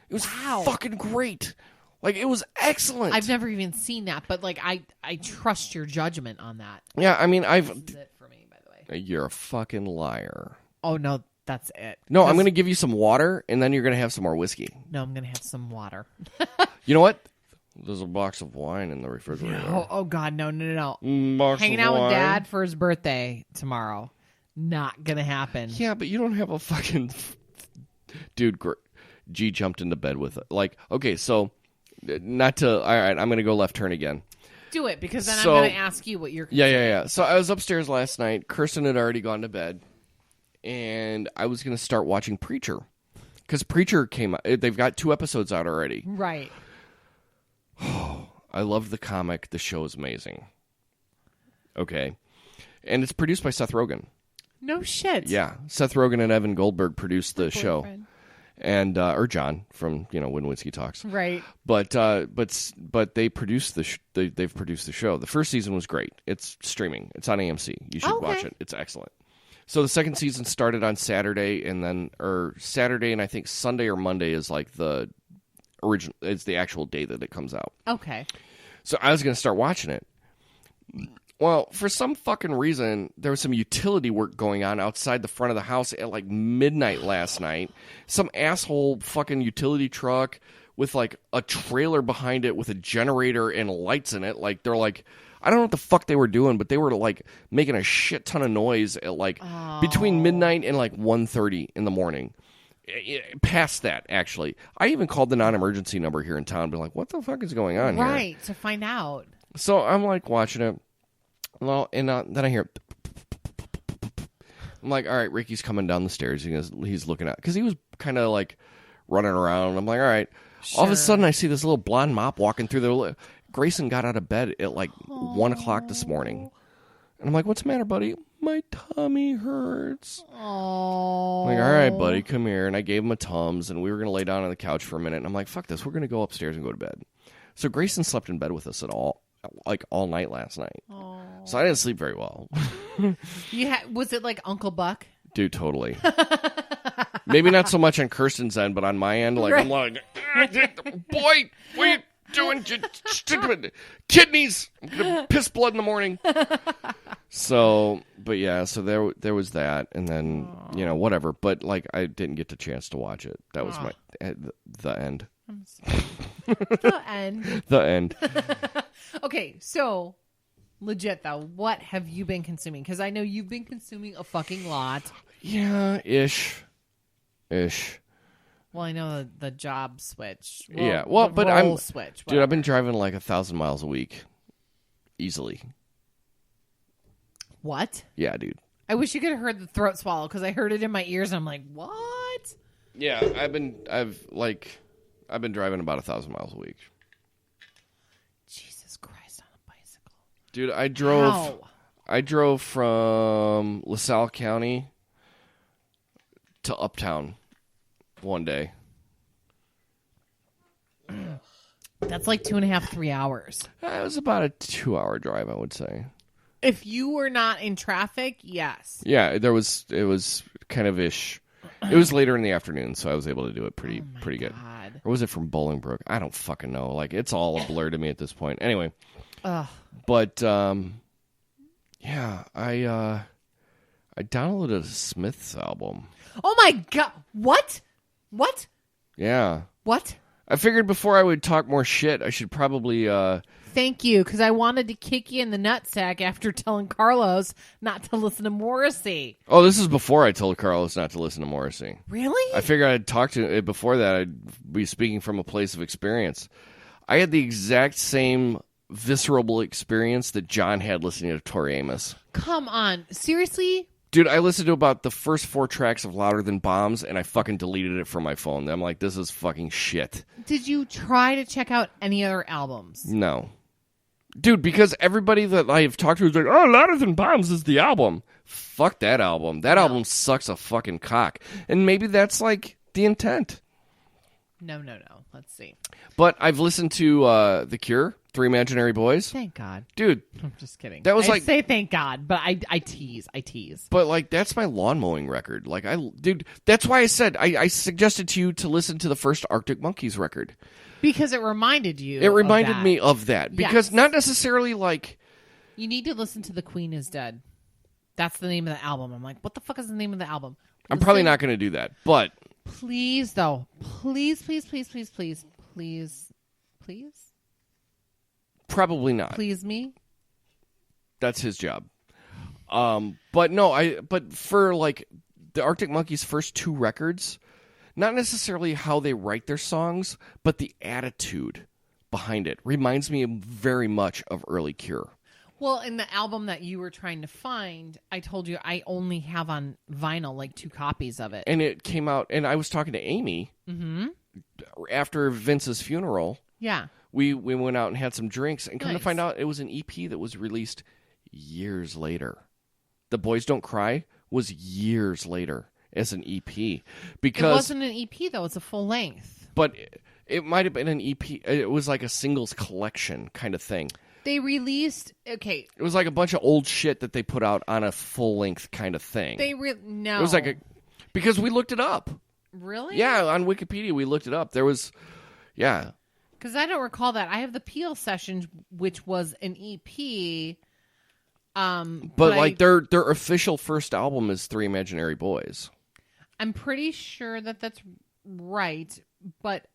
[SPEAKER 3] It was
[SPEAKER 1] Wow.
[SPEAKER 3] fucking great. Like it was excellent.
[SPEAKER 1] I've never even seen that, but like I trust your judgment on that.
[SPEAKER 3] Yeah, I mean
[SPEAKER 1] This is it for me, by the way.
[SPEAKER 3] You're a fucking liar.
[SPEAKER 1] Oh no, that's it.
[SPEAKER 3] No, I'm
[SPEAKER 1] 'Cause-
[SPEAKER 3] going to give you some water, and then you're going to have some more whiskey.
[SPEAKER 1] No, I'm gonna have some water.
[SPEAKER 3] You know what? There's a box of wine in the refrigerator.
[SPEAKER 1] Oh God, no.
[SPEAKER 3] Box
[SPEAKER 1] Hanging
[SPEAKER 3] of
[SPEAKER 1] out
[SPEAKER 3] wine.
[SPEAKER 1] with Dad for his birthday tomorrow. Not gonna happen.
[SPEAKER 3] Yeah, but you don't have a fucking dude. G jumped into bed with it. Like, okay, so not to. All right, I'm going to go left turn again.
[SPEAKER 1] Do it because then
[SPEAKER 3] So-
[SPEAKER 1] I'm gonna ask you what you're.
[SPEAKER 3] Yeah. So I was upstairs last night. Kirsten had already gone to bed, and I was going to start watching Preacher because Preacher came out. They've got 2 episodes out already.
[SPEAKER 1] Right.
[SPEAKER 3] I loved the comic. The show is amazing. Okay, and it's produced by Seth Rogen.
[SPEAKER 1] No shit.
[SPEAKER 3] Yeah, Seth Rogen and Evan Goldberg produced the show,
[SPEAKER 1] Boyfriend.
[SPEAKER 3] and or John from When Whiskey Talks.
[SPEAKER 1] Right.
[SPEAKER 3] But they produced they've produced the show. The first season was great. It's streaming. It's on AMC. You should
[SPEAKER 1] Okay.
[SPEAKER 3] watch it. It's excellent. So the second season started on Saturday, and I think Sunday or Monday is like the original. It's the actual day that it comes out.
[SPEAKER 1] Okay.
[SPEAKER 3] So I was going to start watching it. Well, for some fucking reason, there was some utility work going on outside the front of the house at like midnight last night. Some asshole fucking utility truck with like a trailer behind it with a generator and lights in it. Like they're like, I don't know what the fuck they were doing, but they were like making a shit ton of noise at like between midnight and like 1:30 in the morning. Past that, actually. I even called the non-emergency number here in town, be like, what the fuck is going on here?
[SPEAKER 1] Right. To find out.
[SPEAKER 3] So I'm like watching it. Well, and then I hear. I'm like, all right, Ricky's coming down the stairs. He's looking out because he was kind of like running around. I'm like, all right. All of a sudden, I see this little blonde mop walking through the. Grayson got out of bed at like 1 o'clock this morning, and I'm like, what's the matter, buddy? My tummy hurts.
[SPEAKER 1] Oh.
[SPEAKER 3] I'm like, all right, buddy, come here. And I gave him a Tums, and we were going to lay down on the couch for a minute. And I'm like, fuck this. We're going to go upstairs and go to bed. So Grayson slept in bed with us all night last night. So I didn't sleep very well.
[SPEAKER 1] Was it like Uncle Buck?
[SPEAKER 3] Dude, totally. Maybe not so much on Kirsten's end, but on my end, like, I'm like, boy, what are you doing? Kidneys. I'm going to piss blood in the morning. So, but yeah, so there was that, and then whatever. But like, I didn't get the chance to watch it. That was the end.
[SPEAKER 1] I'm sorry. The end.
[SPEAKER 3] The end.
[SPEAKER 1] Okay, so legit though, what have you been consuming? Because I know you've been consuming a fucking lot.
[SPEAKER 3] Yeah, ish.
[SPEAKER 1] Well, I know the job switch.
[SPEAKER 3] Well,
[SPEAKER 1] the
[SPEAKER 3] but
[SPEAKER 1] role switch.
[SPEAKER 3] Dude, I've been driving like 1,000 miles a week, easily.
[SPEAKER 1] What?
[SPEAKER 3] Yeah, dude.
[SPEAKER 1] I wish you could have heard the throat swallow because I heard it in my ears and I'm like, what?
[SPEAKER 3] Yeah, I've been driving about 1,000 miles a week.
[SPEAKER 1] Jesus Christ, on a bicycle.
[SPEAKER 3] Dude,
[SPEAKER 1] How?
[SPEAKER 3] I drove from LaSalle County to Uptown one day.
[SPEAKER 1] That's like 2.5, 3 hours.
[SPEAKER 3] It was about a 2-hour drive, I would say.
[SPEAKER 1] If you were not in traffic, yes.
[SPEAKER 3] Yeah, it was kind of ish. It was later in the afternoon, so I was able to do it pretty good.
[SPEAKER 1] God.
[SPEAKER 3] Or was it from Bolingbrook? I don't fucking know. Like, it's all a blur to me at this point. Anyway.
[SPEAKER 1] Ugh.
[SPEAKER 3] But yeah, I downloaded a Smiths album.
[SPEAKER 1] Oh my God. What?
[SPEAKER 3] Yeah.
[SPEAKER 1] What?
[SPEAKER 3] I figured before I would talk more shit, I should probably
[SPEAKER 1] Thank you, because I wanted to kick you in the nutsack after telling Carlos not to listen to Morrissey.
[SPEAKER 3] Oh, this is before I told Carlos not to listen to Morrissey.
[SPEAKER 1] Really?
[SPEAKER 3] I figured I'd talk to it before that. I'd be speaking from a place of experience. I had the exact same visceral experience that John had listening to Tori Amos.
[SPEAKER 1] Come on. Seriously?
[SPEAKER 3] Dude, I listened to about the first 4 tracks of Louder Than Bombs, and I fucking deleted it from my phone. I'm like, this is fucking shit.
[SPEAKER 1] Did you try to check out any other albums?
[SPEAKER 3] No. Dude, because everybody that I've talked to is like, oh, Louder Than Bombs is the album. Fuck that album. That album sucks a fucking cock. And maybe that's, like, the intent.
[SPEAKER 1] No. Let's see.
[SPEAKER 3] But I've listened to The Cure, Three Imaginary Boys.
[SPEAKER 1] Thank God.
[SPEAKER 3] Dude.
[SPEAKER 1] I'm just kidding.
[SPEAKER 3] That was
[SPEAKER 1] I
[SPEAKER 3] like...
[SPEAKER 1] say thank God, but I tease.
[SPEAKER 3] But, like, that's my lawn mowing record. Like, dude, that's why I said, I suggested to you to listen to the first Arctic Monkeys record.
[SPEAKER 1] Because it reminded you
[SPEAKER 3] It reminded
[SPEAKER 1] of that.
[SPEAKER 3] me of that. Because not necessarily, like...
[SPEAKER 1] You need to listen to The Queen is Dead. That's the name of the album. I'm like, what the fuck is the name of the album?
[SPEAKER 3] I'm probably not going to do that, but...
[SPEAKER 1] Please, though. Please.
[SPEAKER 3] Probably not.
[SPEAKER 1] Please me.
[SPEAKER 3] That's his job. But no, but for like the Arctic Monkeys' first 2 records, not necessarily how they write their songs, but the attitude behind it reminds me very much of early Cure.
[SPEAKER 1] Well, in the album that you were trying to find, I told you I only have on vinyl like 2 copies of it.
[SPEAKER 3] And it came out, and I was talking to Amy after Vince's funeral.
[SPEAKER 1] Yeah.
[SPEAKER 3] We went out and had some drinks, and come to
[SPEAKER 1] Nice.
[SPEAKER 3] find out it was an EP that was released years later. The Boys Don't Cry was years later as an EP. Because,
[SPEAKER 1] it wasn't an EP, though. It's a full length.
[SPEAKER 3] But it might have been an EP. It was like a singles collection kind of thing.
[SPEAKER 1] They released... Okay.
[SPEAKER 3] It was like a bunch of old shit that they put out on a full-length kind of thing.
[SPEAKER 1] No.
[SPEAKER 3] It was like because we looked it up.
[SPEAKER 1] Really?
[SPEAKER 3] Yeah, on Wikipedia we looked it up. There was... Yeah.
[SPEAKER 1] Because I don't recall that. I have the Peel Sessions, which was an EP.
[SPEAKER 3] But like their official first album is Three Imaginary Boys.
[SPEAKER 1] I'm pretty sure that that's right, but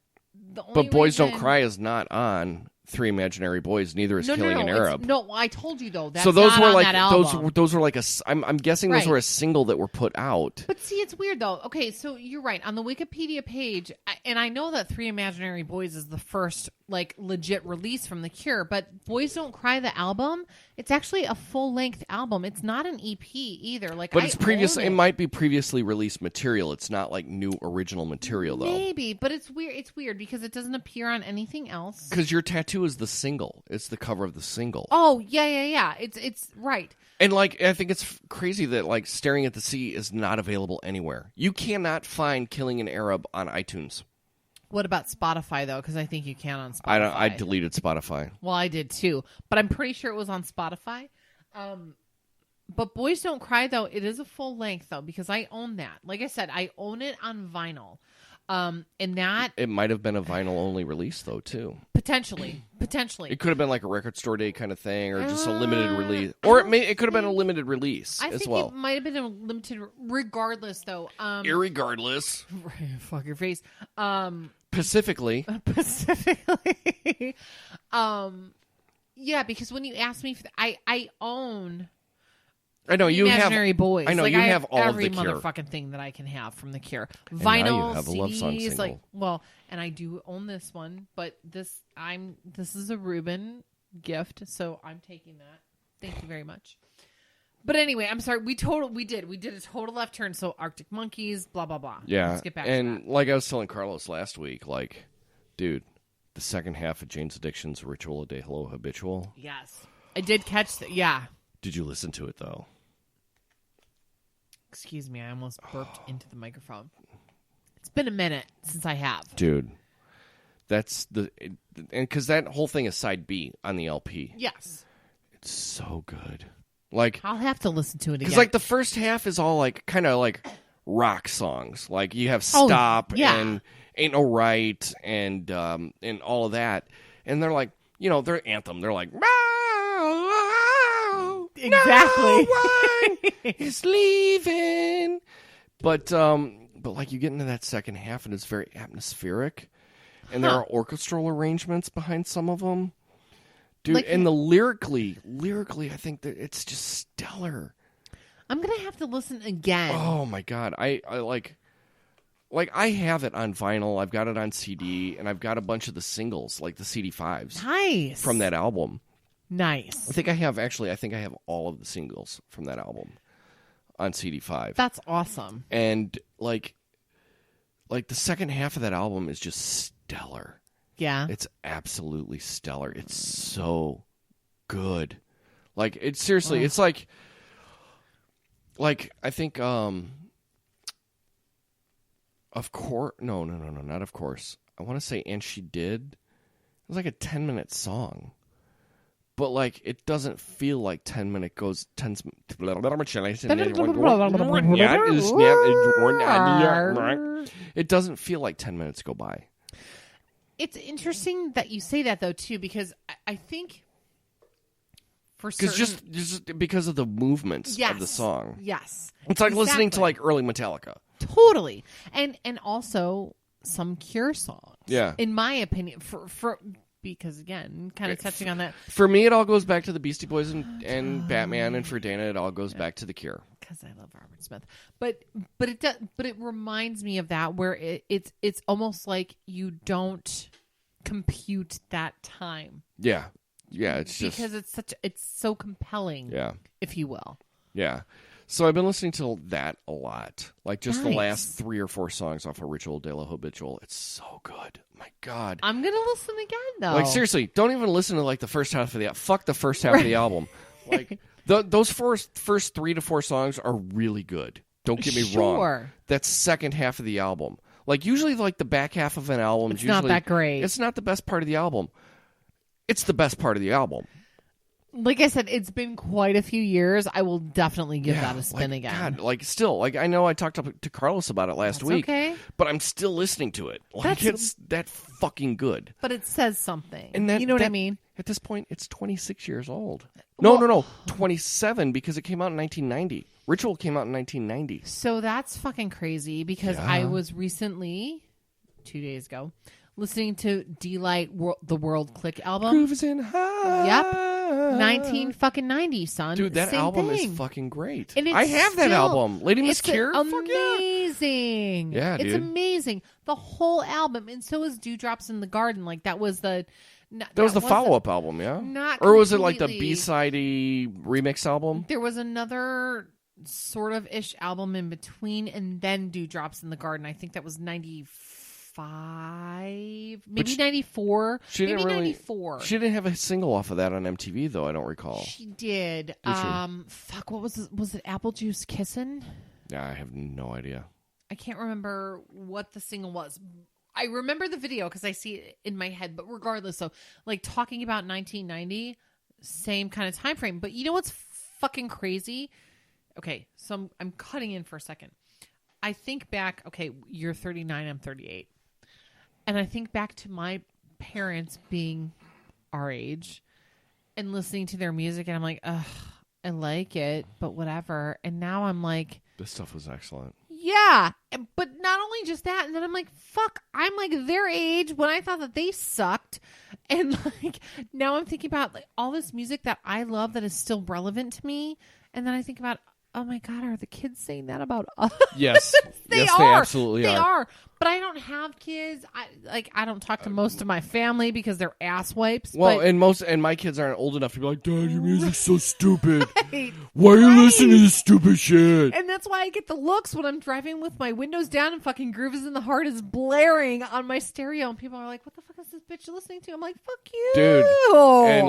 [SPEAKER 1] the only
[SPEAKER 3] Boys
[SPEAKER 1] reason...
[SPEAKER 3] Don't Cry is not on Three Imaginary Boys. Neither is Killing an Arab.
[SPEAKER 1] No, I told you though. That's
[SPEAKER 3] so those
[SPEAKER 1] not
[SPEAKER 3] were
[SPEAKER 1] on
[SPEAKER 3] like
[SPEAKER 1] that album.
[SPEAKER 3] those were like I'm guessing those
[SPEAKER 1] Right.
[SPEAKER 3] were a single that were put out.
[SPEAKER 1] But see, it's weird though. Okay, so you're right on the Wikipedia page, and I know that Three Imaginary Boys is the first like legit release from The Cure. But Boys Don't Cry, the album, it's actually a full length album. It's not an EP either. Like,
[SPEAKER 3] But it's
[SPEAKER 1] own
[SPEAKER 3] it might be previously released material. It's not like new original material though.
[SPEAKER 1] Maybe, but it's weird. It's weird because it doesn't appear on anything else.
[SPEAKER 3] Because Your Tattoo is the single. It's the cover of the single.
[SPEAKER 1] Oh yeah. It's right.
[SPEAKER 3] And like I think it's crazy that like Staring at the Sea is not available anywhere. You cannot find Killing an Arab on iTunes.
[SPEAKER 1] What about Spotify though? Because I think you can on Spotify.
[SPEAKER 3] I deleted Spotify.
[SPEAKER 1] Well, I did too, but I'm pretty sure it was on Spotify. But Boys Don't Cry though, it is a full length though because I own that. Like I said, I own it on vinyl. And that
[SPEAKER 3] It might have been a vinyl only release though too.
[SPEAKER 1] potentially.
[SPEAKER 3] It could have been like a record store day kind of thing, or just a limited release, or it could have been a limited release
[SPEAKER 1] I
[SPEAKER 3] as
[SPEAKER 1] think
[SPEAKER 3] well.
[SPEAKER 1] it might have been a limited. Regardless, though.
[SPEAKER 3] Irregardless,
[SPEAKER 1] Fuck your face.
[SPEAKER 3] Specifically,
[SPEAKER 1] Yeah, because when you asked me, I own.
[SPEAKER 3] I know you have
[SPEAKER 1] Imaginary Boys.
[SPEAKER 3] I know
[SPEAKER 1] like,
[SPEAKER 3] you
[SPEAKER 1] I
[SPEAKER 3] have all
[SPEAKER 1] every
[SPEAKER 3] of the Cure.
[SPEAKER 1] motherfucking thing that I can have from the Cure.
[SPEAKER 3] now
[SPEAKER 1] Vinyl,
[SPEAKER 3] you have a love song
[SPEAKER 1] CDs, like
[SPEAKER 3] single.
[SPEAKER 1] and I do own this one, but this is a Ruben gift, so I'm taking that. Thank you very much. But anyway, I'm sorry. We did a total left turn. So Arctic Monkeys, blah blah blah.
[SPEAKER 3] Yeah,
[SPEAKER 1] Let's get back
[SPEAKER 3] and
[SPEAKER 1] to that.
[SPEAKER 3] like I was telling Carlos last week, like, dude, the second half of Jane's Addiction's Ritual de Hello Habitual.
[SPEAKER 1] Yes, I did catch that. Yeah.
[SPEAKER 3] Did you listen to it though?
[SPEAKER 1] Excuse me, I almost burped into the microphone. It's been a minute since I have.
[SPEAKER 3] Dude, that's and because that whole thing is side B on the LP.
[SPEAKER 1] Yes.
[SPEAKER 3] It's so good. Like,
[SPEAKER 1] I'll have to listen to it again.
[SPEAKER 3] because like the first half is all like kind of like rock songs. Like you have
[SPEAKER 1] Oh,
[SPEAKER 3] Stop
[SPEAKER 1] yeah.
[SPEAKER 3] and Ain't No Right and all of that, and they're like, their anthem. They're like,
[SPEAKER 1] Exactly.
[SPEAKER 3] No one is leaving. But like you get into that second half and it's very atmospheric, and there are orchestral arrangements behind some of them, dude.
[SPEAKER 1] Like-
[SPEAKER 3] and the lyrically, I think that it's just stellar.
[SPEAKER 1] I'm going to have to listen again.
[SPEAKER 3] Oh my god, I like I have it on vinyl. I've got it on CD, and I've got a bunch of the singles, like the CD5s
[SPEAKER 1] Nice.
[SPEAKER 3] from that album.
[SPEAKER 1] Nice.
[SPEAKER 3] I think I have all of the singles from that album. on CD5.
[SPEAKER 1] That's awesome.
[SPEAKER 3] And like the second half of that album is just stellar.
[SPEAKER 1] Yeah.
[SPEAKER 3] It's absolutely stellar. It's so good. Like, it's seriously, it's like I think of course, no, not of course. I want to say And She Did. It was like a 10-minute song. But like it doesn't feel like 10 minute goes 10 It doesn't feel like 10 minutes go by.
[SPEAKER 1] It's interesting that you say that though too, because I think for certain,
[SPEAKER 3] just because of the movements of the song.
[SPEAKER 1] Yes.
[SPEAKER 3] It's like listening to like early Metallica.
[SPEAKER 1] Totally. And also some Cure songs.
[SPEAKER 3] Yeah.
[SPEAKER 1] In my opinion, for because again, kind of touching on that.
[SPEAKER 3] For me, it all goes back to the Beastie Boys and Batman, and for Dana, it all goes back to The Cure.
[SPEAKER 1] Because I love Robert Smith, but it reminds me of that where it's almost like you don't compute that time.
[SPEAKER 3] Yeah, it's just
[SPEAKER 1] because it's so compelling.
[SPEAKER 3] Yeah,
[SPEAKER 1] if you will.
[SPEAKER 3] Yeah. So I've been listening to that a lot. Like just the
[SPEAKER 1] Nice.
[SPEAKER 3] last 3 or 4 songs off of Ritual de la Habitual. It's so good. My God.
[SPEAKER 1] I'm gonna listen again though.
[SPEAKER 3] Like seriously, don't even listen to like the first half of the fuck the first half of the album. Like those first 3 to 4 songs are really good. Don't get me wrong. That second half of the album. Like usually like the back half of an album
[SPEAKER 1] it's
[SPEAKER 3] is usually
[SPEAKER 1] not that great.
[SPEAKER 3] It's not the best part of the album. It's the best part of the album.
[SPEAKER 1] Like I said, it's been quite a few years. I will definitely give that a spin again.
[SPEAKER 3] God, like still, like I know I talked to Carlos about it last week,
[SPEAKER 1] okay.
[SPEAKER 3] But I'm still listening to it. Like it's that fucking good.
[SPEAKER 1] But it says something.
[SPEAKER 3] And that,
[SPEAKER 1] you know what I mean?
[SPEAKER 3] At this point, it's 26 years old. No, 27 because it came out in 1990. Ritual came out in 1990.
[SPEAKER 1] So that's fucking crazy because I was recently, 2 days ago, listening to D-Light the World Click album.
[SPEAKER 3] Grooves in high.
[SPEAKER 1] Yep. 1990, son.
[SPEAKER 3] Dude, that
[SPEAKER 1] Same
[SPEAKER 3] album
[SPEAKER 1] thing.
[SPEAKER 3] is fucking great.
[SPEAKER 1] And
[SPEAKER 3] I have that album. Lady Miss
[SPEAKER 1] It's
[SPEAKER 3] Cure.
[SPEAKER 1] amazing.
[SPEAKER 3] Yeah,
[SPEAKER 1] it's
[SPEAKER 3] dude.
[SPEAKER 1] amazing. The whole album, and so is Dewdrops in the Garden. Like that was the
[SPEAKER 3] follow-up album, yeah?
[SPEAKER 1] Not
[SPEAKER 3] or was it like the
[SPEAKER 1] completely.
[SPEAKER 3] B-sidey remix album?
[SPEAKER 1] There was another sort of ish album in between, and then Dewdrops in the Garden. I think that was 95, maybe 94, maybe 94.
[SPEAKER 3] She didn't have a single off of that on MTV, though. I don't recall.
[SPEAKER 1] She did.
[SPEAKER 3] she?
[SPEAKER 1] Fuck, what was it? Was it Apple Juice Kissin'?
[SPEAKER 3] Yeah, I have no idea.
[SPEAKER 1] I can't remember what the single was. I remember the video because I see it in my head. But regardless, so like talking about 1990, same kind of time frame. But you know what's fucking crazy? Okay, so I'm cutting in for a second. I think back. Okay, you're 39. I'm 38. And I think back to my parents being our age and listening to their music, and I'm like, ugh, I like it, but whatever. And now I'm like,
[SPEAKER 3] this stuff was excellent.
[SPEAKER 1] yeah, but not only just that, and then I'm like, fuck, I'm like their age when I thought that they sucked. And like now I'm thinking about like all this music that I love that is still relevant to me. And then I think about, oh my God, are the kids saying that about us?
[SPEAKER 3] Yes.
[SPEAKER 1] They
[SPEAKER 3] yes,
[SPEAKER 1] are.
[SPEAKER 3] They absolutely
[SPEAKER 1] They
[SPEAKER 3] are.
[SPEAKER 1] are. But I don't have kids. I don't talk to most of my family because they're ass wipes.
[SPEAKER 3] Well,
[SPEAKER 1] but
[SPEAKER 3] and my kids aren't old enough to be like, Dad, your music's so stupid.
[SPEAKER 1] Right.
[SPEAKER 3] Why are you listening to this stupid shit?
[SPEAKER 1] And that's why I get the looks when I'm driving with my windows down and fucking Grooves in the Heart is blaring on my stereo. And people are like, what the fuck is this bitch listening to? I'm like, fuck you.
[SPEAKER 3] Dude. And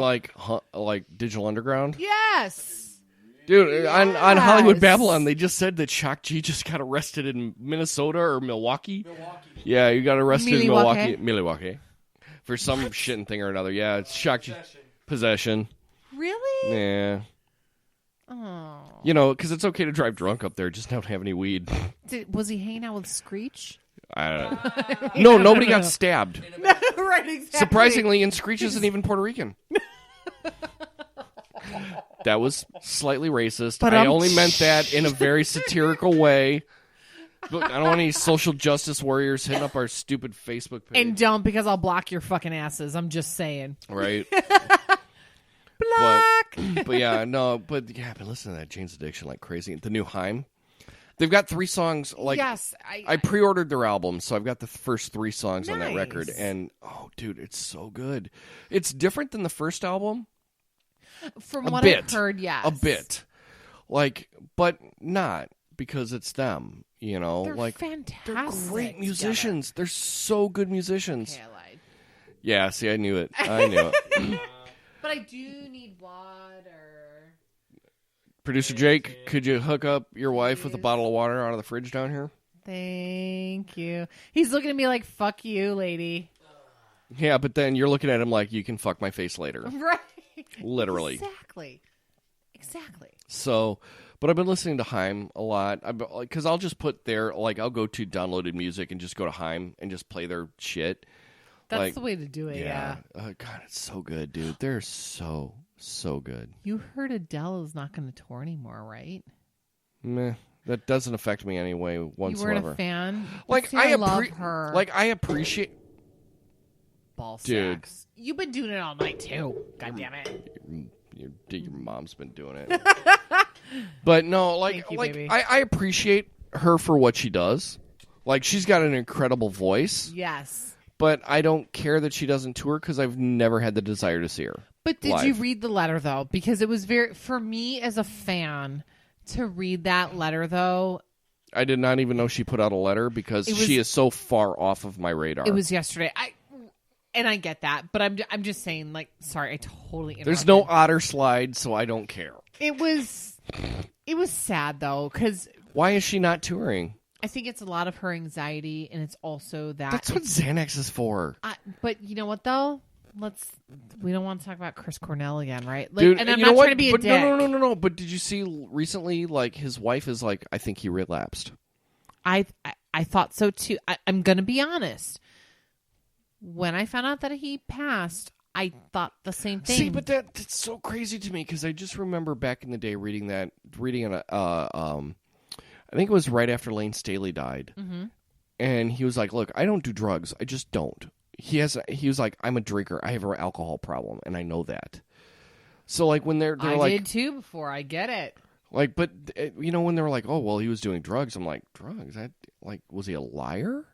[SPEAKER 3] like Digital Underground.
[SPEAKER 1] Yes.
[SPEAKER 3] Dude, on Hollywood
[SPEAKER 1] Yes.
[SPEAKER 3] Babylon, they just said that Shock G just got arrested in Minnesota or Milwaukee. Yeah, you got arrested in Milwaukee. For some shitting thing or another. Yeah, it's Shock G. Possession.
[SPEAKER 1] Really?
[SPEAKER 3] Yeah.
[SPEAKER 1] Oh.
[SPEAKER 3] You know, because it's okay to drive drunk up there, just don't have any weed.
[SPEAKER 1] Was he hanging out with Screech?
[SPEAKER 3] No, nobody got stabbed.
[SPEAKER 1] Right, exactly.
[SPEAKER 3] Surprisingly, and Screech isn't even Puerto Rican. That was slightly racist.
[SPEAKER 1] But
[SPEAKER 3] I only meant that in a very satirical way. But I don't want any social justice warriors hitting up our stupid Facebook page.
[SPEAKER 1] And don't, because I'll block your fucking asses. I'm just saying.
[SPEAKER 3] Right.
[SPEAKER 1] Block.
[SPEAKER 3] But yeah, no, but yeah, I've been listening to that Jane's Addiction like crazy. The new Haim. They've got 3 songs. Like,
[SPEAKER 1] yes.
[SPEAKER 3] I pre-ordered their album, so I've got the first 3 songs on that
[SPEAKER 1] Nice.
[SPEAKER 3] record. And, oh, dude, it's so good. It's different than the first album.
[SPEAKER 1] From
[SPEAKER 3] A
[SPEAKER 1] what
[SPEAKER 3] bit.
[SPEAKER 1] I've heard, yes.
[SPEAKER 3] A bit. Like, but not because it's them. You know,
[SPEAKER 1] They're
[SPEAKER 3] like
[SPEAKER 1] fantastic.
[SPEAKER 3] they're great musicians.
[SPEAKER 1] Together.
[SPEAKER 3] They're so good musicians.
[SPEAKER 1] Okay, I lied.
[SPEAKER 3] Yeah, see, I knew it. I knew it.
[SPEAKER 1] But I do need water.
[SPEAKER 3] Producer Jake, could you hook up your wife with a bottle of water out of the fridge down here?
[SPEAKER 1] Thank you. He's looking at me like, fuck you, lady.
[SPEAKER 3] Yeah, but then you're looking at him like, you can fuck my face later.
[SPEAKER 1] Right.
[SPEAKER 3] Literally.
[SPEAKER 1] Exactly.
[SPEAKER 3] So, but I've been listening to Haim a lot. Because I'll just put their, like, I'll go to downloaded music and just go to Haim and just play their shit.
[SPEAKER 1] That's
[SPEAKER 3] like,
[SPEAKER 1] the way to do it, yeah.
[SPEAKER 3] God, it's so good, dude. They're so good.
[SPEAKER 1] You heard Adele is not going to tour anymore, right?
[SPEAKER 3] Meh. That doesn't affect me anyway whatsoever.
[SPEAKER 1] You weren't a fan?
[SPEAKER 3] Like,
[SPEAKER 1] See, I love her.
[SPEAKER 3] Like, I appreciate...
[SPEAKER 1] Ball
[SPEAKER 3] Dude.
[SPEAKER 1] sacks. You've been doing it all night, too. God damn it.
[SPEAKER 3] Your mom's been doing it. But no, like,
[SPEAKER 1] Thank you, baby.
[SPEAKER 3] I appreciate her for what she does. Like, she's got an incredible voice.
[SPEAKER 1] Yes.
[SPEAKER 3] But I don't care that she doesn't tour because I've never had the desire to see her.
[SPEAKER 1] But did
[SPEAKER 3] live.
[SPEAKER 1] you read the letter, though? Because it was for me as a fan, to read that letter, though.
[SPEAKER 3] I did not even know she put out a letter because she is so far off of my radar.
[SPEAKER 1] It was yesterday. And I get that, but I'm just saying, like, sorry, I totally interrupted.
[SPEAKER 3] There's no otter slide, so I don't care.
[SPEAKER 1] It was sad, though, because...
[SPEAKER 3] Why is she not touring?
[SPEAKER 1] I think it's a lot of her anxiety, and it's also that...
[SPEAKER 3] That's what Xanax is for.
[SPEAKER 1] But you know what, though? We don't want to talk about Chris Cornell again, right? Like,
[SPEAKER 3] Dude,
[SPEAKER 1] and I'm
[SPEAKER 3] you
[SPEAKER 1] not
[SPEAKER 3] know what?
[SPEAKER 1] trying to be a
[SPEAKER 3] But
[SPEAKER 1] dick.
[SPEAKER 3] No. But did you see recently, like, his wife is like, I think he relapsed.
[SPEAKER 1] I thought so, too. I'm going to be honest. When I found out that he passed, I thought the same thing.
[SPEAKER 3] See, but that's so crazy to me because I just remember back in the day reading I think it was right after Lane Staley died.
[SPEAKER 1] Mm-hmm.
[SPEAKER 3] And he was like, look, I don't do drugs. I just don't. He was like, I'm a drinker. I have an alcohol problem, and I know that. So, like, when they're
[SPEAKER 1] I
[SPEAKER 3] like...
[SPEAKER 1] did, too, before. I get it.
[SPEAKER 3] Like, but, you know, when they were like, oh, well, he was doing drugs. I'm like, drugs? Was he a liar?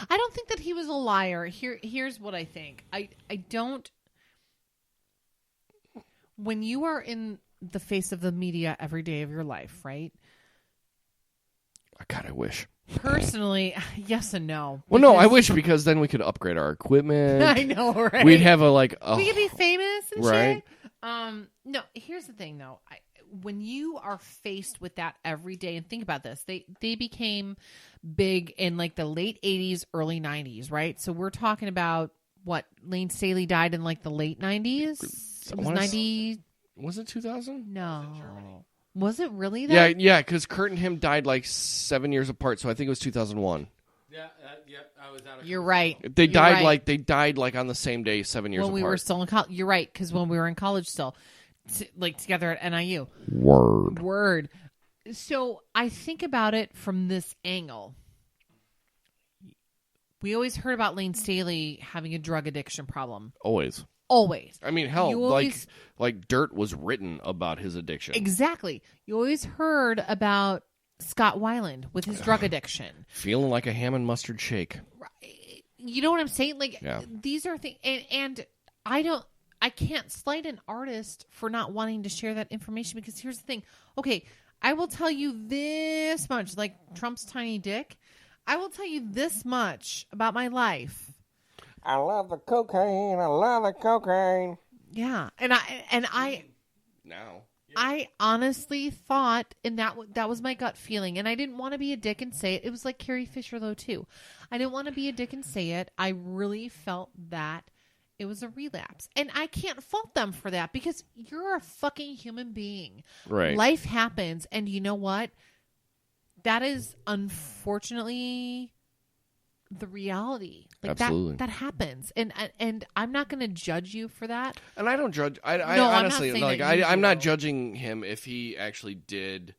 [SPEAKER 1] I don't think that he was a liar. Here's what I think. I don't... When you are in the face of the media every day of your life, right?
[SPEAKER 3] God, I wish.
[SPEAKER 1] Personally, yes and no.
[SPEAKER 3] Well, no, I wish because then we could upgrade our equipment.
[SPEAKER 1] I know, right?
[SPEAKER 3] We'd have we
[SPEAKER 1] could be famous and
[SPEAKER 3] right?
[SPEAKER 1] shit. No, here's the thing, though. When you are faced with that every day, and think about this, they became big in like the late 80s, early 90s, right? So we're talking about what? Lane Staley died in like the late 90s? It was 90...
[SPEAKER 3] Was it 2000?
[SPEAKER 1] No. Was it really that?
[SPEAKER 3] Yeah, because Kurt and him died like 7 years apart, so I think it was 2001.
[SPEAKER 4] Yeah, I was out of...
[SPEAKER 1] You're right.
[SPEAKER 3] They
[SPEAKER 1] You're
[SPEAKER 3] died
[SPEAKER 1] right.
[SPEAKER 3] they died like on the same day, 7 years
[SPEAKER 1] when
[SPEAKER 3] apart.
[SPEAKER 1] we were still in college. You're right, because when we were in college still, like together at NIU. Word. So I think about it from this angle. We always heard about Lane Staley having a drug addiction problem.
[SPEAKER 3] Always.
[SPEAKER 1] Always.
[SPEAKER 3] I mean, hell,
[SPEAKER 1] You always...
[SPEAKER 3] like Dirt was written about his addiction.
[SPEAKER 1] Exactly. You always heard about Scott Weiland with his drug addiction.
[SPEAKER 3] Feeling like a ham and mustard shake.
[SPEAKER 1] You know what I'm saying? Like,
[SPEAKER 3] yeah.
[SPEAKER 1] These are things, and I can't slight an artist for not wanting to share that information, because here's the thing. Okay, I will tell you this much, like Trump's tiny dick. I will tell you this much about my life.
[SPEAKER 3] I love the cocaine. I love the cocaine.
[SPEAKER 1] Yeah, and I
[SPEAKER 3] Now.
[SPEAKER 1] I honestly thought, and that was my gut feeling, and I didn't want to be a dick and say it. It was like Carrie Fisher, though, too. I didn't want to be a dick and say it. I really felt that it was a relapse. And I can't fault them for that, because you're a fucking human being.
[SPEAKER 3] Right.
[SPEAKER 1] Life happens, and you know what? That is unfortunately the reality. Like,
[SPEAKER 3] absolutely.
[SPEAKER 1] that happens, and I'm not going to judge you for that.
[SPEAKER 3] And I don't judge. I
[SPEAKER 1] No,
[SPEAKER 3] honestly,
[SPEAKER 1] I'm not saying
[SPEAKER 3] like,
[SPEAKER 1] that
[SPEAKER 3] I'm not
[SPEAKER 1] do.
[SPEAKER 3] judging him if he actually did,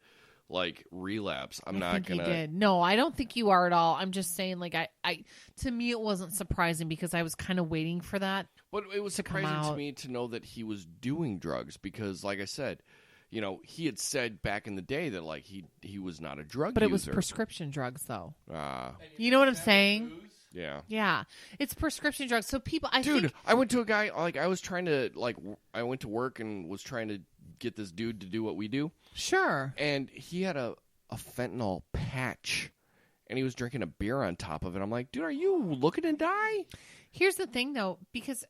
[SPEAKER 3] like, relapse. I'm not gonna.
[SPEAKER 1] He did. No, I don't think you are at all. I'm just saying, like, I to me it wasn't surprising, because I was kind of waiting for that.
[SPEAKER 3] But it was surprising to me to know that he was doing drugs, because, like I said, you know, he had said back in the day that, like, he was not a drug
[SPEAKER 1] But
[SPEAKER 3] user.
[SPEAKER 1] it was prescription drugs, though.
[SPEAKER 3] Ah.
[SPEAKER 1] You know what I'm saying?
[SPEAKER 3] Yeah.
[SPEAKER 1] Yeah. It's prescription drugs. So people,
[SPEAKER 3] Dude, I went to a guy, like, I was trying to, like, I went to work and was trying to get this dude to do what we do.
[SPEAKER 1] Sure.
[SPEAKER 3] And he had a fentanyl patch, and he was drinking a beer on top of it. I'm like, dude, are you looking to die?
[SPEAKER 1] Here's the thing, though, because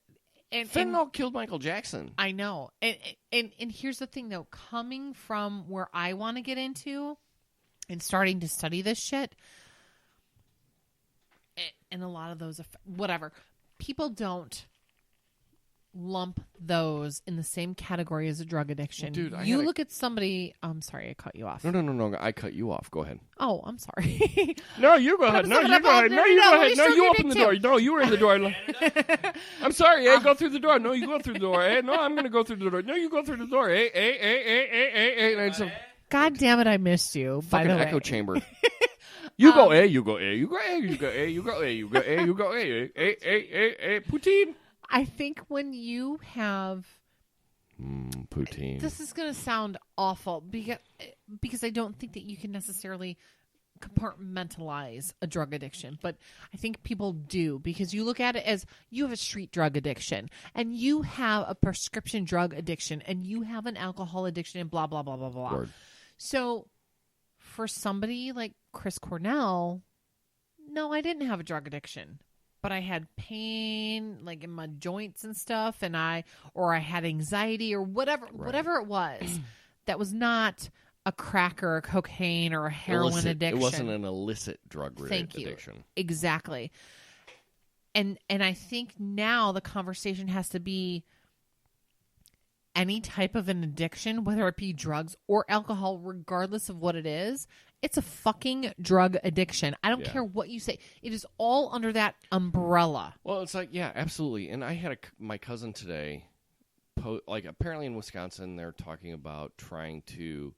[SPEAKER 3] fentanyl killed Michael Jackson.
[SPEAKER 1] I know, and here's the thing, though, coming from where I want to get into and starting to study this shit, and a lot of those, whatever, people don't lump those in the same category as a drug addiction.
[SPEAKER 3] Well, dude,
[SPEAKER 1] you look at somebody. I'm sorry, I cut you off.
[SPEAKER 3] No. I cut you off. Go ahead.
[SPEAKER 1] Oh, I'm sorry.
[SPEAKER 3] No, you go ahead. No, you go ahead. No, you go ahead. No, you open the door. No, you were in the door. I'm sorry. Hey, go through the door. No, you go through the door. Hey, no, I'm going to go through the door. No, you go through the door. Hey.
[SPEAKER 1] God damn it, I missed you. By
[SPEAKER 3] Fucking
[SPEAKER 1] the way,
[SPEAKER 3] echo chamber. You go A, you go A, you go A, you go A, you go A, you go A, you go A, poutine.
[SPEAKER 1] I think when you have
[SPEAKER 3] poutine.
[SPEAKER 1] This is going to sound awful because I don't think that you can necessarily compartmentalize a drug addiction, but I think people do, because you look at it as you have a street drug addiction and you have a prescription drug addiction and you have an alcohol addiction and blah, blah, blah, blah, blah.
[SPEAKER 3] Word.
[SPEAKER 1] So for somebody like Chris Cornell, no, I didn't have a drug addiction. But I had pain, like in my joints and stuff, or I had anxiety or whatever it was. That was not a crack or a cocaine or a heroin addiction.
[SPEAKER 3] It wasn't an illicit drug
[SPEAKER 1] Thank you.
[SPEAKER 3] addiction.
[SPEAKER 1] Exactly. And I think now the conversation has to be any type of an addiction, whether it be drugs or alcohol, regardless of what it is. It's a fucking drug addiction. I don't care what you say. It is all under that umbrella.
[SPEAKER 3] Well, it's like, yeah, absolutely. And I had my cousin today, apparently in Wisconsin, they're talking about trying to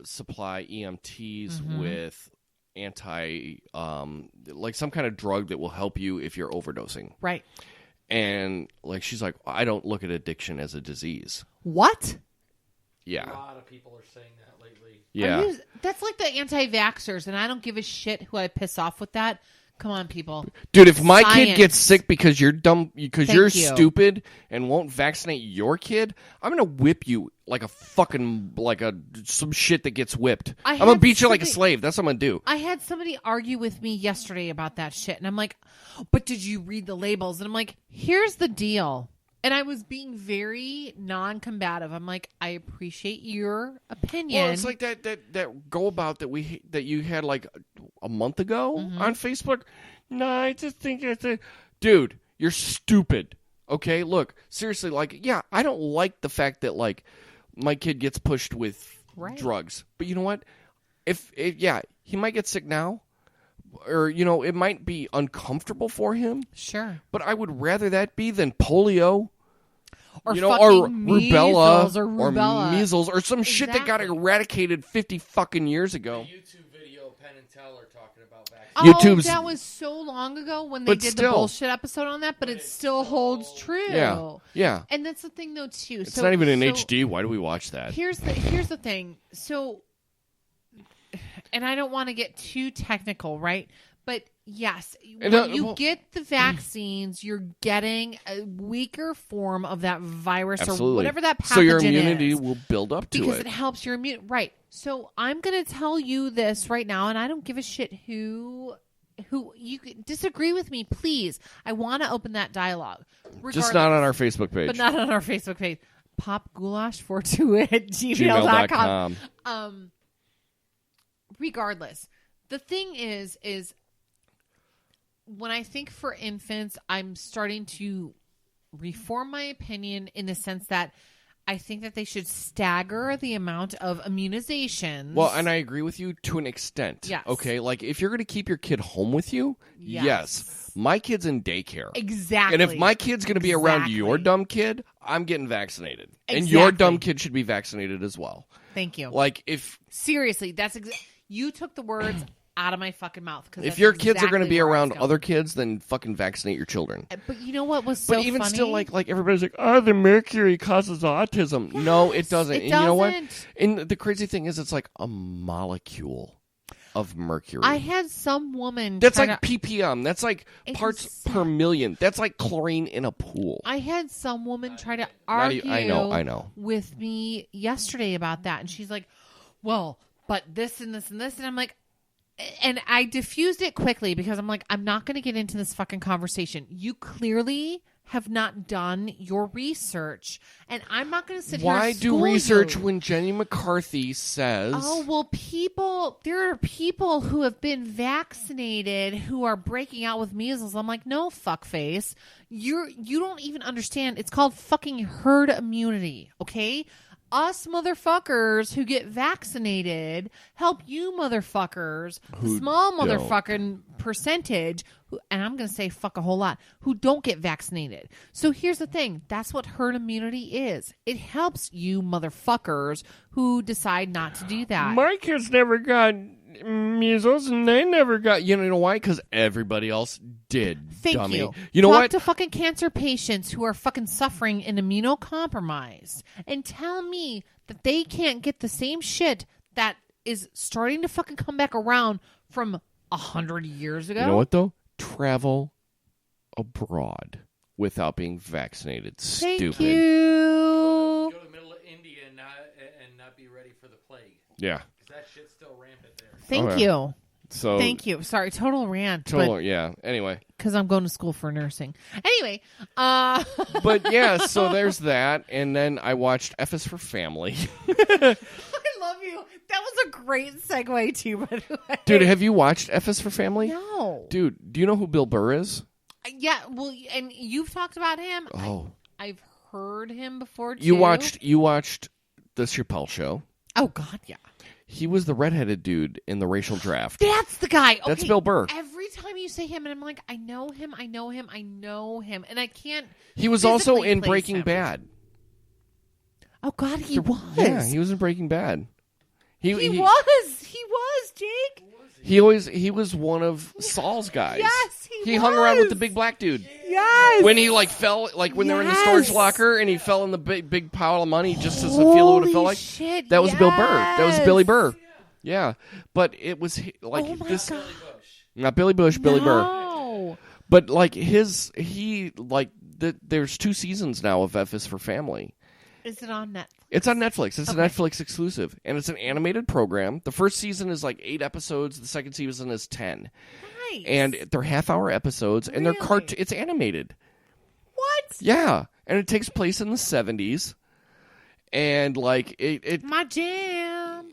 [SPEAKER 3] supply EMTs with like some kind of drug that will help you if you're overdosing.
[SPEAKER 1] Right.
[SPEAKER 3] And like, she's like, I don't look at addiction as a disease.
[SPEAKER 1] What?
[SPEAKER 3] Yeah.
[SPEAKER 4] A lot of people are saying that lately.
[SPEAKER 3] Yeah.
[SPEAKER 1] That's like the anti-vaxxers, and I don't give a shit who I piss off with that. Come on, people.
[SPEAKER 3] Dude, if my kid gets sick because you're dumb, because you're
[SPEAKER 1] you.
[SPEAKER 3] stupid and won't vaccinate your kid, I'm going to whip you like a fucking, some shit that gets whipped. I'm going to beat you like a slave. That's what I'm going to do.
[SPEAKER 1] I had somebody argue with me yesterday about that shit, and I'm like, but did you read the labels? And I'm like, here's the deal. And I was being very non-combative. I'm like, I appreciate your opinion.
[SPEAKER 3] Well, it's like that go about that you had like a month ago on Facebook. No, I just think it's dude, you're stupid. Okay, look, seriously, I don't like the fact that like my kid gets pushed with drugs. But you know what? If he might get sick now. Or, it might be uncomfortable for him.
[SPEAKER 1] Sure.
[SPEAKER 3] But I would rather that be than polio.
[SPEAKER 1] Or
[SPEAKER 3] or
[SPEAKER 1] rubella.
[SPEAKER 3] Or measles. Or some shit that got eradicated 50 fucking years ago.
[SPEAKER 4] The YouTube video, Penn and Teller talking about
[SPEAKER 3] vaccines.
[SPEAKER 1] That was so long ago when they did the bullshit episode on that, but it still holds true.
[SPEAKER 3] Yeah.
[SPEAKER 1] And that's the thing, though, too.
[SPEAKER 3] It's not even in HD. Why do we watch that?
[SPEAKER 1] Here's the thing. So... And I don't want to get too technical, right? But yes, when you get the vaccines, you're getting a weaker form of that virus or whatever that pathogen is.
[SPEAKER 3] So your immunity will build up to it.
[SPEAKER 1] Because it helps your immune. Right. So I'm going to tell you this right now, and I don't give a shit who you disagree with me, please. I want to open that dialogue.
[SPEAKER 3] Just not on our Facebook page.
[SPEAKER 1] But not on our Facebook page. popgoulash42@gmail.com. Regardless, the thing is when I think for infants, I'm starting to reform my opinion in the sense that I think that they should stagger the amount of immunizations.
[SPEAKER 3] Well, and I agree with you to an extent.
[SPEAKER 1] Yes.
[SPEAKER 3] Okay, like if you're going to keep your kid home with you, yes. My kid's in daycare.
[SPEAKER 1] Exactly.
[SPEAKER 3] And if my kid's going to be around your dumb kid, I'm getting vaccinated. And your dumb kid should be vaccinated as well.
[SPEAKER 1] Thank you.
[SPEAKER 3] Like if...
[SPEAKER 1] Seriously, that's you took the words out of my fucking mouth.
[SPEAKER 3] If your kids are going to be around other kids, then fucking vaccinate your children.
[SPEAKER 1] But you know what was so funny?
[SPEAKER 3] But even still, like everybody's like, the mercury causes autism. Yes, no, it doesn't. And you know what? And the crazy thing is, it's like a molecule. of mercury.
[SPEAKER 1] I had some woman.
[SPEAKER 3] That's like ppm. That's like parts per million. That's like chlorine in a pool.
[SPEAKER 1] I had some woman try to argue
[SPEAKER 3] I know.
[SPEAKER 1] with me yesterday about that. And she's like, well, but this and this and this. And I'm like, and I diffused it quickly because I'm like, I'm not going to get into this fucking conversation. You clearly have not done your research, and I'm not going to sit here and
[SPEAKER 3] Why do research when Jenny McCarthy says...
[SPEAKER 1] Oh, well, there are people who have been vaccinated who are breaking out with measles. I'm like, no, fuckface. You don't even understand. It's called fucking herd immunity, okay? Us motherfuckers who get vaccinated help you motherfuckers, the small motherfucking percentage, and I'm going to say fuck a whole lot, who don't get vaccinated. So here's the thing. That's what herd immunity is. It helps you motherfuckers who decide not to do that.
[SPEAKER 3] My kids never got measles, and they never got... You know why? Because everybody else did,
[SPEAKER 1] Thank
[SPEAKER 3] dummy.
[SPEAKER 1] you.
[SPEAKER 3] You know
[SPEAKER 1] Talk
[SPEAKER 3] what?
[SPEAKER 1] to fucking cancer patients who are fucking suffering and immunocompromised and tell me that they can't get the same shit that is starting to fucking come back around from 100 years ago.
[SPEAKER 3] You know what, though? Travel abroad without being vaccinated.
[SPEAKER 1] Thank
[SPEAKER 3] Stupid.
[SPEAKER 1] you.
[SPEAKER 4] Go to the middle of India and not be ready for the plague.
[SPEAKER 3] Yeah.
[SPEAKER 4] Because that shit's still rampant there.
[SPEAKER 1] Thank
[SPEAKER 3] Okay.
[SPEAKER 1] you.
[SPEAKER 3] So
[SPEAKER 1] Thank you. Sorry, total rant.
[SPEAKER 3] yeah. Anyway.
[SPEAKER 1] Because I'm going to school for nursing. Anyway.
[SPEAKER 3] But yeah, so there's that. And then I watched F is for Family.
[SPEAKER 1] I love you. That was a great segue too, by the way.
[SPEAKER 3] Dude, have you watched F is for Family?
[SPEAKER 1] No.
[SPEAKER 3] Dude, do you know who Bill Burr is?
[SPEAKER 1] Yeah, well, and you've talked about him.
[SPEAKER 3] Oh.
[SPEAKER 1] I've heard him before, too.
[SPEAKER 3] You watched The Chappelle Show.
[SPEAKER 1] Oh, God, yeah.
[SPEAKER 3] He was the redheaded dude in the racial draft.
[SPEAKER 1] That's the guy. Okay,
[SPEAKER 3] That's Bill Burr.
[SPEAKER 1] Every time you say him, and I'm like, I know him. And I can't.
[SPEAKER 3] He was also
[SPEAKER 1] physically
[SPEAKER 3] in
[SPEAKER 1] place
[SPEAKER 3] Breaking
[SPEAKER 1] him.
[SPEAKER 3] Bad.
[SPEAKER 1] Oh, God, he was.
[SPEAKER 3] Yeah, he was in Breaking Bad.
[SPEAKER 1] He was, Jake.
[SPEAKER 3] He was one of Saul's guys.
[SPEAKER 1] Yes,
[SPEAKER 3] he hung around with the big black dude.
[SPEAKER 1] Yes.
[SPEAKER 3] When he fell, when they were in the storage locker and he fell in the big pile of money just as the feeling would have felt like.
[SPEAKER 1] Shit,
[SPEAKER 3] That was Bill Burr. That was Billy
[SPEAKER 1] yes.
[SPEAKER 3] Burr. Yeah, but it was like
[SPEAKER 1] Oh my
[SPEAKER 3] this.
[SPEAKER 1] God.
[SPEAKER 3] Not Billy Bush, Billy Burr.
[SPEAKER 1] No.
[SPEAKER 3] But there's 2 seasons now of F is for Family.
[SPEAKER 1] Is it on Netflix?
[SPEAKER 3] It's on Netflix. It's a Netflix exclusive, and it's an animated program. The first season is 8 episodes. The second season is 10.
[SPEAKER 1] Nice.
[SPEAKER 3] And they're half-hour episodes, and they're
[SPEAKER 1] Really?
[SPEAKER 3] It's animated.
[SPEAKER 1] What?
[SPEAKER 3] Yeah, and it takes place in the 70s, and
[SPEAKER 1] My jam.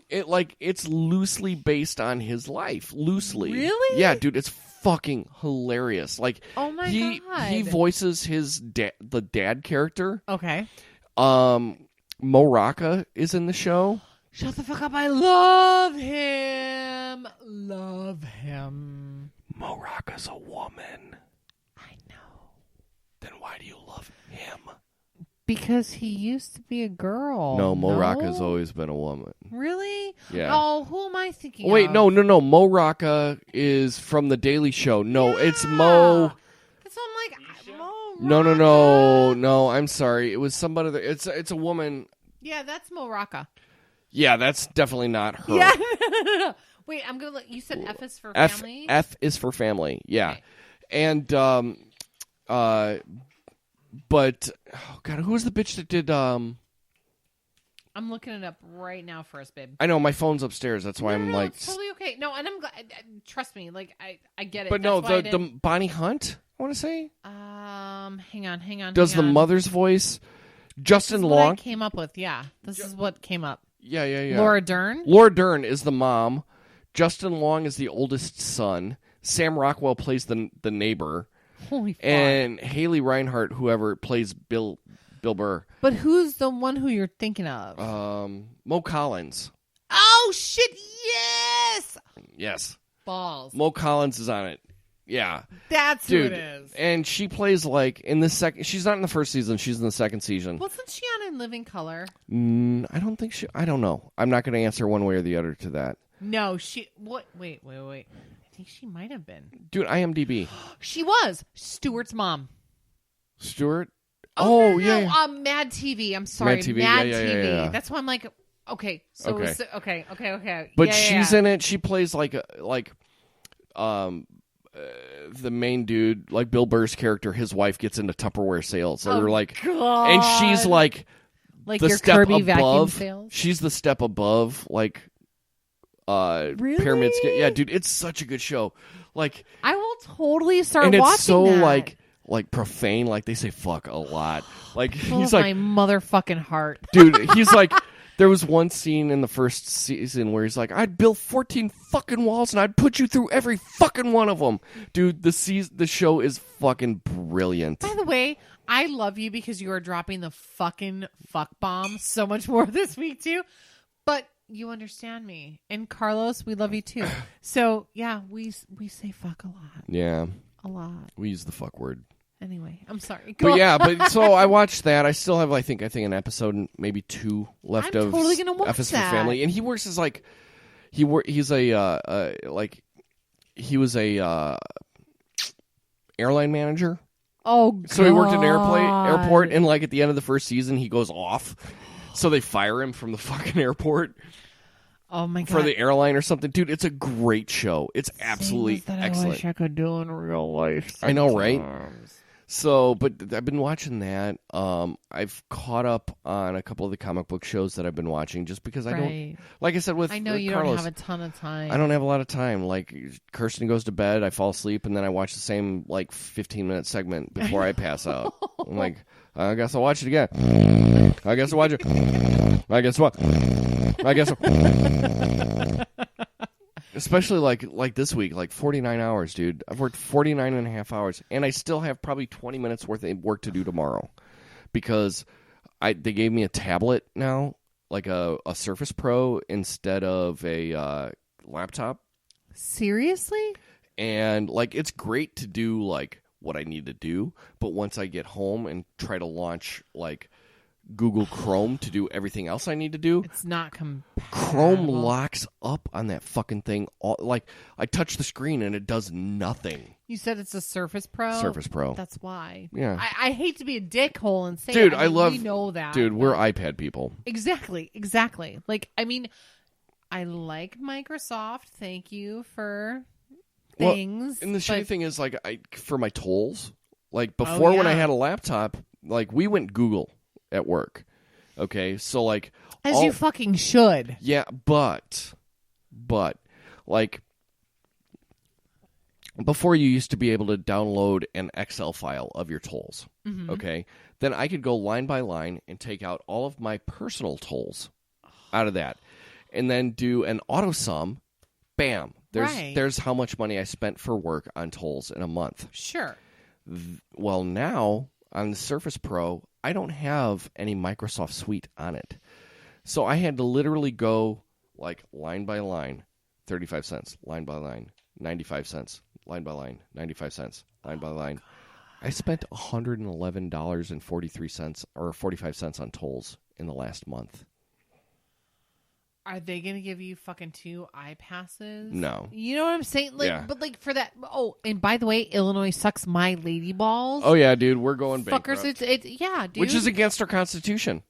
[SPEAKER 3] it's loosely based on his life. Loosely,
[SPEAKER 1] Really?
[SPEAKER 3] Yeah, dude, it's fucking hilarious.
[SPEAKER 1] Oh my God.
[SPEAKER 3] He voices the dad character.
[SPEAKER 1] Okay.
[SPEAKER 3] Mo Rocca is in the show.
[SPEAKER 1] Shut the fuck up. I love him. Love him.
[SPEAKER 3] Mo Rocca's a woman.
[SPEAKER 1] I know.
[SPEAKER 3] Then why do you love him?
[SPEAKER 1] Because he used to be a girl.
[SPEAKER 3] No, Mo Rocca's always been a woman.
[SPEAKER 1] Really?
[SPEAKER 3] Yeah.
[SPEAKER 1] Oh, who am I thinking
[SPEAKER 3] Wait,
[SPEAKER 1] of?
[SPEAKER 3] no. Mo Rocca is from The Daily Show. No, it's Mo.
[SPEAKER 1] That's what I'm like. Mo
[SPEAKER 3] No. I'm sorry. It was somebody. It's a woman.
[SPEAKER 1] Yeah, that's Mo Rocca.
[SPEAKER 3] Yeah, that's definitely not her.
[SPEAKER 1] Yeah. No. Wait, I'm gonna let you said F is for family.
[SPEAKER 3] F is for family. Yeah,
[SPEAKER 1] Okay.
[SPEAKER 3] and but oh God, who was the bitch that did?
[SPEAKER 1] I'm looking it up right now for us, babe.
[SPEAKER 3] I know my phone's upstairs. That's why I'm
[SPEAKER 1] it's totally okay. No, and I'm glad. Trust me, I get it.
[SPEAKER 3] But
[SPEAKER 1] That's
[SPEAKER 3] no,
[SPEAKER 1] why I
[SPEAKER 3] the Bonnie Hunt. I want to say
[SPEAKER 1] hang on.
[SPEAKER 3] does
[SPEAKER 1] hang
[SPEAKER 3] the
[SPEAKER 1] on.
[SPEAKER 3] mother's voice. Justin
[SPEAKER 1] This is what
[SPEAKER 3] Long.
[SPEAKER 1] I came up with. Yeah, this is what came up.
[SPEAKER 3] Yeah.
[SPEAKER 1] Laura Dern.
[SPEAKER 3] Laura Dern is the mom. Justin Long is the oldest son. Sam Rockwell plays the neighbor.
[SPEAKER 1] Holy fuck.
[SPEAKER 3] And Haley Reinhart, whoever plays Bill Burr.
[SPEAKER 1] But who's the one who you're thinking of?
[SPEAKER 3] Mo Collins.
[SPEAKER 1] Oh shit! Yes.
[SPEAKER 3] Yes.
[SPEAKER 1] Balls.
[SPEAKER 3] Mo Collins is on it. Yeah.
[SPEAKER 1] That's
[SPEAKER 3] Dude.
[SPEAKER 1] who it is.
[SPEAKER 3] And she plays in the second. She's not in the first season. She's in the second season.
[SPEAKER 1] Wasn't she on In Living Color?
[SPEAKER 3] I don't think she. I don't know. I'm not going to answer one way or the other to that.
[SPEAKER 1] No, she. What? Wait. I think she might have been.
[SPEAKER 3] Dude, IMDb.
[SPEAKER 1] She was Stuart's mom.
[SPEAKER 3] Stuart.
[SPEAKER 1] No,
[SPEAKER 3] yeah.
[SPEAKER 1] Mad TV. I'm sorry,
[SPEAKER 3] Mad TV.
[SPEAKER 1] Mad
[SPEAKER 3] Yeah.
[SPEAKER 1] TV. That's why I'm like, Okay. So
[SPEAKER 3] Okay.
[SPEAKER 1] Okay.
[SPEAKER 3] But
[SPEAKER 1] Yeah,
[SPEAKER 3] she's
[SPEAKER 1] yeah.
[SPEAKER 3] in it. She plays like the main dude, like Bill Burr's character. His wife gets into Tupperware sales, or
[SPEAKER 1] God.
[SPEAKER 3] and she's like the
[SPEAKER 1] your
[SPEAKER 3] step
[SPEAKER 1] Kirby vacuum
[SPEAKER 3] above.
[SPEAKER 1] sales.
[SPEAKER 3] She's the step above, like
[SPEAKER 1] Really?
[SPEAKER 3] pyramid scheme. Yeah, dude, it's such a good show. Like,
[SPEAKER 1] I will totally start
[SPEAKER 3] and
[SPEAKER 1] watching
[SPEAKER 3] it's so
[SPEAKER 1] that.
[SPEAKER 3] like profane. Like they say fuck a lot. Like
[SPEAKER 1] Full
[SPEAKER 3] he's
[SPEAKER 1] of
[SPEAKER 3] like,
[SPEAKER 1] my motherfucking heart.
[SPEAKER 3] dude, he's like. There was one scene in the first season where he's like, I'd build 14 fucking walls and I'd put you through every fucking one of them. Dude, the show is fucking brilliant.
[SPEAKER 1] By the way, I love you because you are dropping the fucking fuck bomb so much more this week too. But you understand me. And Carlos, we love you too. So yeah, we say fuck a lot.
[SPEAKER 3] Yeah.
[SPEAKER 1] A lot.
[SPEAKER 3] We use the fuck word.
[SPEAKER 1] Anyway, I'm sorry.
[SPEAKER 3] But yeah, so I watched that. I still have, I think an episode and maybe 2 left
[SPEAKER 1] I'm
[SPEAKER 3] of
[SPEAKER 1] totally gonna watch
[SPEAKER 3] F is for
[SPEAKER 1] that.
[SPEAKER 3] Family. And he works as like, he was a airline manager.
[SPEAKER 1] Oh, God.
[SPEAKER 3] So he worked in an airport, and like at the end of the first season, he goes off. So they fire him from the fucking airport.
[SPEAKER 1] Oh my God.
[SPEAKER 3] For the airline or something. Dude, it's a great show. It's absolutely
[SPEAKER 1] Things that
[SPEAKER 3] excellent.
[SPEAKER 1] I wish I could do in real life.
[SPEAKER 3] I know, right?
[SPEAKER 1] sometimes.
[SPEAKER 3] So, but I've been watching that. I've caught up on a couple of the comic book shows that I've been watching just because I don't, like I said with
[SPEAKER 1] I know you
[SPEAKER 3] Carlos,
[SPEAKER 1] don't have a ton of time.
[SPEAKER 3] I don't have a lot of time. Like, Kirsten goes to bed, I fall asleep, and then I watch the same, like, 15-minute segment before I pass out. I'm like, I guess I'll watch it again. I guess I'll watch it. I guess what? I guess. Especially like this week, like 49 hours, dude. I've worked 49 and a half hours, and I still have probably 20 minutes worth of work to do tomorrow because they gave me a tablet now, like a Surface Pro instead of a laptop.
[SPEAKER 1] Seriously?
[SPEAKER 3] And like it's great to do like what I need to do, but once I get home and try to launch like Google Chrome to do everything else I need to do,
[SPEAKER 1] It's not compatible.
[SPEAKER 3] Chrome locks up on that fucking thing. Like, I touch the screen and it does nothing.
[SPEAKER 1] You said it's a Surface Pro?
[SPEAKER 3] Surface Pro.
[SPEAKER 1] That's why.
[SPEAKER 3] Yeah.
[SPEAKER 1] I hate to be a dickhole and say
[SPEAKER 3] Dude,
[SPEAKER 1] it. I mean,
[SPEAKER 3] love...
[SPEAKER 1] we know that.
[SPEAKER 3] Dude, we're iPad people.
[SPEAKER 1] Exactly. Like, I mean, I like Microsoft. Thank you for things.
[SPEAKER 3] And the shitty
[SPEAKER 1] but
[SPEAKER 3] thing is, like, for my tolls, like, before when I had a laptop, like, we went Google at work. Okay? So, like...
[SPEAKER 1] As you fucking should.
[SPEAKER 3] Yeah, but, like, before you used to be able to download an Excel file of your tolls, okay? Then I could go line by line and take out all of my personal tolls out of that, and then do an auto sum. Bam! There's how much money I spent for work on tolls in a month.
[SPEAKER 1] Sure.
[SPEAKER 3] Well, now on the Surface Pro, I don't have any Microsoft Suite on it. So I had to literally go like line by line, 35 cents, line by line, 95 cents, line by line, 95 cents, line by line. I spent $111.43 or 45 cents on tolls in the last month.
[SPEAKER 1] Are they going to give you fucking 2 iPasses?
[SPEAKER 3] No.
[SPEAKER 1] You know what I'm saying? Like,
[SPEAKER 3] Yeah.
[SPEAKER 1] But like for that. Oh, and by the way, Illinois sucks my lady balls.
[SPEAKER 3] Oh yeah, dude, we're going bankrupt.
[SPEAKER 1] Fuckers, it's yeah, dude.
[SPEAKER 3] Which is against our Constitution.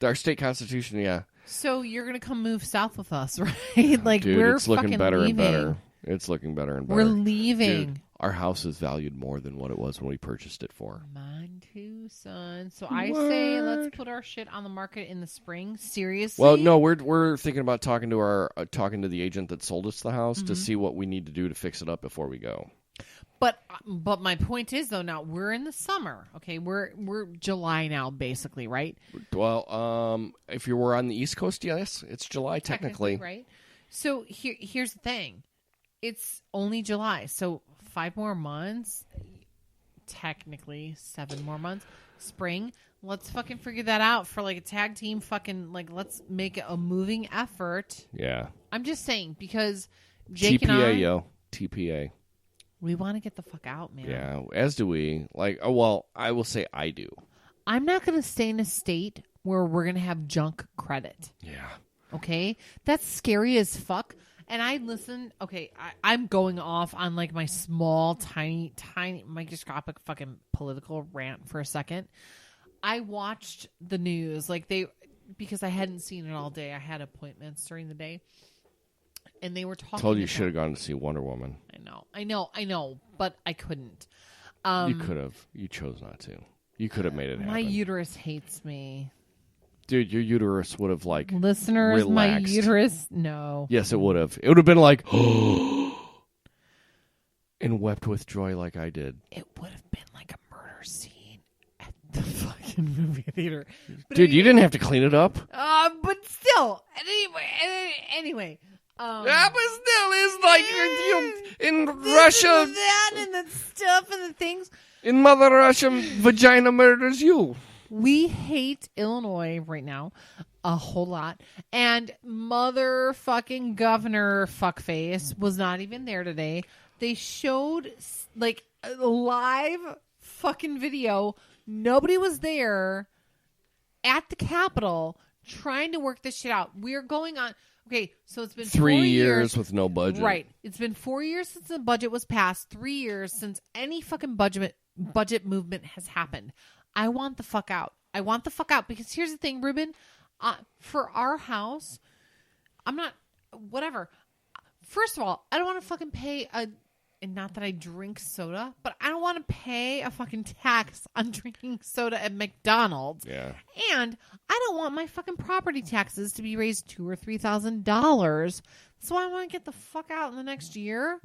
[SPEAKER 3] Our state constitution, yeah.
[SPEAKER 1] So you're gonna come move south with us, right? Like
[SPEAKER 3] Dude,
[SPEAKER 1] we're
[SPEAKER 3] it's looking
[SPEAKER 1] fucking
[SPEAKER 3] better
[SPEAKER 1] leaving.
[SPEAKER 3] and better. It's looking better and better.
[SPEAKER 1] We're leaving.
[SPEAKER 3] Dude, our house is valued more than what it was when we purchased it for.
[SPEAKER 1] Mine too, son. So I say let's put our shit on the market in the spring. Seriously?
[SPEAKER 3] Well, no, we're thinking about talking to the agent that sold us the house to see what we need to do to fix it up before we go.
[SPEAKER 1] But my point is though, now we're in the summer. Okay, we're July now, basically, right?
[SPEAKER 3] Well, if you were on the East Coast, yes, it's July technically.
[SPEAKER 1] right? So here's the thing. It's only July, so 5 more months, technically 7 more months, spring. Let's fucking figure that out for like a tag team fucking, like, let's make it a moving effort.
[SPEAKER 3] Yeah.
[SPEAKER 1] I'm just saying, because Jake and I,
[SPEAKER 3] TPA, yo. TPA.
[SPEAKER 1] we want to get the fuck out, man.
[SPEAKER 3] Yeah, as do we. Like, oh, well, I will say I do.
[SPEAKER 1] I'm not going to stay in a state where we're going to have junk credit.
[SPEAKER 3] Yeah.
[SPEAKER 1] Okay? That's scary as fuck. And I listen, okay, I'm going off on like my small, tiny, microscopic fucking political rant for a second. I watched the news. Like because I hadn't seen it all day. I had appointments during the day. And they were talking.
[SPEAKER 3] Told you should have gone to see Wonder Woman.
[SPEAKER 1] I know, but I couldn't.
[SPEAKER 3] You could have. You chose not to. You could have made it happen.
[SPEAKER 1] My uterus hates me.
[SPEAKER 3] Dude, your uterus would have, like,
[SPEAKER 1] listeners,
[SPEAKER 3] relaxed.
[SPEAKER 1] My uterus, no.
[SPEAKER 3] Yes, it would have. It would have been like, and wept with joy like I did.
[SPEAKER 1] It would have been like a murder scene at the fucking movie theater. But
[SPEAKER 3] Dude, you didn't have to clean it up.
[SPEAKER 1] But still, anyway.
[SPEAKER 3] Yeah, but still, it's like in Russia.
[SPEAKER 1] That and the stuff and the things.
[SPEAKER 3] In Mother Russia, vagina murders you.
[SPEAKER 1] We hate Illinois right now a whole lot. And motherfucking Governor Fuckface was not even there today. They showed like a live fucking video. Nobody was there at the Capitol trying to work this shit out. We're going on. Okay, so it's been
[SPEAKER 3] 3
[SPEAKER 1] 4
[SPEAKER 3] years with no budget.
[SPEAKER 1] Right. It's been 4 years since the budget was passed. 3 years since any fucking budget movement has happened. I want the fuck out. I want the fuck out because here's the thing, Ruben. For our house, I'm not, whatever. First of all, I don't want to fucking pay and not that I drink soda, but I don't want to pay a fucking tax on drinking soda at McDonald's.
[SPEAKER 3] Yeah.
[SPEAKER 1] And I don't want my fucking property taxes to be raised $2,000 or $3,000. So I want to get the fuck out in the next year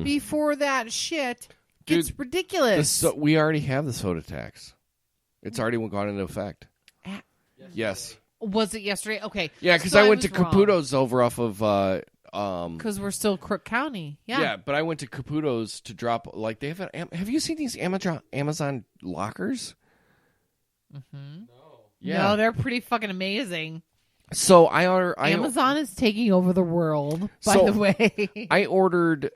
[SPEAKER 1] before that shit gets ridiculous.
[SPEAKER 3] We already have the soda tax. It's already gone into effect. Yes.
[SPEAKER 1] Was it yesterday? Okay.
[SPEAKER 3] Yeah, because
[SPEAKER 1] so
[SPEAKER 3] I went to
[SPEAKER 1] wrong.
[SPEAKER 3] Caputo's over off of...
[SPEAKER 1] Because we're still Crook County. Yeah.
[SPEAKER 3] Yeah, but I went to Caputo's to drop... Like, they have have you seen these Amazon lockers?
[SPEAKER 1] Mm-hmm.
[SPEAKER 3] No. Yeah.
[SPEAKER 1] No, they're pretty fucking amazing.
[SPEAKER 3] So
[SPEAKER 1] Amazon is taking over the world, by the way.
[SPEAKER 3] I ordered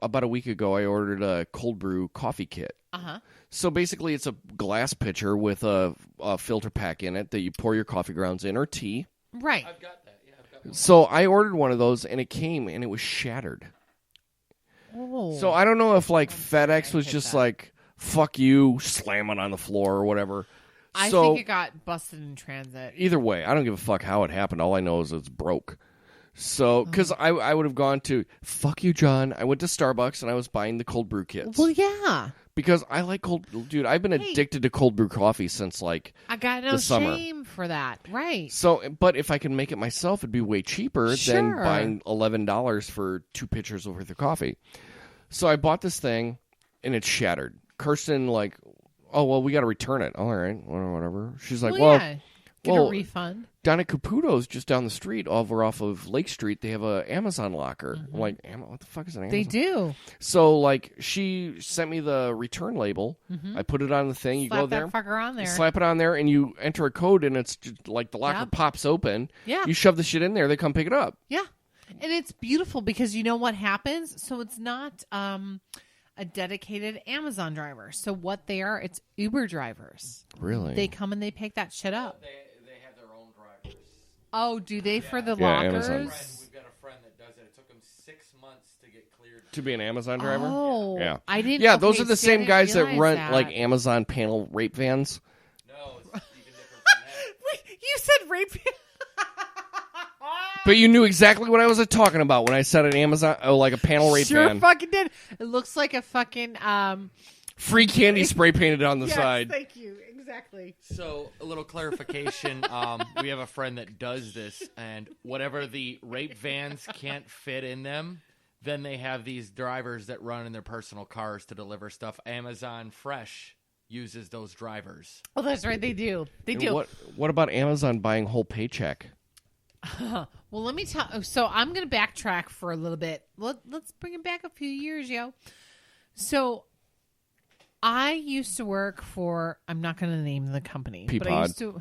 [SPEAKER 3] about a week ago, I ordered a cold brew coffee kit.
[SPEAKER 1] Uh-huh.
[SPEAKER 3] So basically, it's a glass pitcher with a filter pack in it that you pour your coffee grounds in or tea.
[SPEAKER 1] Right.
[SPEAKER 4] I've got that. Yeah, I've got one.
[SPEAKER 3] So I ordered one of those, and it came, and it was shattered.
[SPEAKER 1] Oh.
[SPEAKER 3] So I don't know if, like, FedEx was just like, fuck you, slam it on the floor or whatever.
[SPEAKER 1] I
[SPEAKER 3] So
[SPEAKER 1] think it got busted in transit.
[SPEAKER 3] either way, I don't give a fuck how it happened. All I know is it's broke. So, because I would have gone to, fuck you, John. I went to Starbucks, and I was buying the cold brew kits.
[SPEAKER 1] Well, yeah.
[SPEAKER 3] Because I like dude, I've been addicted to cold brew coffee since, like,
[SPEAKER 1] I got no
[SPEAKER 3] the summer.
[SPEAKER 1] shame for that. Right.
[SPEAKER 3] So, but if I can make it myself, it'd be way cheaper than buying $11 for 2 pitchers worth of coffee. So I bought this thing, and it's shattered. Kirsten, like, oh, well, we got to return it. All right, whatever. She's like,
[SPEAKER 1] Get a refund.
[SPEAKER 3] Down at Caputo's, just down the street, over off of Lake Street, they have a Amazon locker.
[SPEAKER 1] Mm-hmm.
[SPEAKER 3] I'm like, what the fuck is an Amazon?
[SPEAKER 1] They do.
[SPEAKER 3] So, like, she sent me the return label. I put it on the thing. You
[SPEAKER 1] Slap
[SPEAKER 3] go there.
[SPEAKER 1] that fucker on there.
[SPEAKER 3] You slap it on there, and you enter a code, and it's just, like, the locker pops open.
[SPEAKER 1] Yeah.
[SPEAKER 3] You shove the shit in there. They come pick it up.
[SPEAKER 1] Yeah. And it's beautiful because you know what happens? So it's not a dedicated Amazon driver. So what they are, it's Uber drivers.
[SPEAKER 3] Really?
[SPEAKER 1] They come and they pick that shit up.
[SPEAKER 4] They have their own drivers.
[SPEAKER 1] Oh, do they for the
[SPEAKER 3] Yeah,
[SPEAKER 1] lockers?
[SPEAKER 3] Amazon.
[SPEAKER 4] We've got a friend that does it. It took him 6 months to get cleared.
[SPEAKER 3] To be an Amazon driver?
[SPEAKER 1] Oh.
[SPEAKER 3] Yeah.
[SPEAKER 1] I didn't.
[SPEAKER 3] Yeah, those are the
[SPEAKER 1] see, I
[SPEAKER 3] same
[SPEAKER 1] didn't
[SPEAKER 3] guys that
[SPEAKER 1] realize
[SPEAKER 3] rent,
[SPEAKER 1] that.
[SPEAKER 3] like, Amazon panel rape vans.
[SPEAKER 4] No, it's even different from that.
[SPEAKER 1] Wait, you said rape.
[SPEAKER 3] But you knew exactly what I was talking about when I said an Amazon, like a panel rape
[SPEAKER 1] Sure
[SPEAKER 3] van.
[SPEAKER 1] fucking did. It looks like a fucking
[SPEAKER 3] Free candy spray painted on the
[SPEAKER 1] yes,
[SPEAKER 3] side.
[SPEAKER 1] thank you. Exactly.
[SPEAKER 4] So, a little clarification. We have a friend that does this, and whatever the rape vans can't fit in them, then they have these drivers that run in their personal cars to deliver stuff. Amazon Fresh uses those drivers.
[SPEAKER 1] Oh, that's right. They do. They
[SPEAKER 3] And
[SPEAKER 1] do.
[SPEAKER 3] what about Amazon buying whole paycheck?
[SPEAKER 1] Well, let me tell. So I'm going to backtrack for a little bit. Let's bring it back a few years, yo. So I used to work for. I'm not going to name the company, but I used to.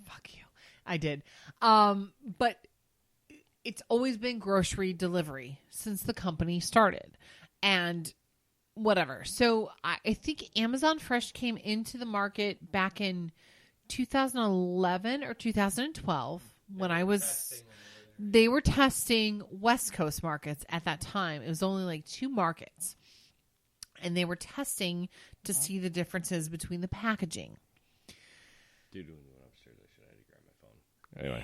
[SPEAKER 1] Fuck you. I did. But it's always been grocery delivery since the company started, and whatever. So I think Amazon Fresh came into the market back in 2011 or 2012 when I was. They were testing West Coast markets at that time. It was only like 2 markets. And they were testing to see the differences between the packaging.
[SPEAKER 3] Dude, when we went upstairs, I should have grab my phone. Anyway.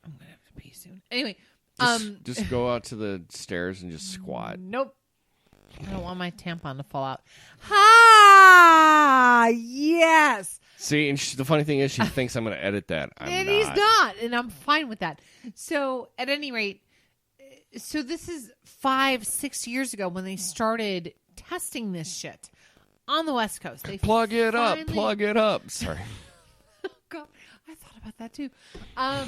[SPEAKER 1] I'm going to have to pee soon. Anyway.
[SPEAKER 3] Just go out to the stairs and just squat.
[SPEAKER 1] Nope. I don't want my tampon to fall out. Ha! Yes!
[SPEAKER 3] See, and the funny thing is she thinks I'm going to edit that.
[SPEAKER 1] And he's not, and I'm fine with that. So, at any rate, so this is 5-6 years ago when they started testing this shit on the West Coast. They
[SPEAKER 3] plug it
[SPEAKER 1] finally...
[SPEAKER 3] up. Plug it up. Sorry.
[SPEAKER 1] Oh, God, I thought about that too.
[SPEAKER 3] Plug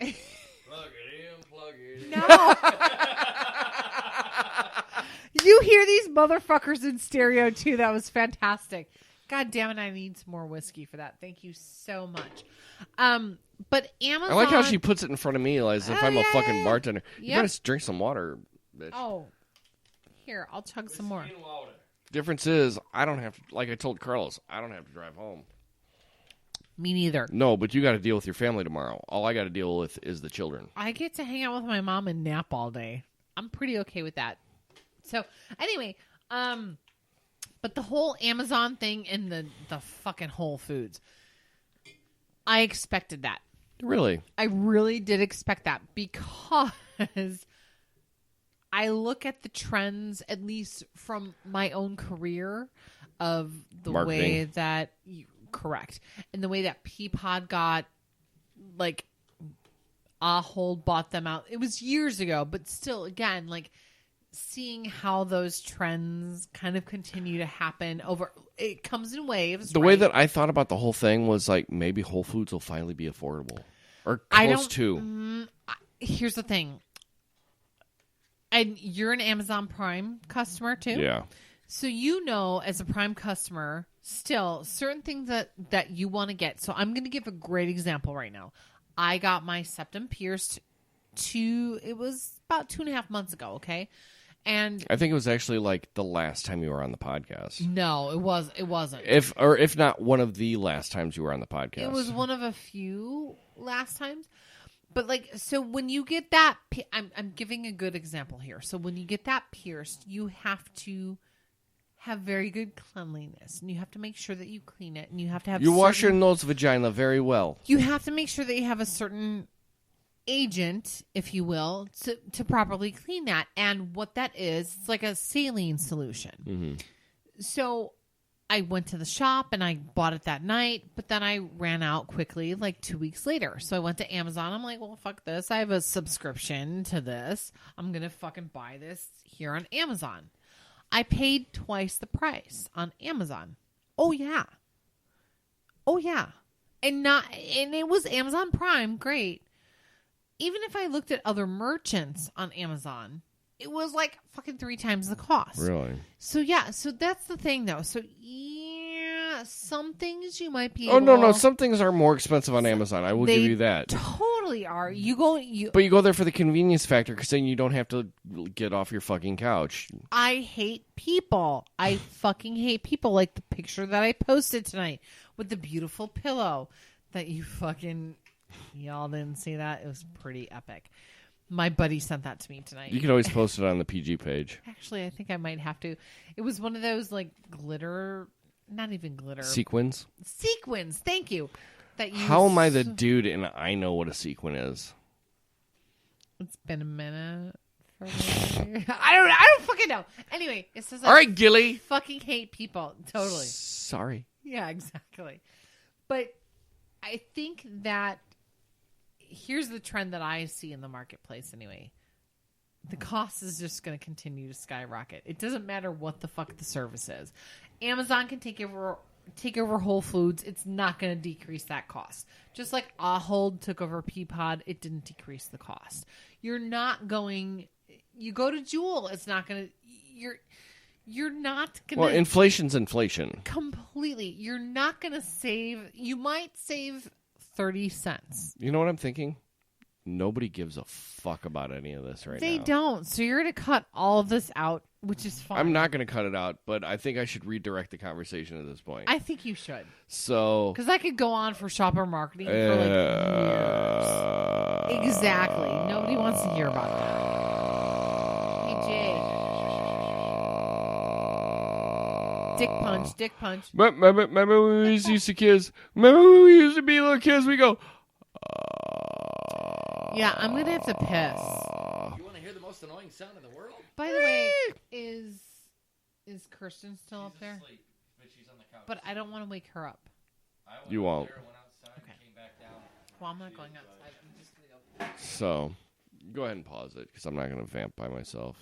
[SPEAKER 3] it in, plug it in.
[SPEAKER 1] No. You hear these motherfuckers in stereo too. That was fantastic. God damn it, I need some more whiskey for that. Thank you so much. But Amazon...
[SPEAKER 3] I like how she puts it in front of me as if I'm a fucking bartender. You
[SPEAKER 1] Yep.
[SPEAKER 3] better drink some water, bitch.
[SPEAKER 1] Oh. Here, I'll chug some more.
[SPEAKER 3] Difference is, I don't have to, like I told Carlos, I don't have to drive home.
[SPEAKER 1] Me neither.
[SPEAKER 3] No, but you got to deal with your family tomorrow. All I got to deal with is the children.
[SPEAKER 1] I get to hang out with my mom and nap all day. I'm pretty okay with that. So, anyway, but the whole Amazon thing and the fucking Whole Foods, I expected that.
[SPEAKER 3] Really?
[SPEAKER 1] I really did expect that because I look at the trends, at least from my own career, of the
[SPEAKER 3] Marketing.
[SPEAKER 1] way that... Correct. And the way that Peapod got, like, Ahold bought them out. It was years ago, but still, again, like, seeing how those trends kind of continue to happen over... It comes in waves,
[SPEAKER 3] The way that I thought about the whole thing was, like, maybe Whole Foods will finally be affordable. Or close to.
[SPEAKER 1] Here's the thing. And you're an Amazon Prime customer, too?
[SPEAKER 3] Yeah.
[SPEAKER 1] So you know, as a Prime customer, still, certain things that you want to get. So I'm going to give a great example right now. I got my septum pierced it was about 2.5 months ago, okay? And
[SPEAKER 3] I think it was actually like the last time you were on the podcast.
[SPEAKER 1] no, it wasn't.
[SPEAKER 3] If not one of the last times you were on the podcast.
[SPEAKER 1] It was one of a few last times. But like, so when you get that, I'm giving a good example here. So when you get that pierced, you have to have very good cleanliness, and you have to make sure that you clean it, and you have to have
[SPEAKER 3] you wash your nose vagina very well.
[SPEAKER 1] You have to make sure that you have a certain agent, if you will, to properly clean that. And what that is, it's like a saline solution.
[SPEAKER 3] Mm-hmm.
[SPEAKER 1] So I went to the shop and I bought it that night, but then I ran out quickly like 2 weeks later. So I went to Amazon. I'm like, well, fuck this. I have a subscription to this. I'm going to fucking buy this here on Amazon. I paid twice the price on Amazon. Oh, yeah. Oh, yeah. And it was Amazon Prime. Great. Even if I looked at other merchants on Amazon, it was like fucking 3 times the cost.
[SPEAKER 3] Really?
[SPEAKER 1] So, yeah. So, that's the thing, though. So, yeah, some things you might be
[SPEAKER 3] Oh,
[SPEAKER 1] able...
[SPEAKER 3] no. Some things are more expensive on Amazon. I will give you that.
[SPEAKER 1] Totally are.
[SPEAKER 3] But you go there for the convenience factor because then you don't have to get off your fucking couch.
[SPEAKER 1] I hate people. I fucking hate people. Like the picture that I posted tonight with the beautiful pillow that you fucking... Y'all didn't see that? It was pretty epic. My buddy sent that to me tonight.
[SPEAKER 3] You can always post it on the PG page.
[SPEAKER 1] Actually, I think I might have to. It was one of those like glitter, not even glitter.
[SPEAKER 3] Sequins?
[SPEAKER 1] Sequins, thank you.
[SPEAKER 3] How am I the dude and I know what a sequin is?
[SPEAKER 1] It's been a minute. I don't fucking know. Anyway, it says
[SPEAKER 3] all right, Gilly.
[SPEAKER 1] Fucking hate people. Totally.
[SPEAKER 3] Sorry.
[SPEAKER 1] Yeah, exactly. But I think that here's the trend that I see in the marketplace anyway. The cost is just going to continue to skyrocket. It doesn't matter what the fuck the service is. Amazon can take over Whole Foods. It's not going to decrease that cost. Just like Ahold took over Peapod, it didn't decrease the cost. You're not going... You go to Jewel, it's not going to... You're not going to...
[SPEAKER 3] Well, inflation's inflation.
[SPEAKER 1] Completely. You're not going to save... You might save 30 cents.
[SPEAKER 3] You know what I'm thinking? Nobody gives a fuck about any of this right now.
[SPEAKER 1] They don't. So you're going to cut all of this out, which is fine.
[SPEAKER 3] I'm not going to cut it out, but I think I should redirect the conversation at this point.
[SPEAKER 1] I think you should.
[SPEAKER 3] So...
[SPEAKER 1] Because I could go on for shopper marketing for like years. Exactly. Nobody wants to hear about that. Hey, Jay. Dick punch.
[SPEAKER 3] Remember when we used to kids? Remember when we used to be little kids? We go,
[SPEAKER 1] Yeah, I'm going to have to piss.
[SPEAKER 4] You want to hear the most annoying sound in the world?
[SPEAKER 1] By the way, is Kirsten still up there?
[SPEAKER 4] Asleep, but she's on the couch.
[SPEAKER 1] But I don't want to wake her up.
[SPEAKER 3] You won't.
[SPEAKER 4] Went outside,
[SPEAKER 1] Okay.
[SPEAKER 4] came back down.
[SPEAKER 1] Well, I'm not going outside. I'm just going to go.
[SPEAKER 3] So, go ahead and pause it because I'm not going to vamp by myself.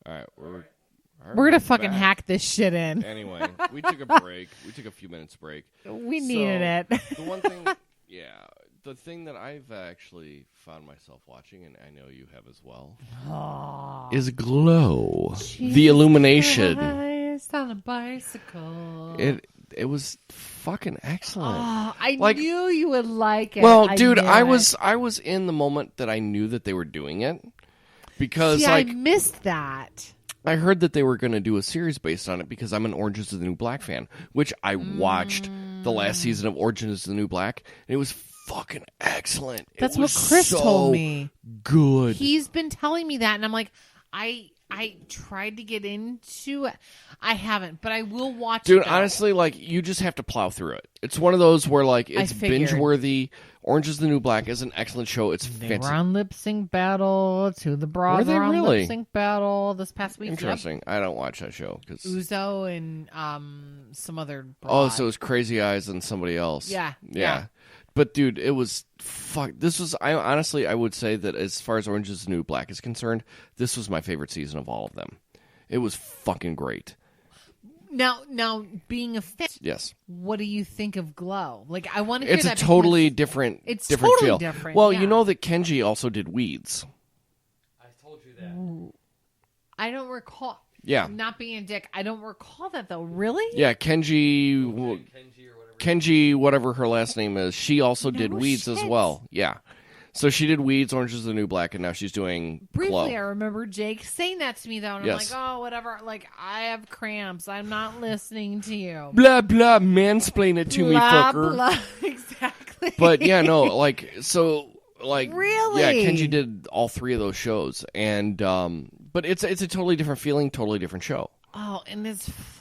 [SPEAKER 3] All right, we're
[SPEAKER 1] We're going to fucking
[SPEAKER 3] back.
[SPEAKER 1] hack this shit in.
[SPEAKER 3] Anyway, we took a break. We took a few minutes break.
[SPEAKER 1] We needed it.
[SPEAKER 3] The one thing, the thing that I've actually found myself watching, and I know you have as well, is Glow. The Illumination.
[SPEAKER 1] Christ on a bicycle.
[SPEAKER 3] It was fucking excellent.
[SPEAKER 1] Oh, I
[SPEAKER 3] Like-
[SPEAKER 1] knew you would like it.
[SPEAKER 3] Well, dude,
[SPEAKER 1] knew
[SPEAKER 3] I
[SPEAKER 1] it.
[SPEAKER 3] was in the moment that I knew that they were doing it because
[SPEAKER 1] See,
[SPEAKER 3] like
[SPEAKER 1] I missed that.
[SPEAKER 3] I heard that they were going to do a series based on it because I'm an Orange is the New Black fan, which I watched the last season of Orange is the New Black, and it was fucking excellent.
[SPEAKER 1] That's
[SPEAKER 3] it
[SPEAKER 1] what
[SPEAKER 3] was
[SPEAKER 1] Chris
[SPEAKER 3] so
[SPEAKER 1] told me.
[SPEAKER 3] Good.
[SPEAKER 1] He's been telling me that, and I'm like, I tried to get into it. I haven't, but I will watch
[SPEAKER 3] Dude,
[SPEAKER 1] it. Though.
[SPEAKER 3] honestly, like, you just have to plow through it. It's one of those where, like, it's
[SPEAKER 1] figured.
[SPEAKER 3] binge-worthy. Orange is the New Black is an excellent show. It's
[SPEAKER 1] They
[SPEAKER 3] fantastic.
[SPEAKER 1] were on lip sync battle to the broad.
[SPEAKER 3] Were they
[SPEAKER 1] on
[SPEAKER 3] really?
[SPEAKER 1] lip sync battle this past week.
[SPEAKER 3] Interesting. I don't watch that show.
[SPEAKER 1] Yep.
[SPEAKER 3] 'Cause...
[SPEAKER 1] Uzo and some other. Broad.
[SPEAKER 3] Oh, so it was Crazy Eyes and somebody else.
[SPEAKER 1] Yeah.
[SPEAKER 3] But, dude, it was... Fuck. This was... I would say that as far as Orange is the New Black is concerned, this was my favorite season of all of them. It was fucking great.
[SPEAKER 1] Now, being a fan,
[SPEAKER 3] Yes.
[SPEAKER 1] what do you think of Glow? Like, I want to hear
[SPEAKER 3] It's
[SPEAKER 1] that
[SPEAKER 3] a totally
[SPEAKER 1] because
[SPEAKER 3] different
[SPEAKER 1] It's
[SPEAKER 3] different
[SPEAKER 1] totally
[SPEAKER 3] feel.
[SPEAKER 1] different,
[SPEAKER 3] Well,
[SPEAKER 1] yeah.
[SPEAKER 3] you know that Kenji also did Weeds.
[SPEAKER 4] I told you that.
[SPEAKER 1] I don't recall.
[SPEAKER 3] Yeah.
[SPEAKER 1] Not being a dick, I don't recall that though. Really?
[SPEAKER 3] Yeah, Kenji,
[SPEAKER 4] Kenji or whatever.
[SPEAKER 3] Kenji, whatever her last name is, she also did
[SPEAKER 1] No
[SPEAKER 3] Weeds as
[SPEAKER 1] shit.
[SPEAKER 3] well. Yeah. So she did Weeds, Orange is the New Black, and now she's doing
[SPEAKER 1] Briefly,
[SPEAKER 3] Glow.
[SPEAKER 1] I remember Jake saying that to me though, and
[SPEAKER 3] Yes.
[SPEAKER 1] I'm like, oh, whatever. Like, I have cramps. I'm not listening to you.
[SPEAKER 3] Blah, blah, mansplain it to me,
[SPEAKER 1] Blah,
[SPEAKER 3] fucker.
[SPEAKER 1] blah. Exactly.
[SPEAKER 3] But yeah, no, like, so, like,
[SPEAKER 1] Really?
[SPEAKER 3] yeah, Kenji did all three of those shows. And, but it's a totally different feeling, totally different show.
[SPEAKER 1] Oh, and it's fucking.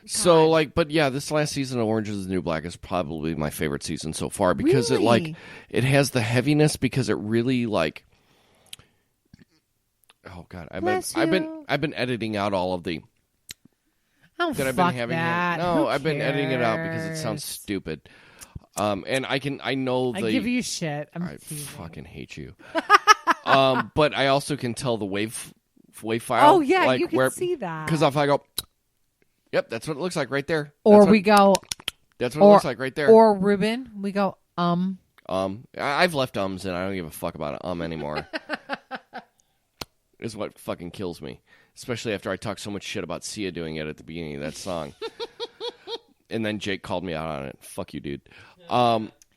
[SPEAKER 3] So,
[SPEAKER 1] God.
[SPEAKER 3] like, but yeah, this last season of Orange is the New Black is probably my favorite season so far because it, like,
[SPEAKER 1] Really?
[SPEAKER 3] it has the heaviness because it really, like, oh god, I've
[SPEAKER 1] Bless
[SPEAKER 3] been
[SPEAKER 1] you.
[SPEAKER 3] editing out all of the
[SPEAKER 1] Oh,
[SPEAKER 3] that I've
[SPEAKER 1] fuck
[SPEAKER 3] been having.
[SPEAKER 1] that.
[SPEAKER 3] No,
[SPEAKER 1] Who
[SPEAKER 3] I've been editing it out because it sounds
[SPEAKER 1] cares?
[SPEAKER 3] stupid. And I know
[SPEAKER 1] I
[SPEAKER 3] the
[SPEAKER 1] give you shit. I'm
[SPEAKER 3] I
[SPEAKER 1] teasing.
[SPEAKER 3] fucking hate you. But I also can tell the wave file.
[SPEAKER 1] Oh yeah,
[SPEAKER 3] like,
[SPEAKER 1] you can see that.
[SPEAKER 3] because if I go, yep, that's what it looks like right there.
[SPEAKER 1] Or
[SPEAKER 3] That's what-
[SPEAKER 1] we go,
[SPEAKER 3] That's what it looks like right there.
[SPEAKER 1] or Ruben, we go,
[SPEAKER 3] I've left ums and I don't give a fuck about anymore. Is what fucking kills me, especially after I talk so much shit about Sia doing it at the beginning of that song, and then Jake called me out on it. Fuck you, dude.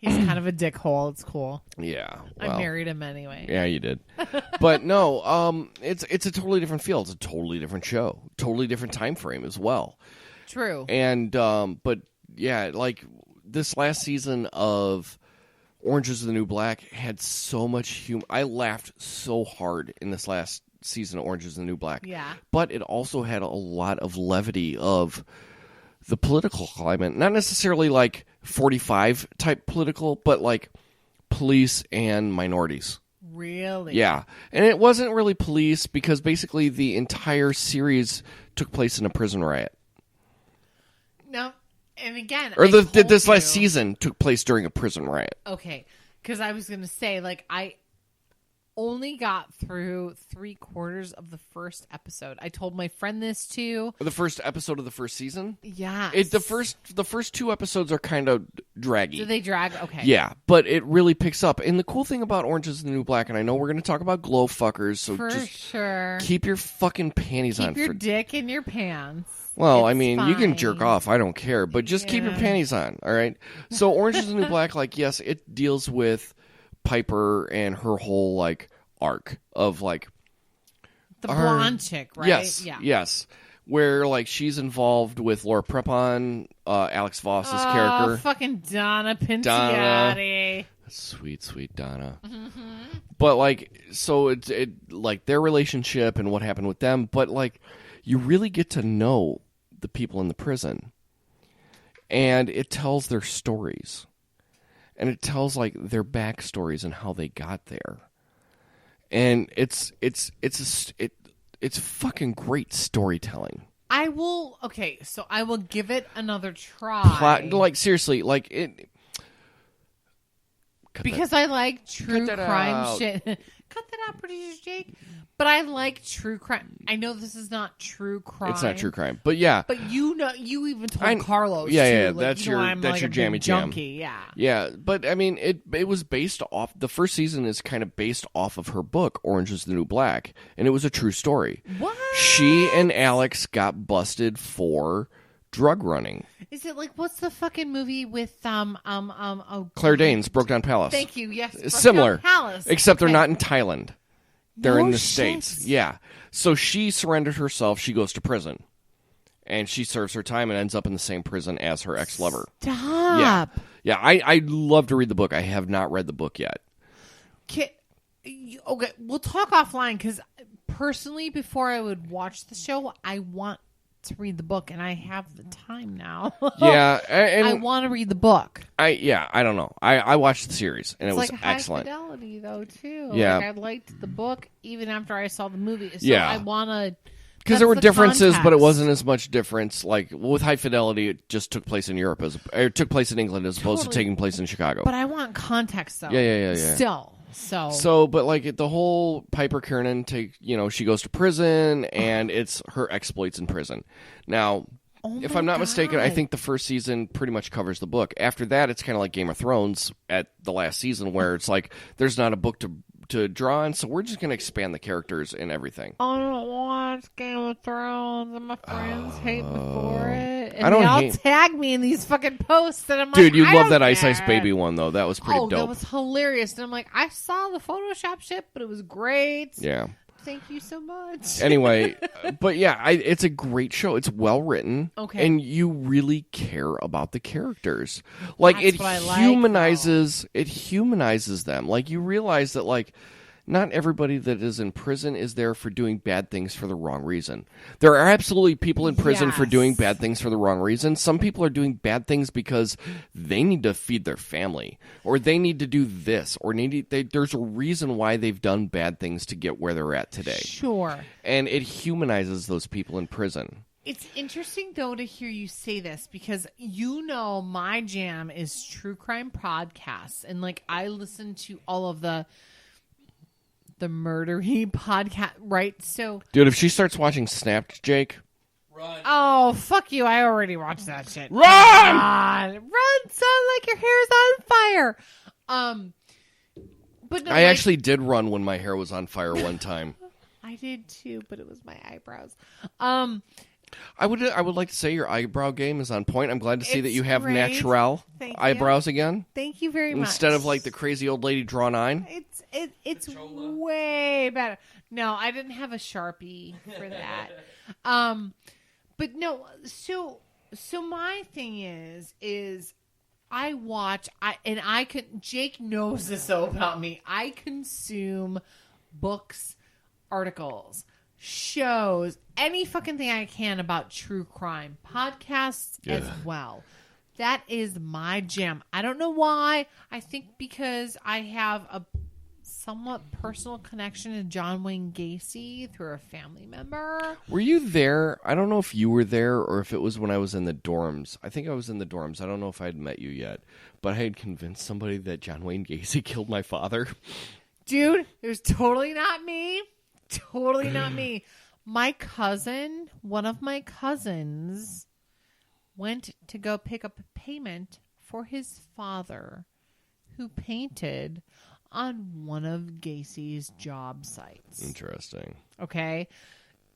[SPEAKER 1] He's kind of a dickhole. It's cool.
[SPEAKER 3] Yeah,
[SPEAKER 1] I
[SPEAKER 3] well,
[SPEAKER 1] married him anyway.
[SPEAKER 3] Yeah, you did. But no, it's a totally different feel. It's a totally different show, totally different time frame as well.
[SPEAKER 1] True.
[SPEAKER 3] And but yeah, like this last season of Orange is the New Black had so much humor. I laughed so hard in this last season of Orange is the New Black.
[SPEAKER 1] Yeah.
[SPEAKER 3] But it also had a lot of levity of the political climate. Not necessarily like 45 type political, but like police and minorities.
[SPEAKER 1] Really?
[SPEAKER 3] Yeah. And it wasn't really police because basically the entire series took place in a prison riot.
[SPEAKER 1] No. And again,
[SPEAKER 3] Or
[SPEAKER 1] I told
[SPEAKER 3] this last
[SPEAKER 1] you-
[SPEAKER 3] season took place during a prison riot.
[SPEAKER 1] Okay, because I was going to say, like, I only got through 3/4 of the first episode. I told my friend this too.
[SPEAKER 3] The first episode of the first season?
[SPEAKER 1] Yeah.
[SPEAKER 3] The first two episodes are kind of draggy.
[SPEAKER 1] Do they drag? Okay.
[SPEAKER 3] Yeah, but it really picks up. And the cool thing about Orange is the New Black, and I know we're going to talk about glow fuckers, so
[SPEAKER 1] For
[SPEAKER 3] just
[SPEAKER 1] sure.
[SPEAKER 3] keep your fucking panties on.
[SPEAKER 1] Keep your dick in your pants.
[SPEAKER 3] Well, I
[SPEAKER 1] It's
[SPEAKER 3] mean, you can jerk
[SPEAKER 1] fine.
[SPEAKER 3] off. I don't care. But just keep your
[SPEAKER 1] Yeah.
[SPEAKER 3] panties on, all right? So Orange is the New Black, like, yes, it deals with Piper and her whole, like, arc of, like...
[SPEAKER 1] The blonde chick, right?
[SPEAKER 3] Yes,
[SPEAKER 1] Yeah.
[SPEAKER 3] yes. Where, like, she's involved with Laura Prepon, Alex Voss's character.
[SPEAKER 1] Fucking Donna Pinciotti.
[SPEAKER 3] Sweet, sweet Donna. But like, so it like their relationship and what happened with them. But like, you really get to know the people in the prison, and it tells their stories, and it tells like their backstories and how they got there, and it's fucking great storytelling.
[SPEAKER 1] I will give it another try.
[SPEAKER 3] Like seriously, like it.
[SPEAKER 1] Because I like true
[SPEAKER 3] Cut that
[SPEAKER 1] crime
[SPEAKER 3] out.
[SPEAKER 1] shit. Cut that out, producer Jake. But I like true crime. I know this is not true crime.
[SPEAKER 3] It's not true crime, but yeah.
[SPEAKER 1] But you even told Carlos.
[SPEAKER 3] Yeah,
[SPEAKER 1] too.
[SPEAKER 3] yeah.
[SPEAKER 1] Like,
[SPEAKER 3] That's
[SPEAKER 1] you know,
[SPEAKER 3] your
[SPEAKER 1] I'm
[SPEAKER 3] that's
[SPEAKER 1] like
[SPEAKER 3] your
[SPEAKER 1] a big
[SPEAKER 3] jammy jam.
[SPEAKER 1] junkie. Yeah.
[SPEAKER 3] Yeah, but I mean, it was based off. The first season is kind of based off of her book, Orange Is the New Black, and it was a true story.
[SPEAKER 1] What?
[SPEAKER 3] She and Alex got busted for drug running.
[SPEAKER 1] Is it like what's the fucking movie with
[SPEAKER 3] Claire Danes, Broke Down Palace.
[SPEAKER 1] Thank you. Yes.
[SPEAKER 3] It's
[SPEAKER 1] Broke
[SPEAKER 3] similar,
[SPEAKER 1] Down Palace.
[SPEAKER 3] except they're
[SPEAKER 1] Okay.
[SPEAKER 3] not in Thailand. They're
[SPEAKER 1] No
[SPEAKER 3] in the
[SPEAKER 1] shit.
[SPEAKER 3] States. Yeah. So she surrendered herself. She goes to prison, and she serves her time and ends up in the same prison as her ex-lover.
[SPEAKER 1] Stop.
[SPEAKER 3] Yeah. I love to read the book. I have not read the book yet.
[SPEAKER 1] Okay, we'll talk offline because personally, before I would watch the show, I want to read the book, and I have the time now.
[SPEAKER 3] Yeah, and
[SPEAKER 1] I want to read the book.
[SPEAKER 3] I don't know. I watched the series and
[SPEAKER 1] It's
[SPEAKER 3] it was
[SPEAKER 1] like
[SPEAKER 3] excellent.
[SPEAKER 1] High Fidelity, though, too.
[SPEAKER 3] Yeah.
[SPEAKER 1] Like, I liked the book even after I saw the movie. So
[SPEAKER 3] Yeah.
[SPEAKER 1] I want to...
[SPEAKER 3] Because there were differences, but it
[SPEAKER 1] context.
[SPEAKER 3] wasn't as much difference. Like with High Fidelity, it just took place in Europe, it took place in England as opposed to
[SPEAKER 1] Totally.
[SPEAKER 3] taking place in Chicago.
[SPEAKER 1] But I want context, though.
[SPEAKER 3] Yeah.
[SPEAKER 1] Still.
[SPEAKER 3] So, but like the whole Piper Kernan she goes to prison and it's her exploits in prison. Now, if
[SPEAKER 1] my
[SPEAKER 3] I'm not mistaken, I
[SPEAKER 1] God.
[SPEAKER 3] think the first season pretty much covers the book. After that, it's kind of like Game of Thrones at the last season, where it's like there's not a book to draw on, so we're just going to expand the characters and everything.
[SPEAKER 1] I don't watch Game of Thrones, and my friends hate me for it. And
[SPEAKER 3] I don't
[SPEAKER 1] they all
[SPEAKER 3] hate-
[SPEAKER 1] tag me in these fucking posts, and I'm like,
[SPEAKER 3] Dude, you
[SPEAKER 1] I
[SPEAKER 3] love
[SPEAKER 1] don't
[SPEAKER 3] that Ice
[SPEAKER 1] care.
[SPEAKER 3] Ice Baby one though. That was pretty
[SPEAKER 1] Oh,
[SPEAKER 3] dope.
[SPEAKER 1] that was hilarious. And I'm like, I saw the Photoshop shit, but it was great.
[SPEAKER 3] Yeah.
[SPEAKER 1] Thank you so much.
[SPEAKER 3] Anyway, but yeah, it's a great show. It's well written.
[SPEAKER 1] Okay.
[SPEAKER 3] And you really care about the characters. Like
[SPEAKER 1] That's
[SPEAKER 3] it
[SPEAKER 1] what I like,
[SPEAKER 3] humanizes them. Like you realize that like not everybody that is in prison is there for doing bad things for the wrong reason. There are absolutely people in prison for
[SPEAKER 1] Yes.
[SPEAKER 3] doing bad things for the wrong reason. Some people are doing bad things because they need to feed their family, or they need to do this, or there's a reason why they've done bad things to get where they're at today.
[SPEAKER 1] Sure.
[SPEAKER 3] And it humanizes those people in prison.
[SPEAKER 1] It's interesting, though, to hear you say this because my jam is true crime podcasts. And, like, I listen to all of the murdery podcast, right? So,
[SPEAKER 3] Dude, if she starts watching Snapped, Jake,
[SPEAKER 4] Run.
[SPEAKER 1] oh, fuck you. I already watched that shit.
[SPEAKER 3] run!
[SPEAKER 1] God. Run, son, like your hair's on fire. But no,
[SPEAKER 3] I actually did run when my hair was on fire one time.
[SPEAKER 1] I did too, but it was my eyebrows.
[SPEAKER 3] I would like to say your eyebrow game is on point. I'm glad to see that
[SPEAKER 1] It's
[SPEAKER 3] you have
[SPEAKER 1] great.
[SPEAKER 3] natural
[SPEAKER 1] Thank you.
[SPEAKER 3] eyebrows again.
[SPEAKER 1] Thank you very much.
[SPEAKER 3] Instead of like the crazy old lady drawn on.
[SPEAKER 1] It's way better. No, I didn't have a Sharpie for that. But no, so my thing is I watch Jake knows this though about me. I consume books, articles, shows, any fucking thing I can about true crime, podcasts as well. That is my jam. I don't know why. I think because I have a somewhat personal connection to John Wayne Gacy through a family member.
[SPEAKER 3] Were you there? I don't know if you were there or if it was when I was in the dorms. I think I was in the dorms. I don't know if I had met you yet. But I had convinced somebody that John Wayne Gacy killed my father.
[SPEAKER 1] Dude, it was totally not me. Totally not me. My cousin, one of my cousins, went to go pick up a payment for his father, who painted on one of Gacy's job sites.
[SPEAKER 3] Interesting.
[SPEAKER 1] Okay?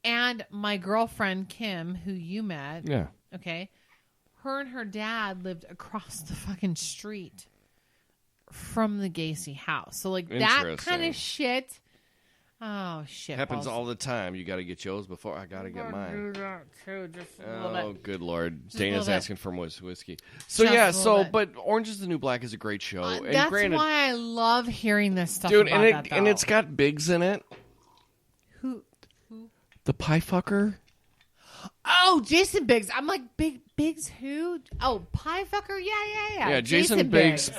[SPEAKER 1] And my girlfriend, Kim, who you met,
[SPEAKER 3] Yeah.
[SPEAKER 1] okay, her and her dad lived across the fucking street from the Gacy house. So, like, that kind
[SPEAKER 3] Interesting.
[SPEAKER 1] of shit, Oh, shit.
[SPEAKER 3] Happens all the time. You got to get yours before I got to get mine.
[SPEAKER 1] Do that too, just a little
[SPEAKER 3] Oh,
[SPEAKER 1] bit.
[SPEAKER 3] good Lord.
[SPEAKER 1] Just a
[SPEAKER 3] Dana's
[SPEAKER 1] little bit.
[SPEAKER 3] asking for more whiskey. So,
[SPEAKER 1] Just a
[SPEAKER 3] yeah,
[SPEAKER 1] little bit.
[SPEAKER 3] but Orange is the New Black is a great show. And
[SPEAKER 1] That's
[SPEAKER 3] granted,
[SPEAKER 1] why I love hearing this stuff
[SPEAKER 3] dude,
[SPEAKER 1] about that,
[SPEAKER 3] and
[SPEAKER 1] though.
[SPEAKER 3] it's got Biggs in it.
[SPEAKER 1] Who?
[SPEAKER 3] The pie fucker.
[SPEAKER 1] Oh, Jason Biggs. I'm like, Biggs who? Oh, Pie Fucker? Yeah.
[SPEAKER 3] Yeah, Jason Biggs.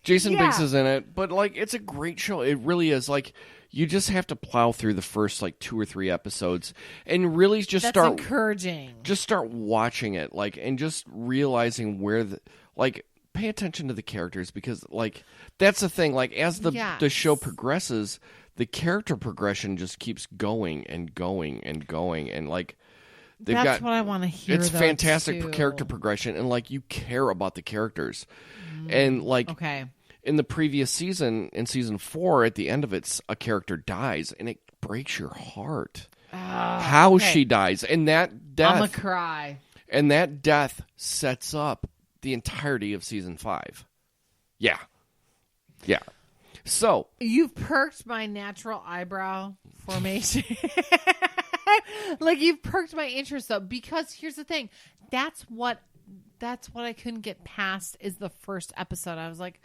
[SPEAKER 3] Jason
[SPEAKER 1] Yeah.
[SPEAKER 3] Biggs is in it. But, like, it's a great show. It really is. Like, you just have to plow through the first, like, 2 or 3 episodes and really just
[SPEAKER 1] That's
[SPEAKER 3] start
[SPEAKER 1] encouraging.
[SPEAKER 3] just start watching it, like, and just realizing where the, like, pay attention to the characters, because, like, that's the thing. Like, as the show progresses, the character progression just keeps going and going and going, and, like,
[SPEAKER 1] That's what I want to hear.
[SPEAKER 3] it's fantastic
[SPEAKER 1] too.
[SPEAKER 3] character progression, and, like, you care about the characters, and, like,
[SPEAKER 1] Okay.
[SPEAKER 3] in the previous season, in season 4, at the end of it, a character dies, and it breaks your heart. How
[SPEAKER 1] okay.
[SPEAKER 3] she dies, and that death,
[SPEAKER 1] I'm a cry.
[SPEAKER 3] and that death sets up the entirety of season 5. Yeah. So
[SPEAKER 1] You've perked my natural eyebrow formation. Like, you've perked my interest, though, because here's the thing. That's what I couldn't get past is the first episode. I was like,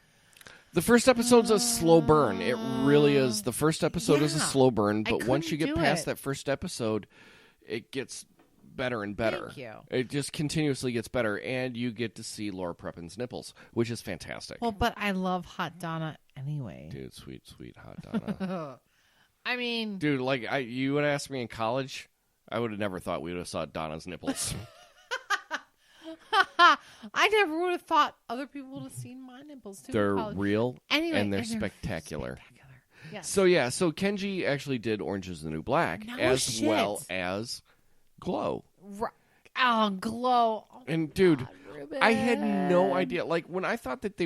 [SPEAKER 3] the first episode's a slow burn. It really is. The first episode is a
[SPEAKER 1] Yeah.
[SPEAKER 3] slow burn,
[SPEAKER 1] I
[SPEAKER 3] but once you
[SPEAKER 1] couldn't
[SPEAKER 3] get
[SPEAKER 1] do
[SPEAKER 3] past
[SPEAKER 1] it.
[SPEAKER 3] that first episode, it gets better and better.
[SPEAKER 1] Thank you.
[SPEAKER 3] It just continuously gets better, and you get to see Laura Preppen's nipples, which is fantastic.
[SPEAKER 1] well, but I love Hot Donna anyway.
[SPEAKER 3] Dude, sweet hot Donna.
[SPEAKER 1] I mean,
[SPEAKER 3] Dude, like, you would ask me in college, I would have never thought we would have saw Donna's nipples.
[SPEAKER 1] I never would have thought other people would have seen my nipples, too.
[SPEAKER 3] They're
[SPEAKER 1] probably.
[SPEAKER 3] real,
[SPEAKER 1] Anyway,
[SPEAKER 3] and they're spectacular.
[SPEAKER 1] Yes.
[SPEAKER 3] So, yeah, so Kenji actually did Orange is the New Black,
[SPEAKER 1] No
[SPEAKER 3] as
[SPEAKER 1] shit.
[SPEAKER 3] well as Glow.
[SPEAKER 1] Oh, Glow. Oh,
[SPEAKER 3] And, dude,
[SPEAKER 1] Ruben.
[SPEAKER 3] I had no idea. Like, when I heard that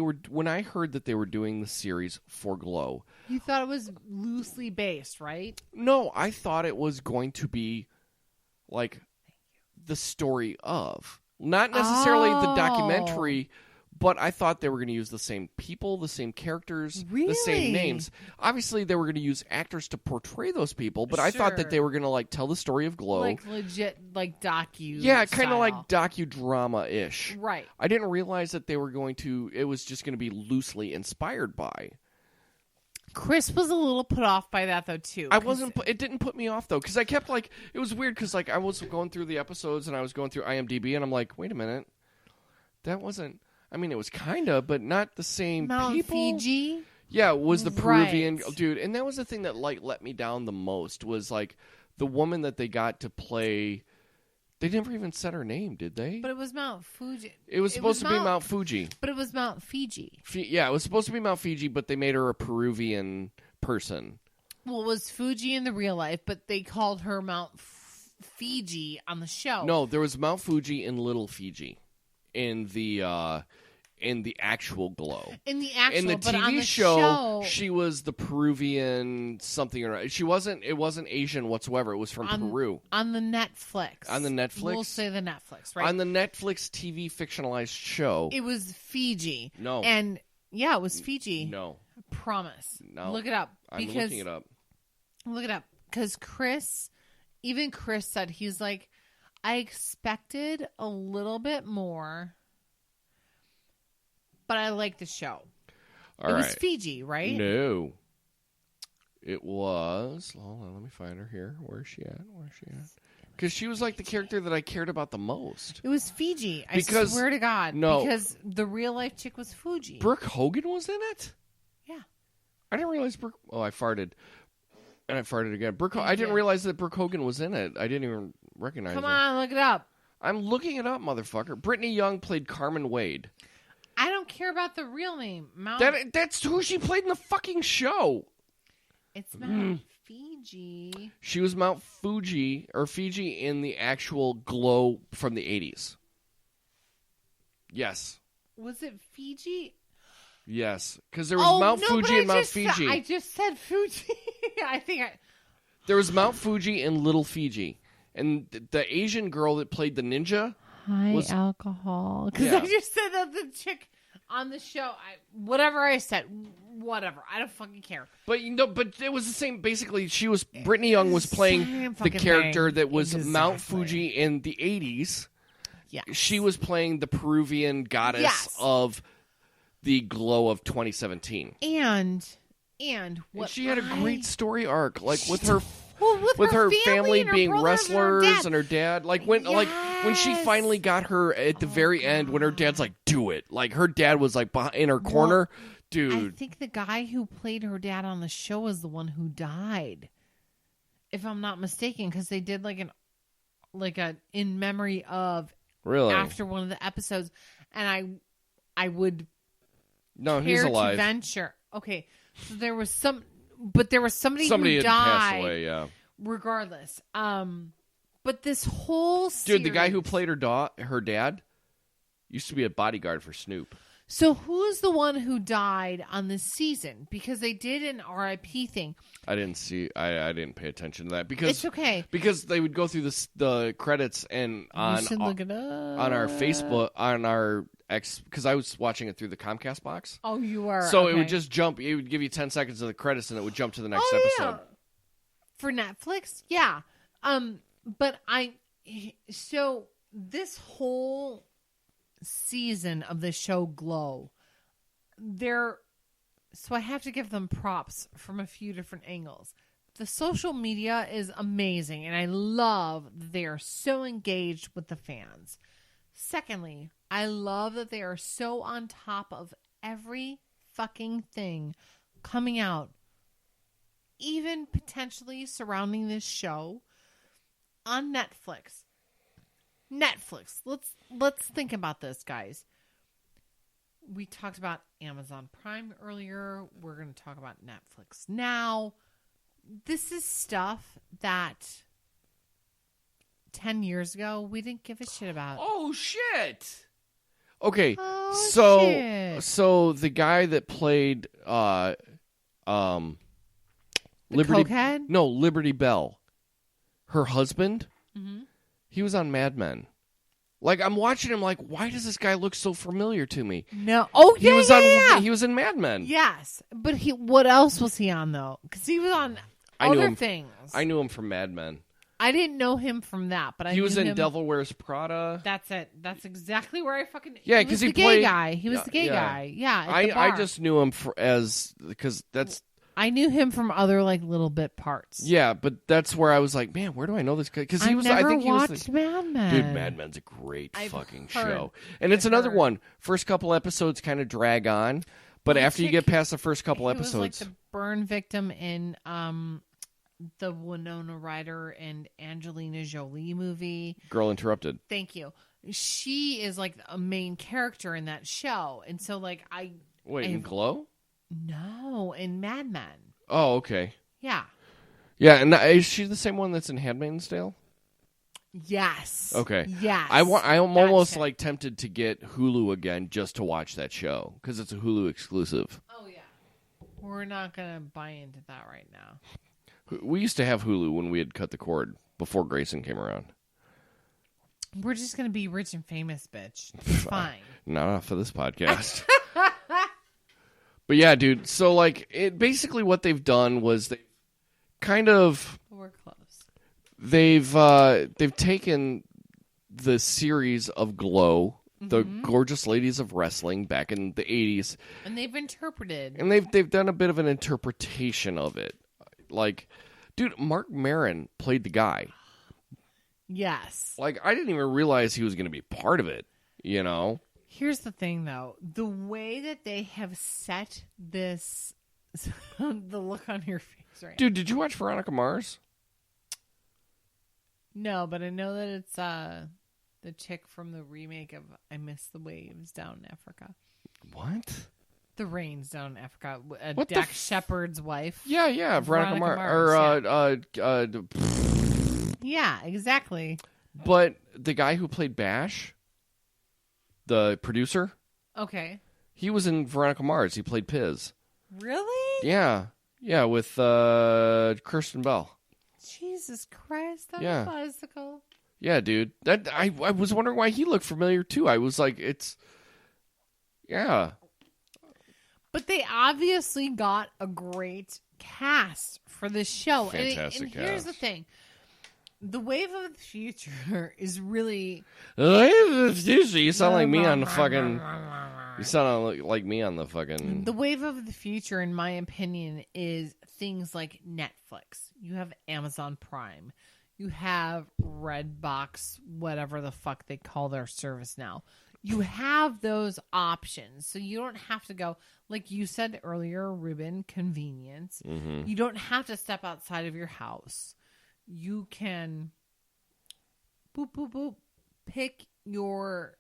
[SPEAKER 3] they were doing the series for Glow,
[SPEAKER 1] You thought it was loosely based, right?
[SPEAKER 3] no, I thought it was going to be, like, the story of. Not necessarily the documentary, but I thought they were going to use the same people, the same characters, the
[SPEAKER 1] Really?
[SPEAKER 3] same names. Obviously, they were going to use actors to portray those people, but I thought that
[SPEAKER 1] Sure.
[SPEAKER 3] they were going to, like, tell the story of Glow.
[SPEAKER 1] Like legit, like docu.
[SPEAKER 3] Yeah, kind of like
[SPEAKER 1] style.
[SPEAKER 3] docudrama-ish.
[SPEAKER 1] Right.
[SPEAKER 3] I didn't realize that they were going to, it was just going to be loosely inspired by.
[SPEAKER 1] Chris was a little put off by that though too.
[SPEAKER 3] I wasn't, it didn't put me off though, because I kept like, it was weird because like I was going through the episodes and I was going through IMDb and I'm like, wait a minute, that wasn't, I mean, it was kind of, but not the same
[SPEAKER 1] Mount
[SPEAKER 3] people.
[SPEAKER 1] Fiji.
[SPEAKER 3] Yeah, it was the Peruvian
[SPEAKER 1] Right.
[SPEAKER 3] dude, and that was the thing that like let me down the most was like the woman that they got to play. They never even said her name, did they?
[SPEAKER 1] But it was Mount Fuji.
[SPEAKER 3] It was supposed to be Mount Fuji.
[SPEAKER 1] But it was Mount Fiji.
[SPEAKER 3] Yeah, it was supposed to be Mount Fiji, but they made her a Peruvian person.
[SPEAKER 1] Well, it was Fuji in the real life, but they called her Mount Fiji on the show.
[SPEAKER 3] No, there was Mount Fuji and Little Fiji in the actual Glow.
[SPEAKER 1] In the actual,
[SPEAKER 3] In the
[SPEAKER 1] but on
[SPEAKER 3] TV
[SPEAKER 1] the
[SPEAKER 3] show, she was the Peruvian something or other. She wasn't. It wasn't Asian whatsoever. It was from Peru.
[SPEAKER 1] On the Netflix.
[SPEAKER 3] On the Netflix?
[SPEAKER 1] We'll say the Netflix, right?
[SPEAKER 3] On the Netflix TV fictionalized show.
[SPEAKER 1] It was Fiji.
[SPEAKER 3] No.
[SPEAKER 1] And yeah, it was Fiji.
[SPEAKER 3] No.
[SPEAKER 1] I promise.
[SPEAKER 3] No.
[SPEAKER 1] Look it up.
[SPEAKER 3] I'm
[SPEAKER 1] Because
[SPEAKER 3] looking it up.
[SPEAKER 1] Look it up. Because Chris said, he's like, I expected a little bit more, but I like the show.
[SPEAKER 3] All
[SPEAKER 1] it
[SPEAKER 3] right.
[SPEAKER 1] was Fiji, right?
[SPEAKER 3] No. It was. Hold on, let me find her here. Where is she at? Because she was like the character that I cared about the most.
[SPEAKER 1] It was Fiji. I
[SPEAKER 3] Because-
[SPEAKER 1] swear to God.
[SPEAKER 3] no.
[SPEAKER 1] Because the real life chick was Fuji.
[SPEAKER 3] Brooke Hogan was in it?
[SPEAKER 1] Yeah.
[SPEAKER 3] I didn't realize Brooke. Oh, I farted. And I farted again. I didn't
[SPEAKER 1] did.
[SPEAKER 3] realize that Brooke Hogan was in it. I didn't even recognize
[SPEAKER 1] Come
[SPEAKER 3] her.
[SPEAKER 1] on, look it up.
[SPEAKER 3] I'm looking it up, motherfucker. Brittany Young played Carmen Wade.
[SPEAKER 1] I don't care about the real name.
[SPEAKER 3] That's who she played in the fucking show.
[SPEAKER 1] It's Mount Fiji.
[SPEAKER 3] She was Mount Fuji, or Fiji in the actual Glow from the 80s. Yes.
[SPEAKER 1] Was it Fiji?
[SPEAKER 3] Yes. Because there was Mount Fuji and Mount Fiji.
[SPEAKER 1] I just said Fuji. I think
[SPEAKER 3] There was Mount Fuji and Little Fiji. And the Asian girl that played the ninja
[SPEAKER 1] high
[SPEAKER 3] was-
[SPEAKER 1] alcohol. Because
[SPEAKER 3] Yeah.
[SPEAKER 1] I just said that the chick on the show, whatever I said, whatever. I don't fucking care.
[SPEAKER 3] But but it was the same. Basically, Brittany Young was playing the character that was Mount Fuji in the 80s.
[SPEAKER 1] Yes.
[SPEAKER 3] She was playing the Peruvian goddess of the glow of 2017.
[SPEAKER 1] And
[SPEAKER 3] she had a great story arc, like with her
[SPEAKER 1] family
[SPEAKER 3] being
[SPEAKER 1] her
[SPEAKER 3] wrestlers and her dad. Like when she finally got her at the very end, when her dad's like, "Do it!" Like her dad was like in her corner, dude.
[SPEAKER 1] I think the guy who played her dad on the show was the one who died, if I'm not mistaken, because they did like a in memory of after one of the episodes, and I would
[SPEAKER 3] he's alive.
[SPEAKER 1] To venture. Okay, so there was somebody who
[SPEAKER 3] had
[SPEAKER 1] died.
[SPEAKER 3] Passed away, yeah.
[SPEAKER 1] Regardless, but this whole series,
[SPEAKER 3] dude, the guy who played her dad used to be a bodyguard for Snoop.
[SPEAKER 1] So who's the one who died on this season? Because they did an RIP thing.
[SPEAKER 3] I didn't see. I didn't pay attention to that because
[SPEAKER 1] it's okay.
[SPEAKER 3] Because they would go through the credits and on
[SPEAKER 1] look it up.
[SPEAKER 3] On our Facebook on our because I was watching it through the Comcast box.
[SPEAKER 1] Oh, you are.
[SPEAKER 3] So
[SPEAKER 1] okay.
[SPEAKER 3] it would just jump. It would give you 10 seconds of the credits, and it would jump to the next episode.
[SPEAKER 1] Yeah. For Netflix, yeah. But so this whole season of the show Glow, so I have to give them props from a few different angles. The social media is amazing, and I love that they are so engaged with the fans. Secondly, I love that they are so on top of every fucking thing coming out, even potentially surrounding this show on Netflix. Let's think about this, guys. We talked about Amazon Prime earlier. We're going to talk about Netflix now. This is stuff that 10 years ago we didn't give a shit about.
[SPEAKER 3] Oh shit. Okay.
[SPEAKER 1] Shit.
[SPEAKER 3] So the guy that played Liberty
[SPEAKER 1] cokehead?
[SPEAKER 3] No, Liberty Bell. Her husband? Mm-hmm. He was on Mad Men. Like, I'm watching him like, why does this guy look so familiar to me?
[SPEAKER 1] No. Oh, yeah,
[SPEAKER 3] He was in Mad Men.
[SPEAKER 1] Yes. But what else was he on, though? Because he was on other things.
[SPEAKER 3] I knew him from Mad Men.
[SPEAKER 1] I didn't know him from that, but
[SPEAKER 3] he was in Devil Wears Prada.
[SPEAKER 1] That's it. That's exactly where I fucking...
[SPEAKER 3] Yeah, because he
[SPEAKER 1] played... gay guy. He was the gay
[SPEAKER 3] yeah.
[SPEAKER 1] guy. Yeah,
[SPEAKER 3] I just knew him because that's...
[SPEAKER 1] I knew him from other like little bit parts.
[SPEAKER 3] Yeah, but that's where I was like, man, where do I know this guy? Because he was. I think he was.
[SPEAKER 1] Mad Men.
[SPEAKER 3] Dude, Mad Men's a great fucking show, and it's another one. First couple episodes kind of drag on, but after you get past the first couple episodes,
[SPEAKER 1] was like the burn victim in the Winona Ryder and Angelina Jolie movie,
[SPEAKER 3] Girl Interrupted.
[SPEAKER 1] Thank you. She is like a main character in that show, and so like
[SPEAKER 3] in Glow.
[SPEAKER 1] No, in Mad Men.
[SPEAKER 3] Oh, okay.
[SPEAKER 1] Yeah.
[SPEAKER 3] Yeah, and is she the same one that's in Handmaid's Tale?
[SPEAKER 1] Yes.
[SPEAKER 3] Okay.
[SPEAKER 1] Yes.
[SPEAKER 3] I'm almost like tempted to get Hulu again just to watch that show because it's a Hulu exclusive.
[SPEAKER 1] Oh yeah. We're not gonna buy into that right now.
[SPEAKER 3] We used to have Hulu when we had cut the cord before Grayson came around.
[SPEAKER 1] We're just gonna be rich and famous, bitch. It's fine.
[SPEAKER 3] Not for this podcast. But yeah, dude. So like, basically what they've done was they kind of
[SPEAKER 1] we're close.
[SPEAKER 3] They've taken the series of Glow, the Gorgeous Ladies of Wrestling back in the 80s,
[SPEAKER 1] and they've interpreted,
[SPEAKER 3] and they've done a bit of an interpretation of it. Like, dude, Mark Maron played the guy.
[SPEAKER 1] Yes.
[SPEAKER 3] Like, I didn't even realize he was going to be part of it. You know.
[SPEAKER 1] Here's the thing, though. The way that they have set this... the look on your face right
[SPEAKER 3] Dude, did you watch Veronica Mars?
[SPEAKER 1] No, but I know that it's the chick from the remake of I Miss the Waves Down in Africa.
[SPEAKER 3] What?
[SPEAKER 1] The Rains Down in Africa.
[SPEAKER 3] What
[SPEAKER 1] Dax Shepard's wife.
[SPEAKER 3] Yeah. Veronica Mars.
[SPEAKER 1] Yeah, exactly.
[SPEAKER 3] But the guy who played Bash... The producer?
[SPEAKER 1] Okay.
[SPEAKER 3] He was in Veronica Mars. He played Piz.
[SPEAKER 1] Really?
[SPEAKER 3] Yeah, with Kirsten Bell.
[SPEAKER 1] Jesus Christ, on
[SPEAKER 3] a
[SPEAKER 1] bicycle.
[SPEAKER 3] Yeah, dude. That I was wondering why he looked familiar, too. I was like, it's... Yeah.
[SPEAKER 1] But they obviously got a great cast for this show.
[SPEAKER 3] Fantastic
[SPEAKER 1] and here's
[SPEAKER 3] cast.
[SPEAKER 1] the thing. The wave of the future is really...
[SPEAKER 3] You sound like me on the fucking... You sound like me on the fucking...
[SPEAKER 1] The wave of the future, in my opinion, is things like Netflix. You have Amazon Prime. You have Redbox, whatever the fuck they call their service now. You have those options. So you don't have to go, like you said earlier, Ruben, convenience.
[SPEAKER 3] Mm-hmm.
[SPEAKER 1] You don't have to step outside of your house. You can boop, boop, boop, pick your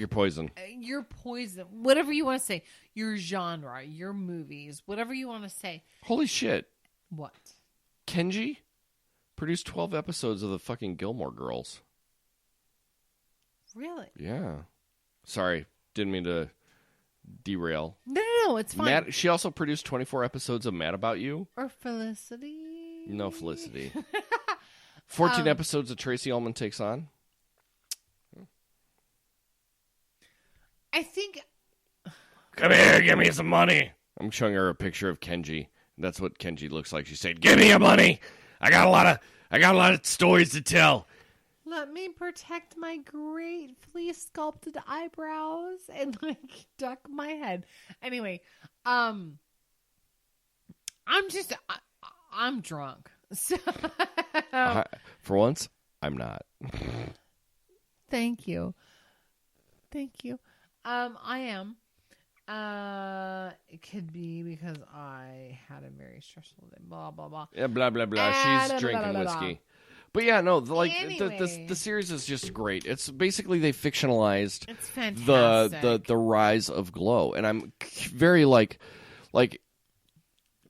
[SPEAKER 3] poison.
[SPEAKER 1] Your poison, whatever you want to say, your genre, your movies, whatever you want to say.
[SPEAKER 3] Holy shit.
[SPEAKER 1] What?
[SPEAKER 3] Kenji produced 12 episodes of the fucking Gilmore Girls.
[SPEAKER 1] Really?
[SPEAKER 3] Yeah. Sorry, didn't mean to derail.
[SPEAKER 1] No, it's fine.
[SPEAKER 3] She also produced 24 episodes of Mad About You.
[SPEAKER 1] Or Felicity.
[SPEAKER 3] No Felicity. 14 episodes of Tracy Ullman Takes On.
[SPEAKER 1] I think...
[SPEAKER 3] Come here, give me some money. I'm showing her a picture of Kenji. That's what Kenji looks like. She said, "Give me your money. I got a lot of stories to tell."
[SPEAKER 1] Let me protect my gratefully sculpted eyebrows and duck my head. Anyway, I'm drunk. So
[SPEAKER 3] For once, I'm not.
[SPEAKER 1] Thank you. I am. It could be because I had a very stressful day. Blah blah blah.
[SPEAKER 3] Yeah, blah blah blah. She's drinking whiskey. But yeah, no,
[SPEAKER 1] Anyway.
[SPEAKER 3] the series is just great. It's basically they fictionalized
[SPEAKER 1] It's fantastic.
[SPEAKER 3] the rise of Glow, and I'm very like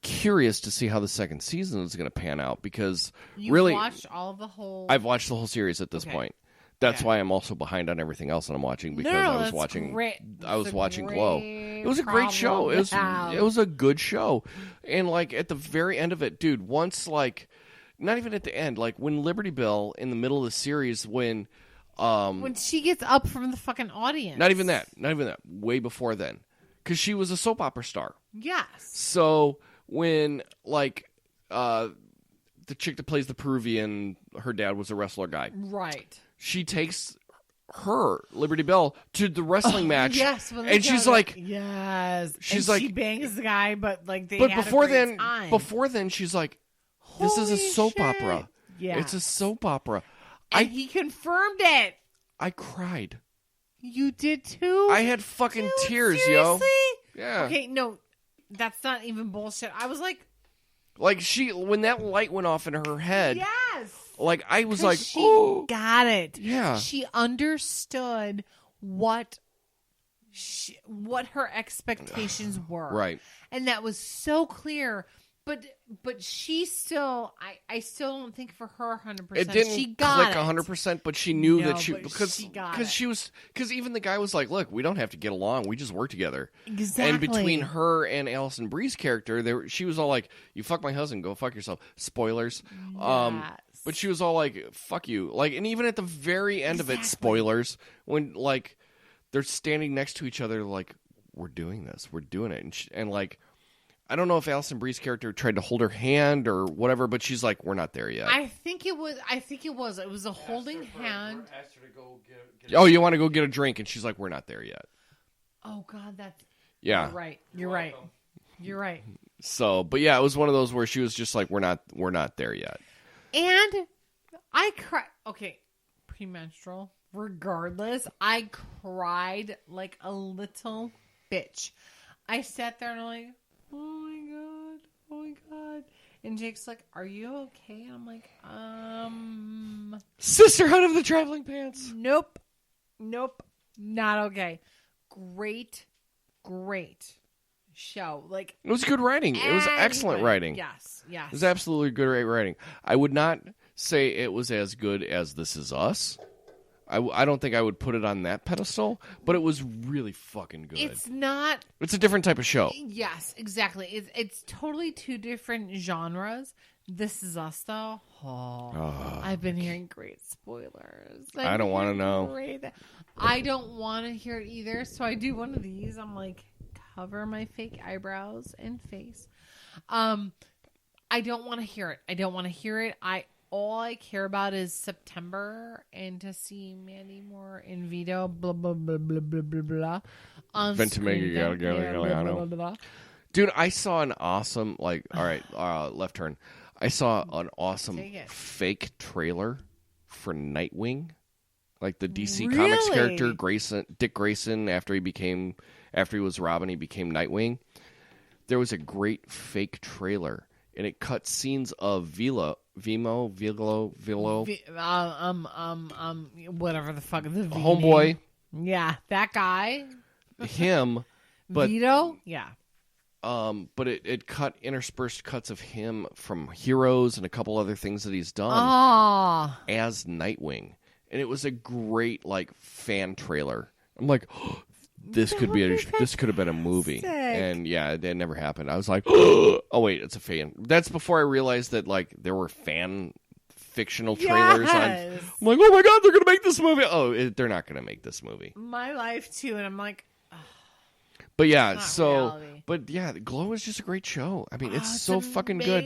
[SPEAKER 3] curious to see how the second season is going to pan out because
[SPEAKER 1] You've
[SPEAKER 3] really
[SPEAKER 1] watched all of the whole.
[SPEAKER 3] I've watched the whole series at this
[SPEAKER 1] Okay.
[SPEAKER 3] point. That's
[SPEAKER 1] Okay.
[SPEAKER 3] why I'm also behind on everything else that I'm watching because
[SPEAKER 1] No,
[SPEAKER 3] I was
[SPEAKER 1] that's
[SPEAKER 3] watching
[SPEAKER 1] great.
[SPEAKER 3] I was
[SPEAKER 1] That's a
[SPEAKER 3] watching
[SPEAKER 1] great
[SPEAKER 3] Glow. It was a great show.
[SPEAKER 1] problem to have.
[SPEAKER 3] It was a good show. And like at the very end of it, dude, once like not even at the end, like when Liberty Bell in the middle of the series when
[SPEAKER 1] she gets up from the fucking audience.
[SPEAKER 3] not even that, way before then. Cuz she was a soap opera star.
[SPEAKER 1] Yes.
[SPEAKER 3] So when like the chick that plays the Peruvian, her dad was a wrestler guy.
[SPEAKER 1] Right.
[SPEAKER 3] She takes her Liberty Bell to the wrestling match.
[SPEAKER 1] Yes,
[SPEAKER 3] and she's like,
[SPEAKER 1] yes.
[SPEAKER 3] she's
[SPEAKER 1] and
[SPEAKER 3] like,
[SPEAKER 1] she bangs the guy, but like they.
[SPEAKER 3] but
[SPEAKER 1] had
[SPEAKER 3] before
[SPEAKER 1] a great
[SPEAKER 3] then,
[SPEAKER 1] time.
[SPEAKER 3] she's like, this is a
[SPEAKER 1] Holy
[SPEAKER 3] soap
[SPEAKER 1] shit.
[SPEAKER 3] opera.
[SPEAKER 1] Yeah,
[SPEAKER 3] It's a soap opera.
[SPEAKER 1] And he confirmed it.
[SPEAKER 3] I cried.
[SPEAKER 1] You did too.
[SPEAKER 3] I had fucking
[SPEAKER 1] Dude,
[SPEAKER 3] tears,
[SPEAKER 1] seriously?
[SPEAKER 3] yo. Yeah.
[SPEAKER 1] Okay, no, that's not even bullshit. I was like,
[SPEAKER 3] Like when that light went off in her head,
[SPEAKER 1] yes.
[SPEAKER 3] like I was like,
[SPEAKER 1] She
[SPEAKER 3] oh,
[SPEAKER 1] got it.
[SPEAKER 3] yeah.
[SPEAKER 1] She understood what her expectations were.
[SPEAKER 3] Right.
[SPEAKER 1] And that was so clear. But she still, I still don't think for her 100%.
[SPEAKER 3] It didn't
[SPEAKER 1] she got
[SPEAKER 3] click
[SPEAKER 1] it.
[SPEAKER 3] 100%, but she knew
[SPEAKER 1] No,
[SPEAKER 3] that she
[SPEAKER 1] but
[SPEAKER 3] because
[SPEAKER 1] she got
[SPEAKER 3] because
[SPEAKER 1] it.
[SPEAKER 3] she was because even the guy was like, look, we don't have to get along, we just work together.
[SPEAKER 1] Exactly.
[SPEAKER 3] And between her and Alison Brie's character, she was all like, you fuck my husband, go fuck yourself. Spoilers.
[SPEAKER 1] Yes.
[SPEAKER 3] But she was all like, fuck you. Like, and even at the very end of it,
[SPEAKER 1] Exactly.
[SPEAKER 3] spoilers, when like they're standing next to each other, like, we're doing this, we're doing it, and like. I don't know if Alison Brie's character tried to hold her hand or whatever, but she's like, we're not there yet.
[SPEAKER 1] I think it was. It was a holding hand.
[SPEAKER 4] Asked her to go get
[SPEAKER 3] Oh, you want to go get a drink? And she's like, we're not there yet.
[SPEAKER 1] Oh God, that's.
[SPEAKER 3] Yeah.
[SPEAKER 1] You're right. You're right. You're right.
[SPEAKER 3] So, but yeah, it was one of those where she was just like, we're not there yet.
[SPEAKER 1] And I cried. Okay, premenstrual. Regardless, I cried like a little bitch. I sat there and I'm like, oh my god. And Jake's like, are you okay? And I'm like,
[SPEAKER 3] Sisterhood of the Traveling Pants.
[SPEAKER 1] nope, not okay. Great show. Like,
[SPEAKER 3] It was good writing. It was excellent
[SPEAKER 1] anyway,
[SPEAKER 3] writing.
[SPEAKER 1] Yes.
[SPEAKER 3] It was absolutely good writing. I would not say it was as good as This Is Us. I don't think I would put it on that pedestal, but it was really fucking good.
[SPEAKER 1] It's not.
[SPEAKER 3] It's a different type of show.
[SPEAKER 1] Yes, exactly. It's totally two different genres, This Is Us, though. Oh, I've been hearing great spoilers.
[SPEAKER 3] I don't want to know.
[SPEAKER 1] I don't want to hear it either. So I do one of these. I'm like, cover my fake eyebrows and face. I don't want to hear it. I don't want to hear it. All I care about is September and to see Mandy Moore and Vito blah blah blah blah blah blah blah on screen.
[SPEAKER 3] Dude, I saw an awesome all right, left turn. I saw an awesome fake trailer for Nightwing, like the DC Comics character Dick Grayson. After he was Robin, he became Nightwing. There was a great fake trailer, and it cut scenes of Vilo,
[SPEAKER 1] whatever the fuck the
[SPEAKER 3] homeboy.
[SPEAKER 1] Yeah, that guy.
[SPEAKER 3] Him, but
[SPEAKER 1] Vito. Yeah.
[SPEAKER 3] But it cut interspersed cuts of him from Heroes and a couple other things that he's done as Nightwing, and it was a great fan trailer. I'm like, oh, this could have been a movie, and yeah, that never happened. I was like, oh wait, it's a fan. That's before I realized that there were fan fictional trailers.
[SPEAKER 1] Yes.
[SPEAKER 3] I'm like, oh my god, they're gonna make this movie. Oh, they're not gonna make this movie.
[SPEAKER 1] My life too, and I'm like.
[SPEAKER 3] But yeah,
[SPEAKER 1] reality.
[SPEAKER 3] But yeah, Glow is just a great show. I mean, it's so fucking good.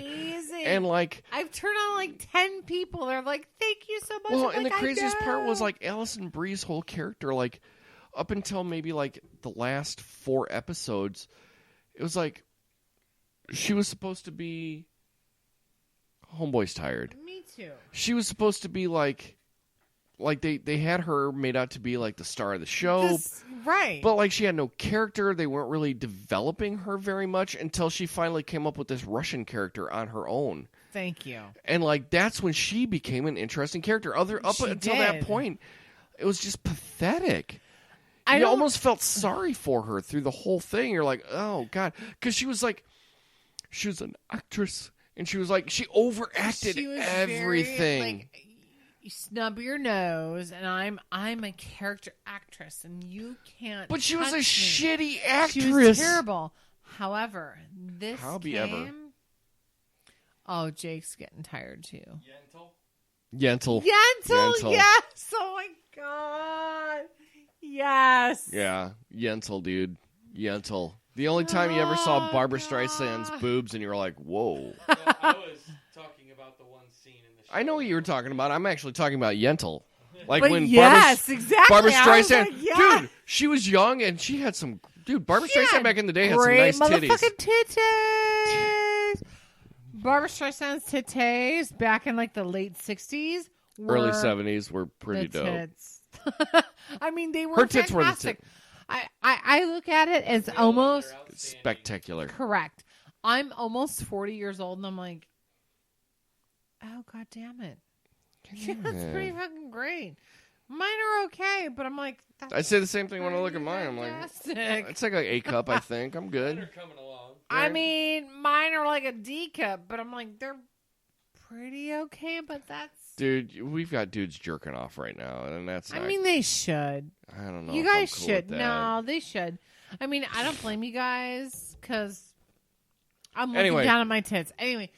[SPEAKER 3] And
[SPEAKER 1] I've turned on 10 people. They're like, "Thank you so much."
[SPEAKER 3] Well, and the craziest part was Allison Brie's whole character. Up until maybe the last 4 episodes, it was she was supposed to be. Homeboy's tired.
[SPEAKER 1] Me too.
[SPEAKER 3] She was supposed to be they had her made out to be the star of the show.
[SPEAKER 1] Right.
[SPEAKER 3] But she had no character. They weren't really developing her very much until she finally came up with this Russian character on her own.
[SPEAKER 1] Thank you.
[SPEAKER 3] And that's when she became an interesting character. Up until that point, it was just pathetic. You almost felt sorry for her through the whole thing. You're like, oh god, because she was an actress, and she was she overacted everything.
[SPEAKER 1] Very, you snub your nose, and I'm a character actress, and you can't.
[SPEAKER 3] But she was a
[SPEAKER 1] me.
[SPEAKER 3] shitty actress.
[SPEAKER 1] She was terrible. However, this came. Oh, Jake's getting tired too.
[SPEAKER 3] Yentl.
[SPEAKER 1] Yes! Oh my god! Yes.
[SPEAKER 3] Yeah, Yentl, dude. Yentl. The only time you ever saw Barbara Streisand's boobs, and you were like, "Whoa."
[SPEAKER 4] I was talking about the one scene in the show.
[SPEAKER 3] I know what you were talking about. I'm actually talking about Yentl.
[SPEAKER 1] Exactly.
[SPEAKER 3] Barbara Streisand,
[SPEAKER 1] yeah.
[SPEAKER 3] dude, she was young and she had some. Dude, Barbara Streisand back in the day had some nice titties.
[SPEAKER 1] Motherfucking titties. Barbara Streisand's titties back in the late 60s,
[SPEAKER 3] early 70s were pretty dope.
[SPEAKER 1] Tits. I mean, they were
[SPEAKER 3] her tits
[SPEAKER 1] fantastic.
[SPEAKER 3] Were the
[SPEAKER 1] I look at it as almost
[SPEAKER 3] spectacular.
[SPEAKER 1] Correct. I'm almost 40 years old, and I'm like, oh god damn it. Yeah, that's pretty fucking great. Mine are okay, but I'm like,
[SPEAKER 3] I say the same thing when I look at mine. I'm like, it's like an A cup, I think. I'm good.
[SPEAKER 4] They're coming along.
[SPEAKER 1] I mean, mine are like a D cup, but I'm like, they're pretty okay, but that's...
[SPEAKER 3] Dude, we've got dudes jerking off right now, and that's not...
[SPEAKER 1] I mean, they should.
[SPEAKER 3] I don't know.
[SPEAKER 1] You guys
[SPEAKER 3] cool
[SPEAKER 1] should. No, they should. I mean, I don't blame you guys, because I'm looking down at my tits. Anyway,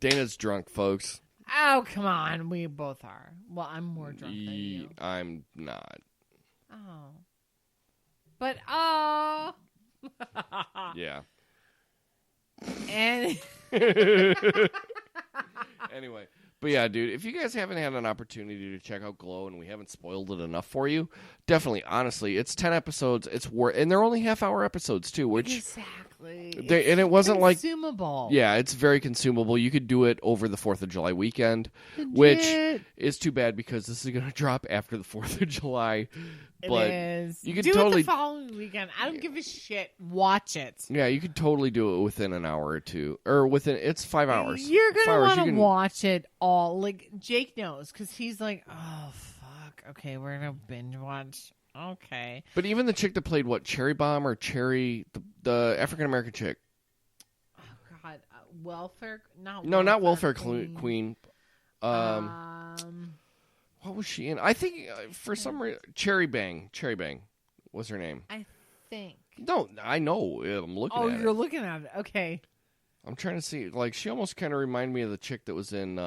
[SPEAKER 3] Dana's drunk, folks.
[SPEAKER 1] Oh, come on. We both are. Well, I'm more drunk than you.
[SPEAKER 3] I'm not.
[SPEAKER 1] Oh. But, oh.
[SPEAKER 3] Yeah.
[SPEAKER 1] And
[SPEAKER 3] anyway. But yeah, dude, if you guys haven't had an opportunity to check out Glow and we haven't spoiled it enough for you, definitely, honestly, it's 10 episodes. It's worth, and they're only half-hour episodes too, which
[SPEAKER 1] exactly.
[SPEAKER 3] And it wasn't
[SPEAKER 1] consumable.
[SPEAKER 3] Yeah, it's very consumable. You could do it over the 4th of July weekend, which is too bad because this is going to drop after the 4th of July. But
[SPEAKER 1] it is.
[SPEAKER 3] You could
[SPEAKER 1] do
[SPEAKER 3] totally
[SPEAKER 1] it the following weekend. I don't give a shit. Watch it.
[SPEAKER 3] Yeah, you could totally do it within an hour or two, or within. It's 5 hours.
[SPEAKER 1] You're gonna want to watch it all. Like Jake knows because he's like, oh fuck. Okay, we're gonna binge watch. Okay.
[SPEAKER 3] But even the chick that played Cherry Bomb or Cherry, the African American chick.
[SPEAKER 1] Oh God, welfare? Not
[SPEAKER 3] welfare queen. What was she in? I think for some reason, Cherry Bang was her name.
[SPEAKER 1] I think.
[SPEAKER 3] No, I know. I'm looking at it.
[SPEAKER 1] Oh, you're looking at it. Okay.
[SPEAKER 3] I'm trying to see. Like, she almost kind of reminded me of the chick that was in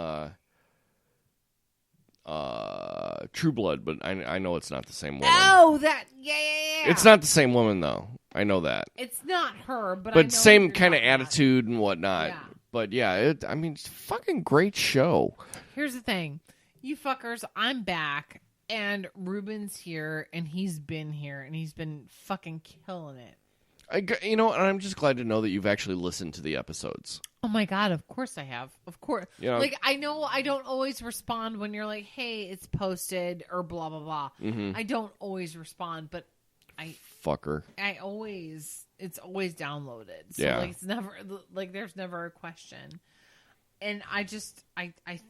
[SPEAKER 3] True Blood, but I know it's not the same woman.
[SPEAKER 1] Oh, yeah.
[SPEAKER 3] It's not the same woman, though. I know that.
[SPEAKER 1] It's not her, but I
[SPEAKER 3] But
[SPEAKER 1] know
[SPEAKER 3] same
[SPEAKER 1] who you're
[SPEAKER 3] kind of
[SPEAKER 1] talking about.
[SPEAKER 3] attitude and whatnot.
[SPEAKER 1] Yeah.
[SPEAKER 3] But yeah, it's a fucking great show.
[SPEAKER 1] Here's the thing. You fuckers, I'm back, and Ruben's here, and he's been here, and he's been fucking killing it.
[SPEAKER 3] And I'm just glad to know that you've actually listened to the episodes.
[SPEAKER 1] Oh my God, of course I have. Of course.
[SPEAKER 3] You know-
[SPEAKER 1] Like, I know I don't always respond when you're like, hey, it's posted, or blah, blah, blah.
[SPEAKER 3] Mm-hmm.
[SPEAKER 1] I don't always respond, but
[SPEAKER 3] Fucker.
[SPEAKER 1] it's always downloaded. So,
[SPEAKER 3] Yeah.
[SPEAKER 1] like, it's never, like, there's never a question. And I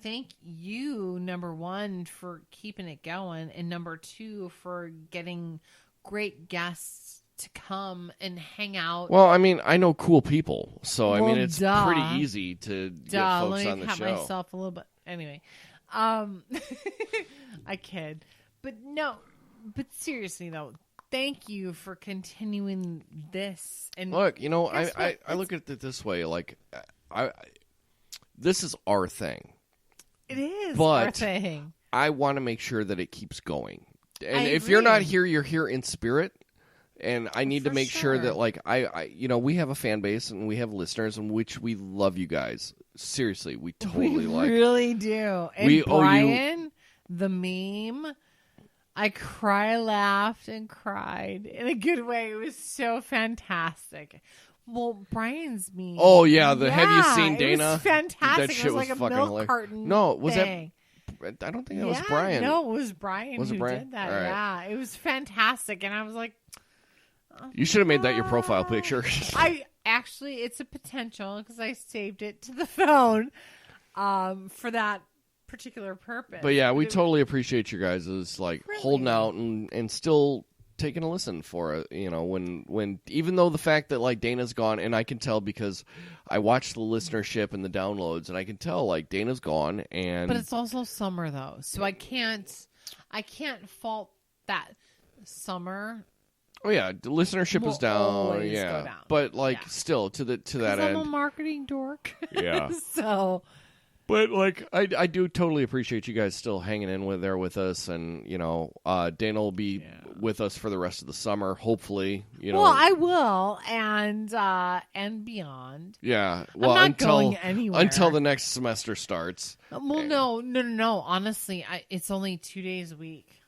[SPEAKER 1] thank you, number one, for keeping it going, and number two, for getting great guests to come and hang out.
[SPEAKER 3] Well, I mean, I know cool people, so I
[SPEAKER 1] Well,
[SPEAKER 3] mean, it's
[SPEAKER 1] duh.
[SPEAKER 3] pretty easy to get folks
[SPEAKER 1] Let me
[SPEAKER 3] on the
[SPEAKER 1] pat
[SPEAKER 3] show.
[SPEAKER 1] myself a little bit. Anyway, I kid, but seriously though, thank you for continuing this. And
[SPEAKER 3] Look,
[SPEAKER 1] guess
[SPEAKER 3] I
[SPEAKER 1] what?
[SPEAKER 3] look at it this way. Like, this is our thing.
[SPEAKER 1] It is
[SPEAKER 3] but
[SPEAKER 1] our thing.
[SPEAKER 3] I want to make sure that it keeps going. And
[SPEAKER 1] I
[SPEAKER 3] if you're not
[SPEAKER 1] agree.
[SPEAKER 3] here, you're here in spirit. And I need to
[SPEAKER 1] For
[SPEAKER 3] make sure
[SPEAKER 1] sure.
[SPEAKER 3] that, like, we have a fan base and we have listeners in which we love you guys. Seriously, we totally
[SPEAKER 1] We
[SPEAKER 3] like.
[SPEAKER 1] really do. And
[SPEAKER 3] We owe you-
[SPEAKER 1] Brian, the meme, I laughed and cried in a good way. It was so fantastic. Well, Brian's meme.
[SPEAKER 3] Oh yeah, have you seen
[SPEAKER 1] it
[SPEAKER 3] Dana?
[SPEAKER 1] was fantastic.
[SPEAKER 3] That shit
[SPEAKER 1] it was like a
[SPEAKER 3] fucking
[SPEAKER 1] milk
[SPEAKER 3] hilarious.
[SPEAKER 1] carton.
[SPEAKER 3] No, was
[SPEAKER 1] thing.
[SPEAKER 3] that? I don't think that was Brian.
[SPEAKER 1] No, it was Brian
[SPEAKER 3] Was it
[SPEAKER 1] who
[SPEAKER 3] Brian?
[SPEAKER 1] did that.
[SPEAKER 3] All right.
[SPEAKER 1] Yeah, it was fantastic, and I was like,
[SPEAKER 3] You should have made that your profile picture.
[SPEAKER 1] it's a potential because I saved it to the phone, for that particular purpose.
[SPEAKER 3] But yeah, we
[SPEAKER 1] it was-
[SPEAKER 3] totally appreciate you guys' like
[SPEAKER 1] Really?
[SPEAKER 3] holding out and still taking a listen for it. When even though the fact that like Dana's gone, and I can tell because I watch the listenership and the downloads, and I can tell like Dana's gone, and
[SPEAKER 1] But it's also summer though, so I can't fault that summer.
[SPEAKER 3] oh yeah, the listenership
[SPEAKER 1] Will
[SPEAKER 3] is down.
[SPEAKER 1] always
[SPEAKER 3] Yeah,
[SPEAKER 1] go down.
[SPEAKER 3] but like
[SPEAKER 1] Yeah.
[SPEAKER 3] still to that
[SPEAKER 1] 'Cause I'm a
[SPEAKER 3] end.
[SPEAKER 1] marketing dork.
[SPEAKER 3] Yeah.
[SPEAKER 1] So
[SPEAKER 3] But like I do totally appreciate you guys still hanging in with us, and Dana will be with us for the rest of the summer, hopefully.
[SPEAKER 1] well, I will, and beyond.
[SPEAKER 3] Yeah. Well,
[SPEAKER 1] not
[SPEAKER 3] until
[SPEAKER 1] going anywhere.
[SPEAKER 3] until the next semester starts.
[SPEAKER 1] Well, no. Honestly, it's only 2 days a week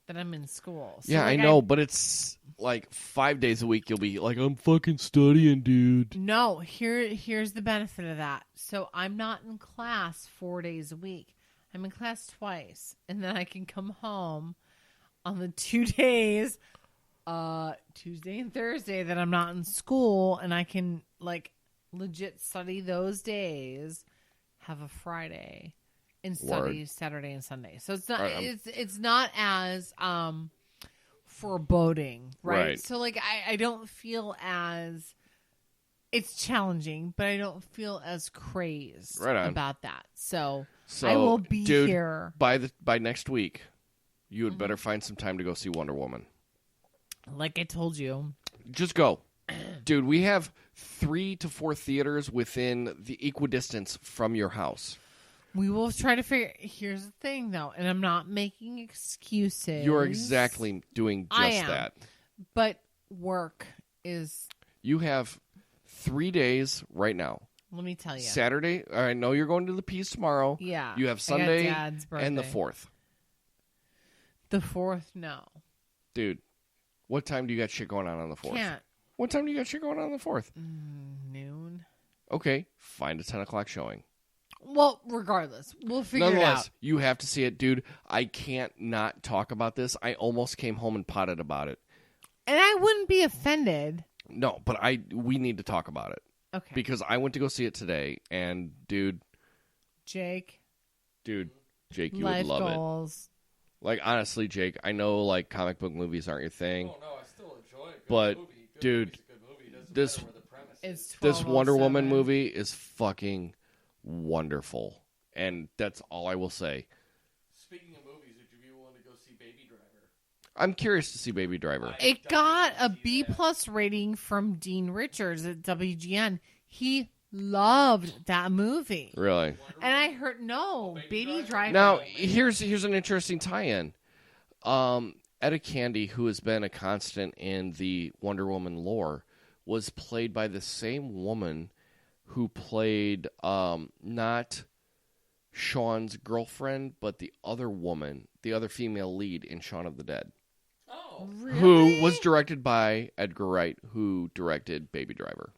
[SPEAKER 1] that I'm in school. So,
[SPEAKER 3] Yeah, I
[SPEAKER 1] like,
[SPEAKER 3] know, but it's like 5 days a week. You'll be like, I'm fucking studying, dude.
[SPEAKER 1] No, here's the benefit of that. So I'm not in class 4 days a week. I'm in class twice, and then I can come home on the 2 days, Tuesday and Thursday, that I'm not in school, and I can like legit study those days. Have a Friday and study Saturday and Sunday. So it's not it's not as foreboding, right? So like I don't feel as it's challenging, but I don't feel as crazed
[SPEAKER 3] Right on.
[SPEAKER 1] about that. So
[SPEAKER 3] So
[SPEAKER 1] I will be
[SPEAKER 3] dude,
[SPEAKER 1] here.
[SPEAKER 3] by next week. You
[SPEAKER 1] Mm-hmm.
[SPEAKER 3] would better find some time to go see Wonder Woman.
[SPEAKER 1] Like I told you.
[SPEAKER 3] Just go. Dude, we have 3 to 4 theaters within the equidistance from your house.
[SPEAKER 1] We will try to figure. Here's the thing, though, and I'm not making excuses.
[SPEAKER 3] You're exactly doing
[SPEAKER 1] I
[SPEAKER 3] just
[SPEAKER 1] am.
[SPEAKER 3] that.
[SPEAKER 1] But work is.
[SPEAKER 3] You have 3 days right now.
[SPEAKER 1] Let me tell you.
[SPEAKER 3] Saturday, I know you're going to the Peace tomorrow.
[SPEAKER 1] Yeah.
[SPEAKER 3] You have
[SPEAKER 1] I got
[SPEAKER 3] Sunday
[SPEAKER 1] Dad's
[SPEAKER 3] and the
[SPEAKER 1] birthday.
[SPEAKER 3] 4th.
[SPEAKER 1] The 4th, no.
[SPEAKER 3] Dude, what time do you got shit going on the 4th?
[SPEAKER 1] Can't.
[SPEAKER 3] What time do you got shit going on the 4th?
[SPEAKER 1] Noon.
[SPEAKER 3] Okay, find a 10 o'clock showing.
[SPEAKER 1] Well, regardless, we'll figure it
[SPEAKER 3] Nonetheless,
[SPEAKER 1] out.
[SPEAKER 3] you have to see it, dude. I can't not talk about this. I almost came home and potted about it.
[SPEAKER 1] And I wouldn't be offended.
[SPEAKER 3] No, but we need to talk about it.
[SPEAKER 1] Okay.
[SPEAKER 3] Because I went to go see it today, and
[SPEAKER 1] Jake,
[SPEAKER 3] Jake, you
[SPEAKER 1] life
[SPEAKER 3] would love
[SPEAKER 1] goals.
[SPEAKER 3] it. Like, honestly, Jake, I know, like, comic book movies aren't your thing.
[SPEAKER 4] Oh, no, I still enjoy it. Good
[SPEAKER 3] But,
[SPEAKER 4] movie. Good
[SPEAKER 3] dude,
[SPEAKER 4] movie's a good movie. It doesn't
[SPEAKER 3] this-
[SPEAKER 4] matter where the premise is.
[SPEAKER 1] It's
[SPEAKER 3] This Wonder Woman
[SPEAKER 1] 12:07.
[SPEAKER 3] movie is fucking wonderful. And that's all I will say.
[SPEAKER 4] Speaking of movies, would you be willing to go see Baby Driver?
[SPEAKER 3] I'm curious to see Baby Driver.
[SPEAKER 1] It got a B+ rating from Dean Richards at WGN. He loved that movie.
[SPEAKER 3] Really?
[SPEAKER 1] And I heard, Baby Driver.
[SPEAKER 3] Now, here's an interesting tie-in. Etta Candy, who has been a constant in the Wonder Woman lore, was played by the same woman who played not Shawn's girlfriend, but the other woman, the other female lead in Shaun of the Dead.
[SPEAKER 4] Oh,
[SPEAKER 1] Really?
[SPEAKER 3] Who was directed by Edgar Wright, who directed Baby Driver.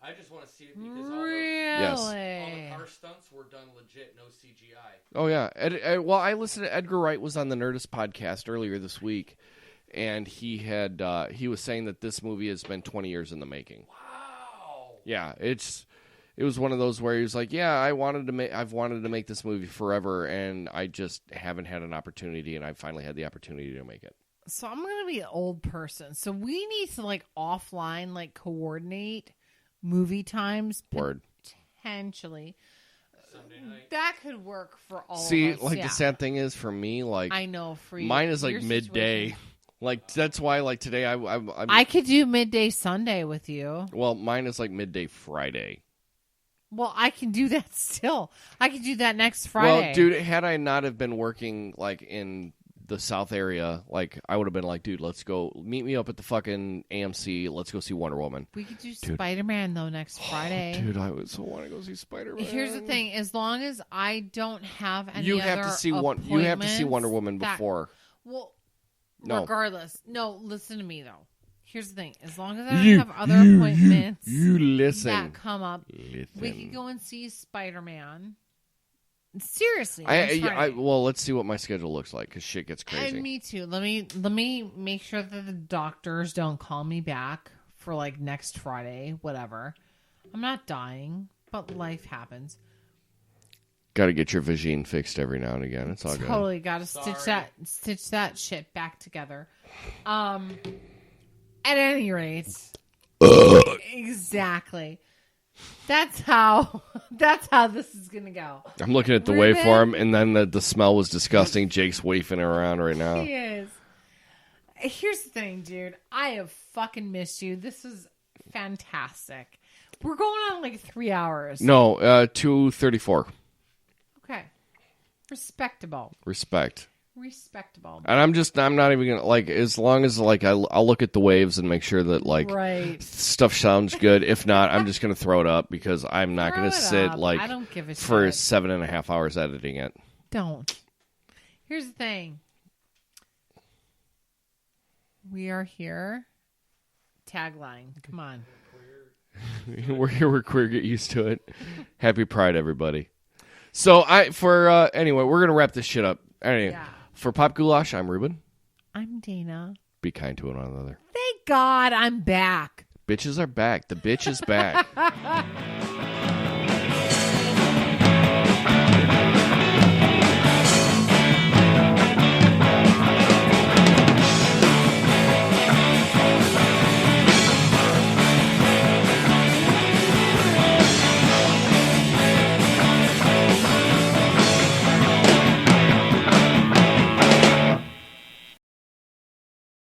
[SPEAKER 4] I just want to see it because
[SPEAKER 1] Really?
[SPEAKER 4] all the car stunts were done legit, no CGI.
[SPEAKER 3] Oh, yeah. Well, I listened to Edgar Wright was on the Nerdist podcast earlier this week, and he was saying that this movie has been 20 years in the making.
[SPEAKER 4] Wow.
[SPEAKER 3] Yeah, it was one of those where he was like, "Yeah, I've wanted to make this movie forever, and I just haven't had an opportunity, and I finally had the opportunity to make it."
[SPEAKER 1] So I'm going to be an old person. So we need to offline coordinate movie times.
[SPEAKER 3] Word.
[SPEAKER 1] Potentially.
[SPEAKER 4] Sunday night.
[SPEAKER 1] That could work for all
[SPEAKER 3] See,
[SPEAKER 1] of us.
[SPEAKER 3] the sad thing is for me,
[SPEAKER 1] I know for you.
[SPEAKER 3] mine is
[SPEAKER 1] Your
[SPEAKER 3] midday.
[SPEAKER 1] situation.
[SPEAKER 3] That's why today
[SPEAKER 1] I could do midday Sunday with you.
[SPEAKER 3] well, mine is midday Friday.
[SPEAKER 1] Well, I can do that still. I can do that next Friday.
[SPEAKER 3] Well, dude, had I not have been working in the South area, I would have been dude, let's go meet me up at the fucking AMC. Let's go see Wonder Woman.
[SPEAKER 1] We could do Spider-Man though next Friday.
[SPEAKER 3] Dude, I would so want to go see Spider-Man.
[SPEAKER 1] Here's the thing: as long as I don't have any
[SPEAKER 3] You
[SPEAKER 1] other
[SPEAKER 3] have to see You have to see Wonder Woman before. No.
[SPEAKER 1] Regardless, listen to me though. Here's the thing: as long as I don't have other appointments
[SPEAKER 3] you listen
[SPEAKER 1] that come up, we can go and see Spider-Man. Seriously,
[SPEAKER 3] well, let's see what my schedule looks like because shit gets crazy.
[SPEAKER 1] And me too. Let me make sure that the doctors don't call me back for next Friday, whatever. I'm not dying, but life happens.
[SPEAKER 3] Got to get your vagine fixed every now and again. It's all good.
[SPEAKER 1] Totally got to stitch that shit back together. At any rate, exactly. That's how this is gonna go.
[SPEAKER 3] I'm looking at the
[SPEAKER 1] Ruben?
[SPEAKER 3] waveform, and then the smell was disgusting. Jake's wafing around right now.
[SPEAKER 1] He is. Here's the thing, dude. I have fucking missed you. This is fantastic. We're going on 3 hours.
[SPEAKER 3] No, 2:34.
[SPEAKER 1] Okay. Respectable.
[SPEAKER 3] Respectable. And I'm not even gonna as long as I'll look at the waves and make sure that
[SPEAKER 1] right.
[SPEAKER 3] stuff sounds good. If not, I'm just gonna throw it up because I'm not gonna sit
[SPEAKER 1] I don't give a
[SPEAKER 3] for
[SPEAKER 1] shit.
[SPEAKER 3] 7.5 hours editing it.
[SPEAKER 1] Don't. Here's the thing. We are here. Tagline. Come on.
[SPEAKER 3] We're here. We're queer. Get used to it. Happy Pride, everybody. So anyway, we're gonna wrap this shit up. Anyway,
[SPEAKER 1] Yeah.
[SPEAKER 3] For Pop Goulash, I'm Ruben.
[SPEAKER 1] I'm Dana.
[SPEAKER 3] Be kind to one another.
[SPEAKER 1] Thank God I'm back.
[SPEAKER 3] Bitches are back. The bitch is back.